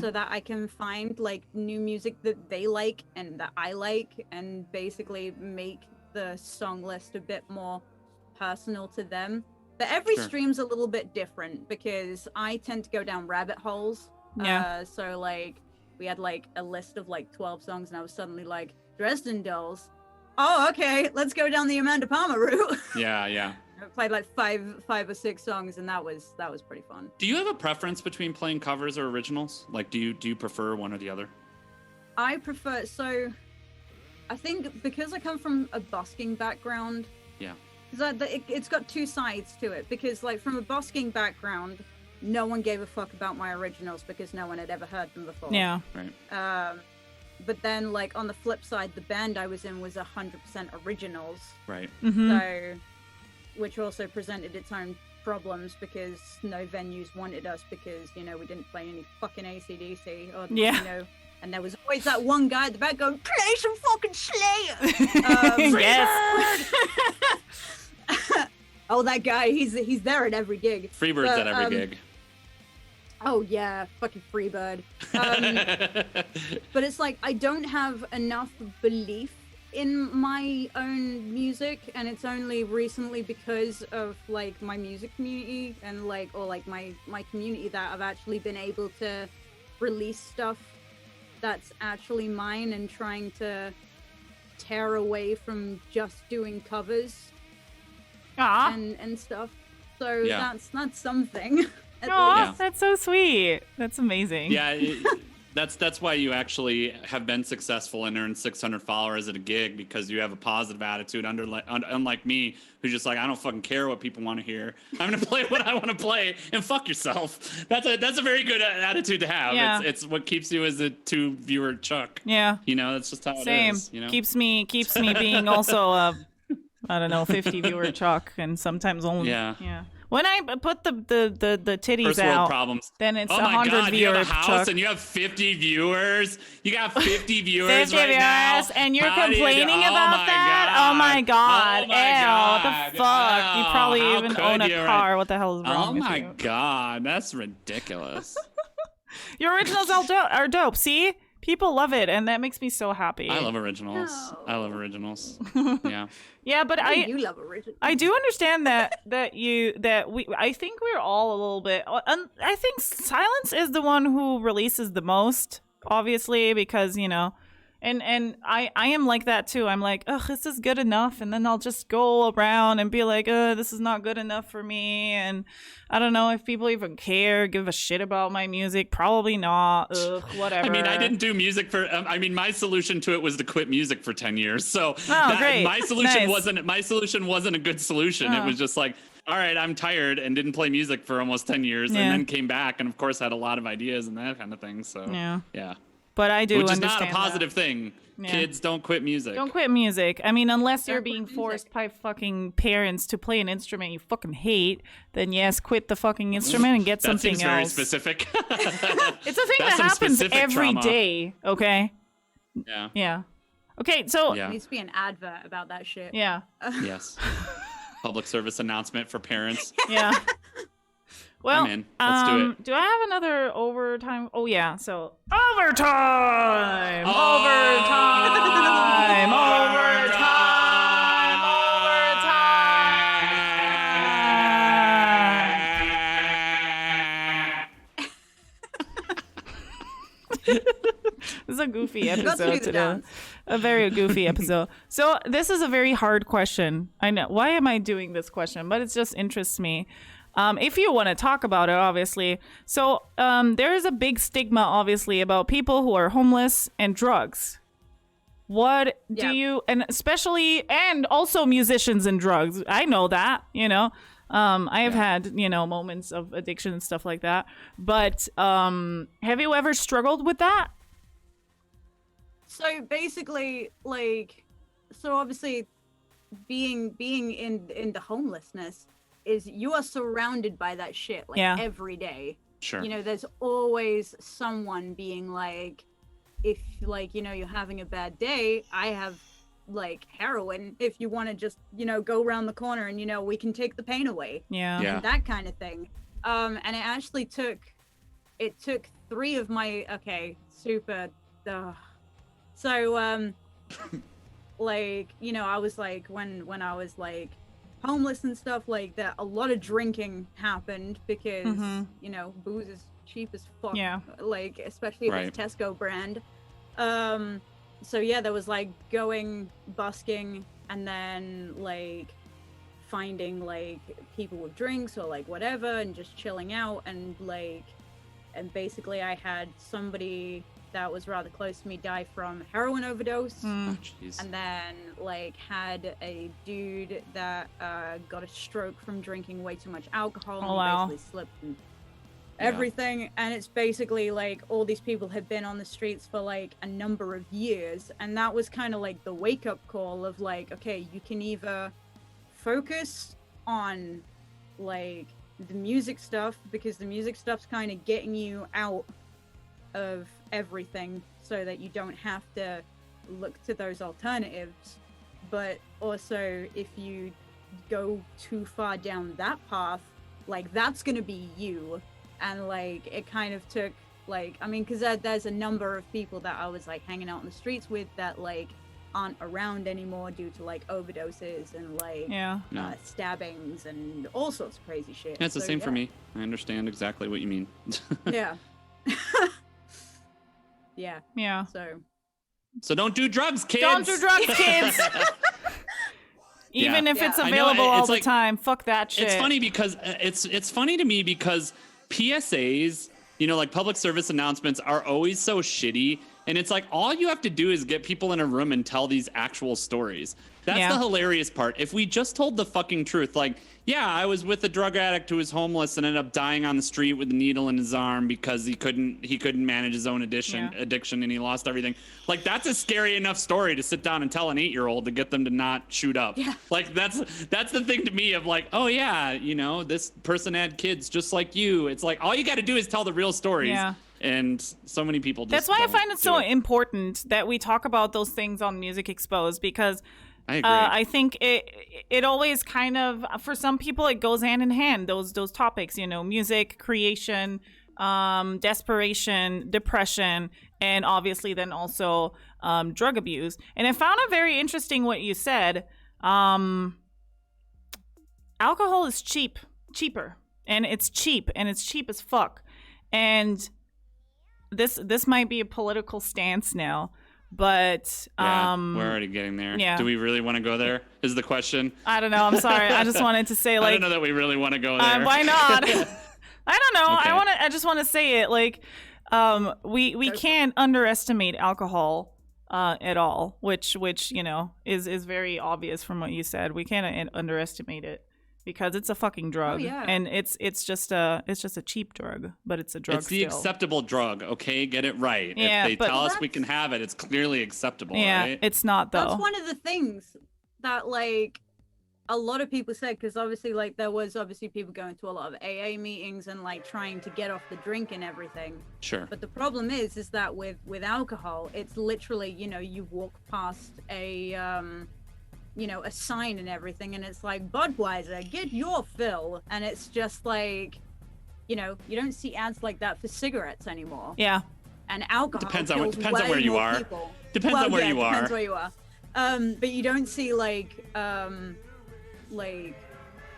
so that I can find like new music that they like and that I like, and basically make the song list a bit more personal to them. But every stream's a little bit different because I tend to go down rabbit holes. So like we had like a list of like 12 songs, and I was suddenly like, Dresden Dolls. Oh, okay. Let's go down the Amanda Palmer route. Yeah. I played like five or six songs, and that was pretty fun. Do you have a preference between playing covers or originals? Like, do you prefer one or the other? I prefer, so I think because I come from a busking background. Yeah. Because it's got two sides to it. Because like from a busking background, no one gave a fuck about my originals because no one had ever heard them before. Yeah. Right. But then like on the flip side, the band I was in was 100% originals. Right. Mm-hmm. So, which also presented its own problems because no venues wanted us because, you know, we didn't play any fucking AC/DC or, you know, and there was always that one guy at the back going, play some fucking Slayer! Yes! Oh, that guy, he's there at every gig. Freebird's at every gig. Oh, yeah, fucking Freebird. But it's like, I don't have enough belief in my own music, and it's only recently because of, like, my music community and, like, or, like, my community that I've actually been able to release stuff that's actually mine and trying to tear away from just doing covers and stuff. So that's something. Oh, that's so sweet. That's amazing. Yeah, that's why you actually have been successful and earned 600 followers at a gig, because you have a positive attitude. Unlike me, who's just like, I don't fucking care what people want to hear. I'm gonna play what I want to play and fuck yourself. That's a very good attitude to have. Yeah. It's what keeps you as a 2-viewer Chuck. Yeah. You know, that's just how it is. You know? Keeps me being also a 50 viewer Chuck, and sometimes only. Yeah. When I put the titties First out, world problems. then it's 100 Oh my God, viewers. you have a house Chuck. and you have 50 viewers. You got 50 viewers 50 right now. and you're How do you complaining do- about that? Oh my God. Oh my God. What the fuck? You probably How even could own a you? car. What the hell is wrong Oh with my you? God, that's ridiculous. Your originals are dope. See? People love it, and that makes me so happy. I love originals. No. I love originals. Yeah. Yeah, but You love original. I do understand that I think we're all a little bit. I think Silence is the one who releases the most, obviously, because you know, and I am like that too. I'm like, ugh, this is good enough, and then I'll just go around and be like, this is not good enough for me, and I don't know if people even care, give a shit about my music. Probably not. Ugh, whatever. I mean, I didn't do music for. My solution to it was to quit music for 10 years. So great. my solution Nice. wasn't a good solution. It was just like, all right, I'm tired, and didn't play music for almost 10 years, and then came back, and of course had a lot of ideas and that kind of thing. So yeah. But I do Which is understand not a positive thing. Yeah. Kids, don't quit music. Don't quit music. I mean, unless you're Don't quit being music. forced by fucking parents to play an instrument you fucking hate, then yes, quit the fucking instrument and get That something seems very else. specific. It's a thing That's that some happens specific every trauma. day. Okay. Yeah. Yeah. Okay. So Yeah. There needs to be an advert about that shit. yeah. Yes. Public service announcement for parents. Yeah. Well, I'm in. Let's do it. do I have another overtime? Oh yeah. So overtime. Overtime. This is a goofy episode today. A very goofy episode. So this is a very hard question. I know. Why am I doing this question? But it just interests me. If you want to talk about it, obviously. So there is a big stigma, obviously, about people who are homeless and drugs. What do you, and especially, and also musicians and drugs. I know that, you know. I have had, you know, moments of addiction and stuff like that. But have you ever struggled with that? So basically, like, so obviously, being in the homelessness is you are surrounded by that shit like every day. Sure. You know, there's always someone being like, if like, you know, you're having a bad day, I have like heroin if you want to just, you know, go around the corner and, you know, we can take the pain away. Yeah. And that kind of thing. And it actually took 3 of my so like, you know, I was like when I was like homeless and stuff like that, a lot of drinking happened because you know, booze is cheap as fuck. Yeah. Like especially if it's Tesco brand. so yeah, there was like going busking and then like finding like people with drinks or like whatever and just chilling out, and basically I had somebody that was rather close to me die from heroin overdose. Oh, jeez. And then like had a dude that got a stroke from drinking way too much alcohol and basically slipped and everything. And it's basically like all these people had been on the streets for like a number of years, and that was kind of like the wake-up call of like, okay, you can either focus on like the music stuff, because the music stuff's kind of getting you out of everything so that you don't have to look to those alternatives, but also if you go too far down that path, like that's gonna be you. And like it kind of took like, I mean, because there's a number of people that I was like hanging out on the streets with that like aren't around anymore due to like overdoses and like stabbings and all sorts of crazy shit. Yeah, it's the same for me. I understand exactly what you mean. Yeah. Yeah. So don't do drugs, kids. Don't do drugs, kids. Even if it's available all the time, fuck that shit. It's funny because it's funny to me because PSAs, you know, like public service announcements, are always so shitty, and it's like all you have to do is get people in a room and tell these actual stories. That's the hilarious part. If we just told the fucking truth, like, yeah, I was with a drug addict who was homeless and ended up dying on the street with a needle in his arm because he couldn't manage his own addiction and he lost everything. Like, that's a scary enough story to sit down and tell an 8-year-old to get them to not shoot up. Yeah. Like, that's the thing to me of like, oh yeah, you know, this person had kids just like you. It's like all you got to do is tell the real stories. Yeah. And so many people just That's why I find it so important that we talk about those things on Music Exposed, because I agree. I think it always kind of, for some people, it goes hand in hand. Those topics, you know, music, creation, desperation, depression, and obviously then also drug abuse. And I found it very interesting what you said. Alcohol is cheaper, and it's cheap as fuck. And this might be a political stance now. But we're already getting there. Yeah. Do we really want to go there? Is the question? I don't know. I'm sorry. I just wanted to say, like, I don't know that we really want to go there. Why not? I don't know. Okay. I just want to say it. Like, we can't underestimate alcohol at all, which you know is very obvious from what you said. We can't underestimate it because it's a fucking drug, and it's just a cheap drug, but it's a drug. It's the acceptable drug, okay? Get it right. Yeah, if they tell us we can have it, it's clearly acceptable. Yeah, right? It's not though. That's one of the things that like a lot of people said, because obviously like there was obviously people going to a lot of AA meetings and like trying to get off the drink and everything. Sure. But the problem is that with alcohol, it's literally, you know, you walk past a you know, a sign and everything, and it's like, Budweiser, get your fill. And it's just like, you know, you don't see ads like that for cigarettes anymore. Yeah. And alcohol depends on where you are. Depends on where you are. Depends where you are. But you don't see like,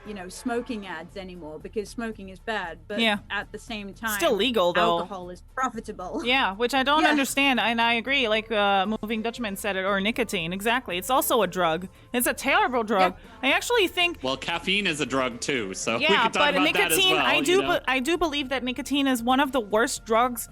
you know, smoking ads anymore, because smoking is bad. But at the same time, still legal though. Alcohol is profitable. Yeah, which I don't understand, and I agree. Like Moving Dutchman said it, or nicotine. Exactly, it's also a drug. It's a terrible drug. I actually think. Well, caffeine is a drug too, so we yeah, can talk but about nicotine. that as well, I do believe that nicotine is one of the worst drugs.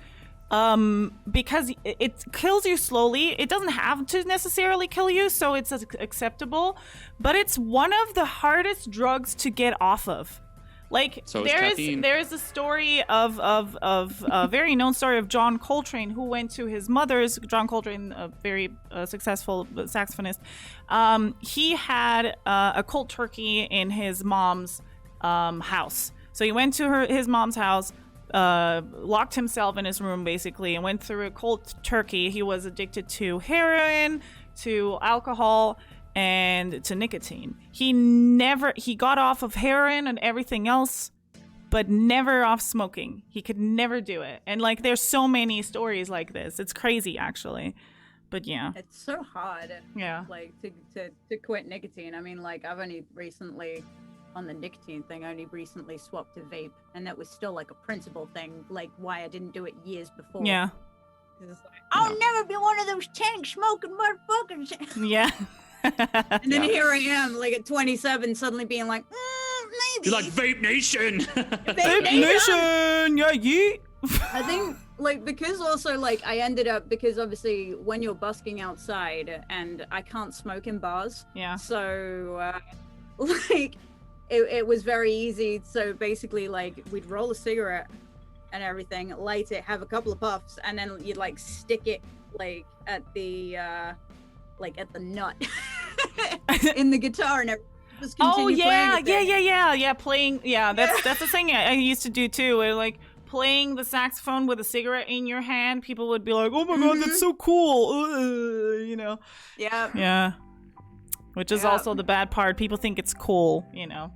Because it kills you slowly. It doesn't have to necessarily kill you, so it's acceptable. But it's one of the hardest drugs to get off of. Like so there is a story of a very known story of John Coltrane, who went to his mother's. John Coltrane, a very successful saxophonist. He had a cold turkey in his mom's house. So he went to his mom's house. Locked himself in his room basically and went through a cold turkey. He was addicted to heroin, to alcohol, and to nicotine. He got off of heroin and everything else, but never off smoking. He could never do it. And like there's so many stories like this. It's crazy actually. But yeah. It's so hard. Yeah. Like to quit nicotine. I mean, like I've only recently on the nicotine thing, I only recently swapped to vape, and that was still like a principle thing, like why I didn't do it years before. Yeah. It's like, I'll never be one of those tank smoking motherfuckers. Yeah. And then here I am, like at 27, suddenly being like, maybe. You're like Vape Nation. Vape Nation, yeah, yeet. I think, like, because also, like, I ended up, because obviously when you're busking outside and I can't smoke in bars. Yeah. So, like, it was very easy. So basically, like, we'd roll a cigarette and everything, light it, have a couple of puffs, and then you'd, like, stick it, like, at the nut in the guitar and everything. Just continue playing. Yeah, that's the thing I used to do too. Where, like, playing the saxophone with a cigarette in your hand, people would be like, "Oh my god, that's so cool!" You know. Yeah. Yeah. Which is also the bad part. People think it's cool, you know.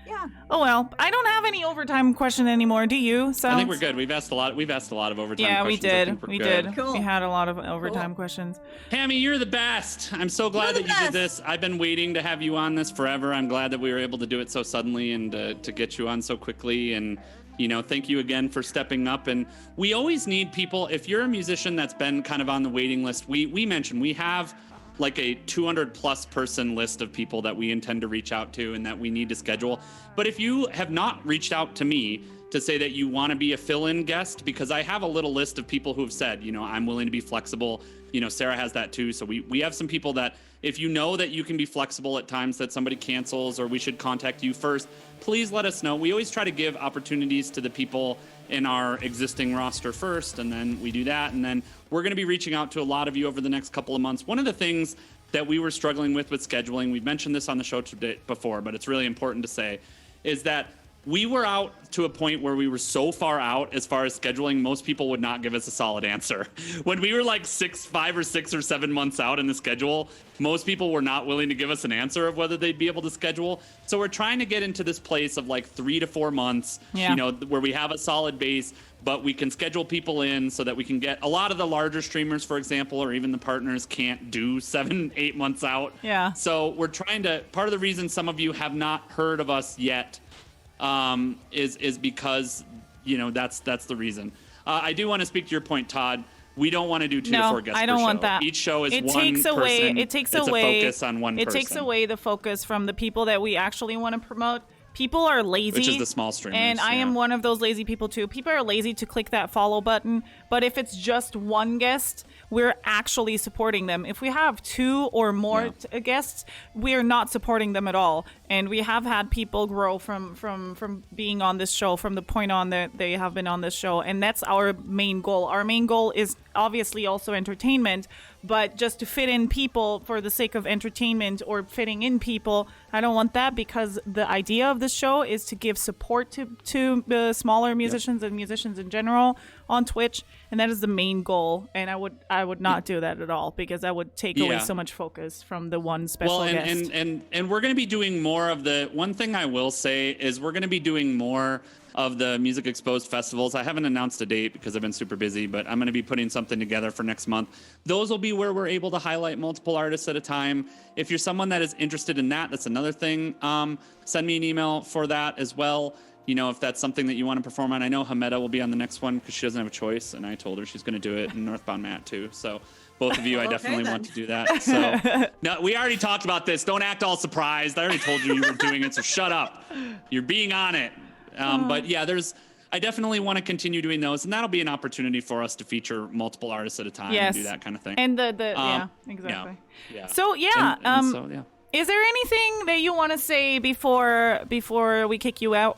Yeah. Oh well, I don't have any overtime question anymore. Do you? So I think we're good. We've asked a lot of overtime yeah, questions. we did. Cool. We had a lot of overtime questions. Hammy, you're the best. I'm so glad that you did this. I've been waiting to have you on this forever. I'm glad that we were able to do it so suddenly and to get you on so quickly. And, you know, thank you again for stepping up. And we always need people. If you're a musician that's been kind of on the waiting list, we mentioned we have like a 200 plus person list of people that we intend to reach out to and that we need to schedule. But if you have not reached out to me to say that you want to be a fill-in guest, because I have a little list of people who have said, you know, I'm willing to be flexible. You know, Sarah has that too. So we have some people that if you know that you can be flexible at times that somebody cancels or we should contact you first, please let us know. We always try to give opportunities to the people in our existing roster first, and then we do that. And then we're going to be reaching out to a lot of you over the next couple of months. One of the things that we were struggling with scheduling, we've mentioned this on the show today before, but it's really important to say, is that we were out to a point where we were so far out as far as scheduling, most people would not give us a solid answer. When we were like 5 or 6 or 7 months out in the schedule, most people were not willing to give us an answer of whether they'd be able to schedule. So we're trying to get into this place of like 3 to 4 months, you know, where we have a solid base, but we can schedule people in so that we can get a lot of the larger streamers, for example, or even the partners can't do 7, 8 months out. Yeah. So we're trying to, part of the reason some of you have not heard of us yet is because, you know, that's the reason. I do want to speak to your point, Todd. We don't want to do 2 to 4 guests I don't per want show. that. Each show is it one takes person. away it takes it's away a focus on one person. It takes away the focus from the people that we actually want to promote. People are lazy, which is the small streamers, and I am one of those lazy people too. People are lazy to click that follow button, but if it's just one guest, we're actually supporting them. If we have 2 or more guests, we are not supporting them at all. And we have had people grow from being on this show, from the point on that they have been on this show, and that's our main goal. Our main goal is obviously also entertainment, but just to fit in people for the sake of entertainment or fitting in people, I don't want that, because the idea of this show is to give support to the smaller musicians and musicians in general on Twitch, and that is the main goal. And I would not do that at all, because that would take away so much focus from the one special guest. And we're going to be doing more of the, one thing I will say is we're going to be doing more of the Music Exposed festivals. I haven't announced a date because I've been super busy, but I'm going to be putting something together for next month. Those will be where we're able to highlight multiple artists at a time. If you're someone that is interested in that, that's another thing. Send me an email for that as well. You know, if that's something that you want to perform on. I know Hammeta will be on the next one because she doesn't have a choice, and I told her she's going to do it in Northbound Matt too. So both of you, I definitely want to do that. So no, we already talked about this. Don't act all surprised. I already told you were doing it, so shut up. You're being on it. But yeah, I definitely want to continue doing those, and that'll be an opportunity for us to feature multiple artists at a time and do that kind of thing. And yeah, exactly. Yeah. So is there anything that you want to say before we kick you out?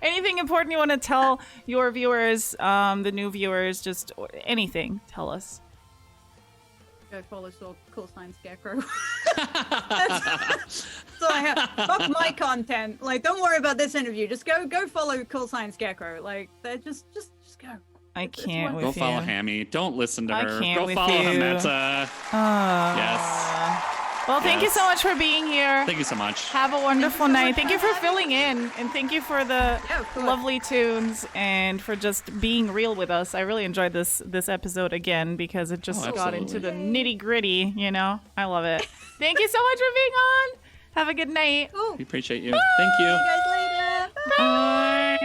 Anything important you want to tell your viewers, the new viewers, just anything? Tell us. Go follow Call Sign Scarecrow. So I have fuck my content. Like, don't worry about this interview. Just go follow Call Sign Scarecrow. Like, just go. I can't with you. you. Go follow Hammy. Don't listen to her. I can't go with follow you. Hammeta. Yes. Well, thank you so much for being here. Thank you so much. Have a wonderful night. Thank you for filling in, and thank you for the lovely tunes and for just being real with us. I really enjoyed this episode again because it just got into the nitty gritty. You know, I love it. Thank you so much for being on. Have a good night. We appreciate you. Bye. Thank you. See you guys later. Bye.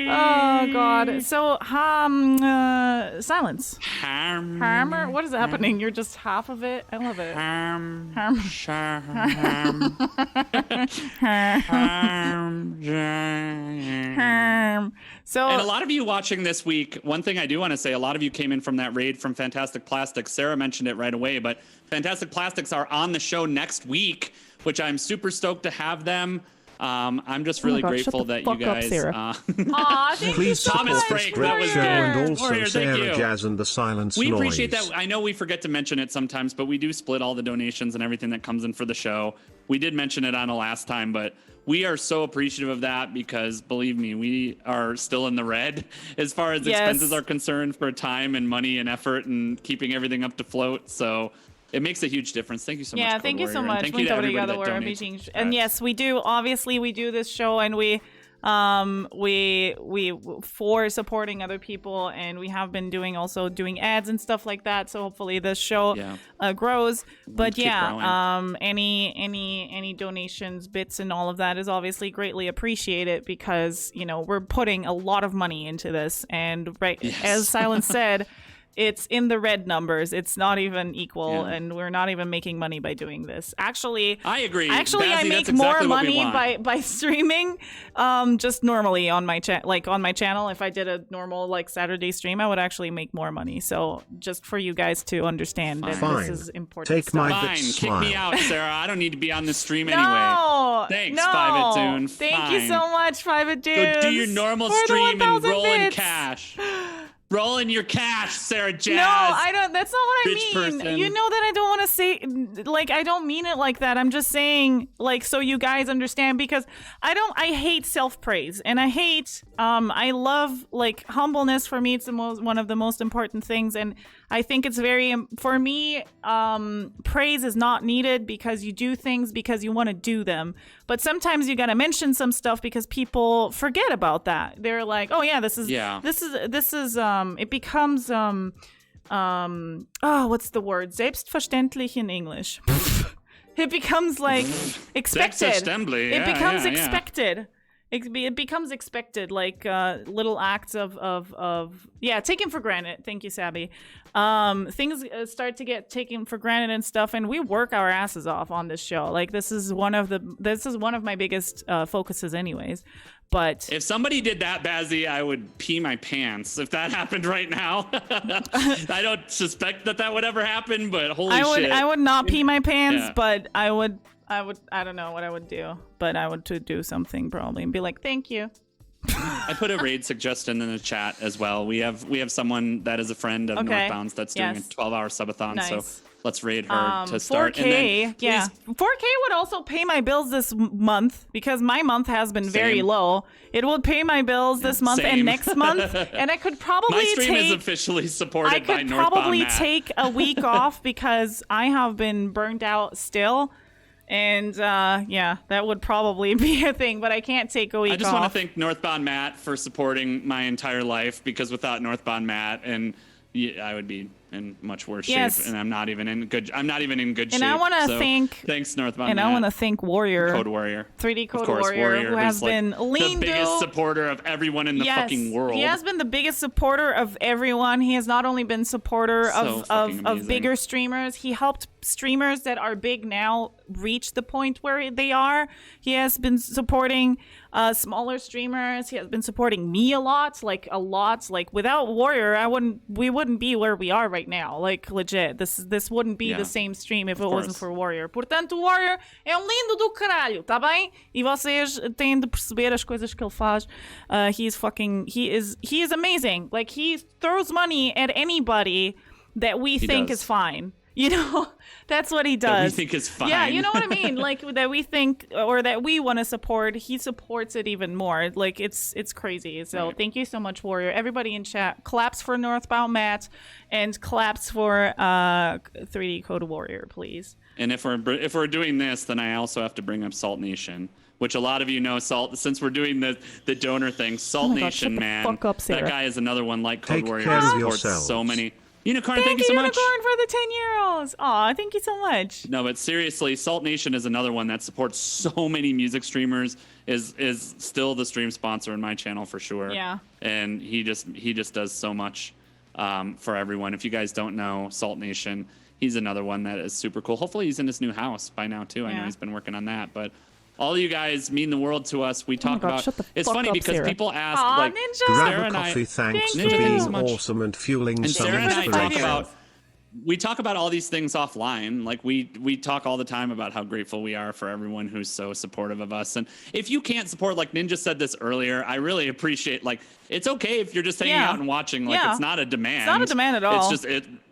Bye. Oh God. So silence. Hammer. What is happening? You're just half of it. I love it. So, and a lot of you watching this week, one thing I do want to say, a lot of you came in from that raid from Fantastic Plastics. Sarah mentioned it right away, but Fantastic Plastics are on the show next week, which I'm super stoked to have them. I'm just really grateful that you guys. Thank you so Thomas much, Frank, great that was show, good. and also Warrior, thank Sarah you. Jazz and the Silence We Noise. appreciate that. I know we forget to mention it sometimes, but we do split all the donations and everything that comes in for the show. We did mention it on the last time, but we are so appreciative of that because, believe me, we are still in the red as far as expenses are concerned for time and money and effort and keeping everything up to float. So it makes a huge difference. Thank you so much. Yeah, thank you so much. And thank you to everybody that donates. And yes, we do. Obviously, we do this show, and we for supporting other people, and we have been doing ads and stuff like that. So hopefully this show grows. But any donations, bits, and all of that is obviously greatly appreciated because we're putting a lot of money into this, and as Silence said. It's in the red numbers. It's not even equal, and we're not even making money by doing this. Actually, I agree. Actually, I make more money by streaming, just normally on my on my channel. If I did a normal Saturday stream, I would actually make more money. So just for you guys to understand that this is important. Take stuff. my Kick me out, Sarah. I don't need to be on this stream anyway. Thanks, no. 5-It-Dune. Thank you so much, 5-It-Dune. Go do your normal stream and roll in cash. Roll in your cash, Sarah Jazz. No, I don't. That's not what I mean. Person. You know that I don't want to say, I don't mean it like that. I'm just saying, so you guys understand, because I hate self-praise, and I hate, I love, humbleness. For me, it's one of the most important things, and I think it's for me, praise is not needed because you do things because you want to do them. But sometimes you got to mention some stuff because people forget about that. They're like, oh yeah, this is, it becomes, what's the word? Selbstverständlich in English. It becomes expected. It becomes expected. It becomes expected, little acts of taken for granted. Thank you, Sabby. Things start to get taken for granted and stuff, and we work our asses off on this show. This is one of my biggest focuses, anyways. But if somebody did that, Bazzy, I would pee my pants. If that happened right now, I don't suspect that would ever happen. But shit, I would not pee my pants, but I would. I don't know what I would do, but I would do something probably and be like, thank you. I put a raid suggestion in the chat as well. We have someone that is a friend of Northbound's that's doing a 12-hour subathon. Nice. So let's raid her to start. 4K, and then 4K would also pay my bills this month because my month has been very low. It would pay my bills this month and next month, and I could probably my stream is officially supported by Northbound. I could probably take a week off because I have been burned out still. And that would probably be a thing, but I can't take a week off. I just want to thank Northbound Matt for supporting my entire life, because without Northbound Matt, I would be in much worse shape, and I'm not even in good shape. And I want to thanks Northbound Matt. And I want to thank Code Warrior, 3D Code Warrior, who has been the biggest supporter of everyone in the fucking world. He has been the biggest supporter of everyone. He has not only been supporter of bigger streamers. He helped streamers that are big now reach the point where they are. He has been supporting smaller streamers. He has been supporting me a lot. Without Warrior, we wouldn't be where we are right now. Legit. This wouldn't be the same stream if it wasn't for Warrior. Portanto, Warrior é lindo do caralho, tá bem? E vocês têm de perceber as coisas que ele faz. He is amazing. He throws money at anybody that we think is fine. That's what he does. That we think is fine. Yeah, you know what I mean? That we think or that we want to support, he supports it even more. It's crazy. So Thank you so much, Warrior. Everybody in chat, claps for Northbound Matt and claps for 3D Code Warrior, please. And if we're doing this, then I also have to bring up Salt Nation, which a lot of you know. Since we're doing the donor thing, Salt Nation, man, fuck up, Sarah. That guy is another one like Code Take Warrior care who of supports yourselves. so many. Unicorn, thank you so much. Unicorn for the 10-year-olds. Aw, thank you so much. No, but seriously, Salt Nation is another one that supports so many music streamers. Is still the stream sponsor in my channel for sure. Yeah. And he just does so much for everyone. If you guys don't know Salt Nation, he's another one that is super cool. Hopefully he's in his new house by now too. I know he's been working on that, but all of you guys mean the world to us. We talk about. It's funny because Sarah. people ask Ninja. Grab Sarah a and coffee, I. thanks Ninja, for thank you so being much. awesome and fueling And some Sarah and I inspiration. we talk about all these things offline. Like we talk all the time about how grateful we are for everyone who's so supportive of us. And if you can't support, like Ninja said this earlier, I really appreciate. Like it's okay if you're just hanging out and watching. Like it's not a demand. It's not a demand at all. It's just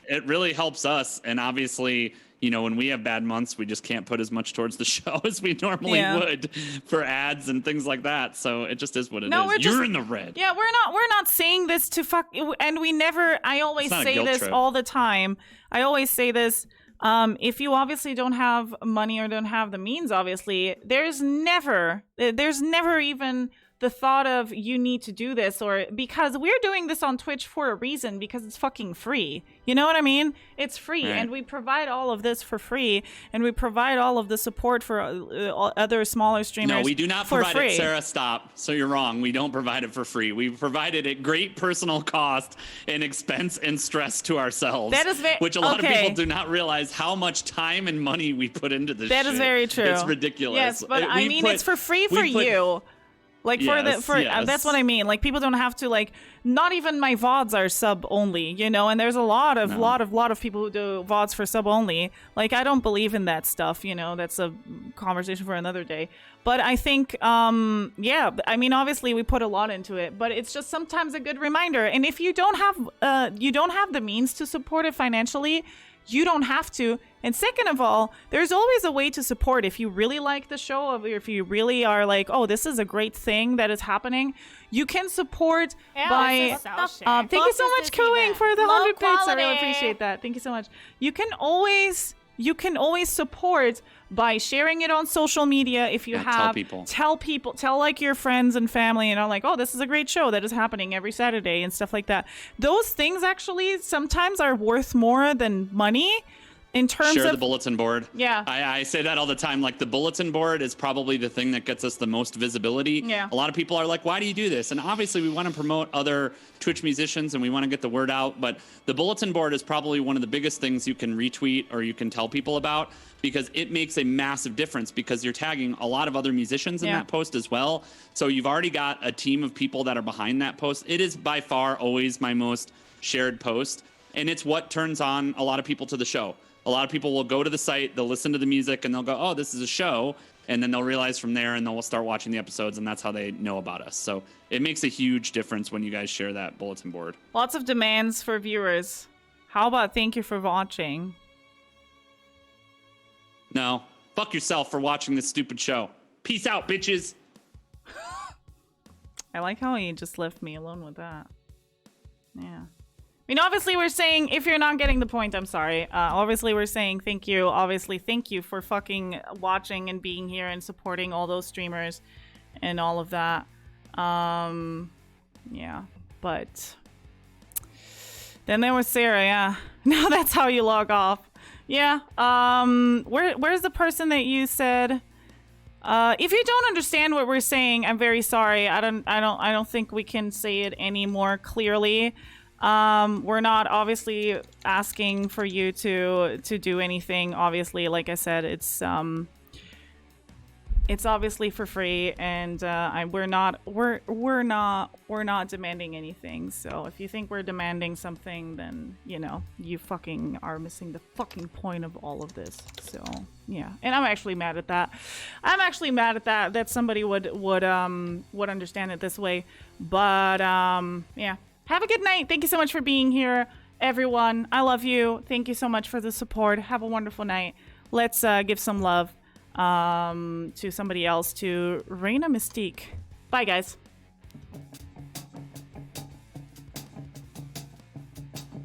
it really helps us. And obviously, you know, when we have bad months, we just can't put as much towards the show as we normally would for ads and things like that. So it just is what it is. You're in the red. Yeah, we're not saying this to fuck, and we never. I always say this all the time. I always say this. If you obviously don't have money or don't have the means, obviously, there's never even the thought of you need to do this, or because we're doing this on Twitch for a reason, because it's fucking free. You know what I mean? It's free, and we provide all of this for free, and we provide all of the support for other smaller streamers. No, we do not for provide free. it. Sarah, stop. So you're wrong. We don't provide it for free. We provide it at great personal cost and expense and stress to ourselves. That is which a lot of people do not realize how much time and money we put into this. That is very true. It's ridiculous. Yes, but I mean, it's for free for you. Like that's what I mean. Like people don't have to not even my VODs are sub only, you know, and there's a lot of people who do VODs for sub only. Like I don't believe in that stuff, you know, that's a conversation for another day. But I think, I mean, obviously we put a lot into it, but it's just sometimes a good reminder. And if you don't have the means to support it financially, you don't have to. And second of all, there's always a way to support. If you really like the show, or if you really are like, oh, this is a great thing that is happening, you can support by. Thank you so much, Cooing, for the 100 bits. I really appreciate that. Thank you so much. You can always support by sharing it on social media. If you have, tell people, like your friends and family, and like, oh, this is a great show that is happening every Saturday and stuff like that. Those things actually sometimes are worth more than money. In terms Share of the bulletin board. Yeah. I say that all the time. Like the bulletin board is probably the thing that gets us the most visibility. Yeah. A lot of people are like, why do you do this? And obviously we want to promote other Twitch musicians and we want to get the word out. But the bulletin board is probably one of the biggest things you can retweet or you can tell people about, because it makes a massive difference, because you're tagging a lot of other musicians in that post as well. So you've already got a team of people that are behind that post. It is by far always my most shared post. And it's what turns on a lot of people to the show. A lot of people will go to the site, they'll listen to the music, and they'll go, oh, this is a show. And then they'll realize from there, and they'll start watching the episodes, and that's how they know about us. So it makes a huge difference when you guys share that bulletin board. Lots of demands for viewers. How about thank you for watching? No. Fuck yourself for watching this stupid show. Peace out, bitches. I like how he just left me alone with that. Yeah. I mean, obviously we're saying, if you're not getting the point, I'm sorry. Obviously we're saying thank you. Obviously, thank you for fucking watching and being here and supporting all those streamers and all of that. Yeah, but then there was Sarah. Yeah, now that's how you log off. Yeah. Where's the person that you said? If you don't understand what we're saying, I'm very sorry. I don't think we can say it any more clearly. We're not obviously asking for you to do anything. Obviously, like I said, it's obviously for free, and we're not demanding anything. So if you think we're demanding something, then you know you fucking are missing the fucking point of all of this. So yeah, and I'm actually mad at that. That somebody would understand it this way. But yeah. Have a good night. Thank you so much for being here, everyone. I love you. Thank you so much for the support. Have a wonderful night. Let's give some love to somebody else, to Reina Mystique. Bye, guys.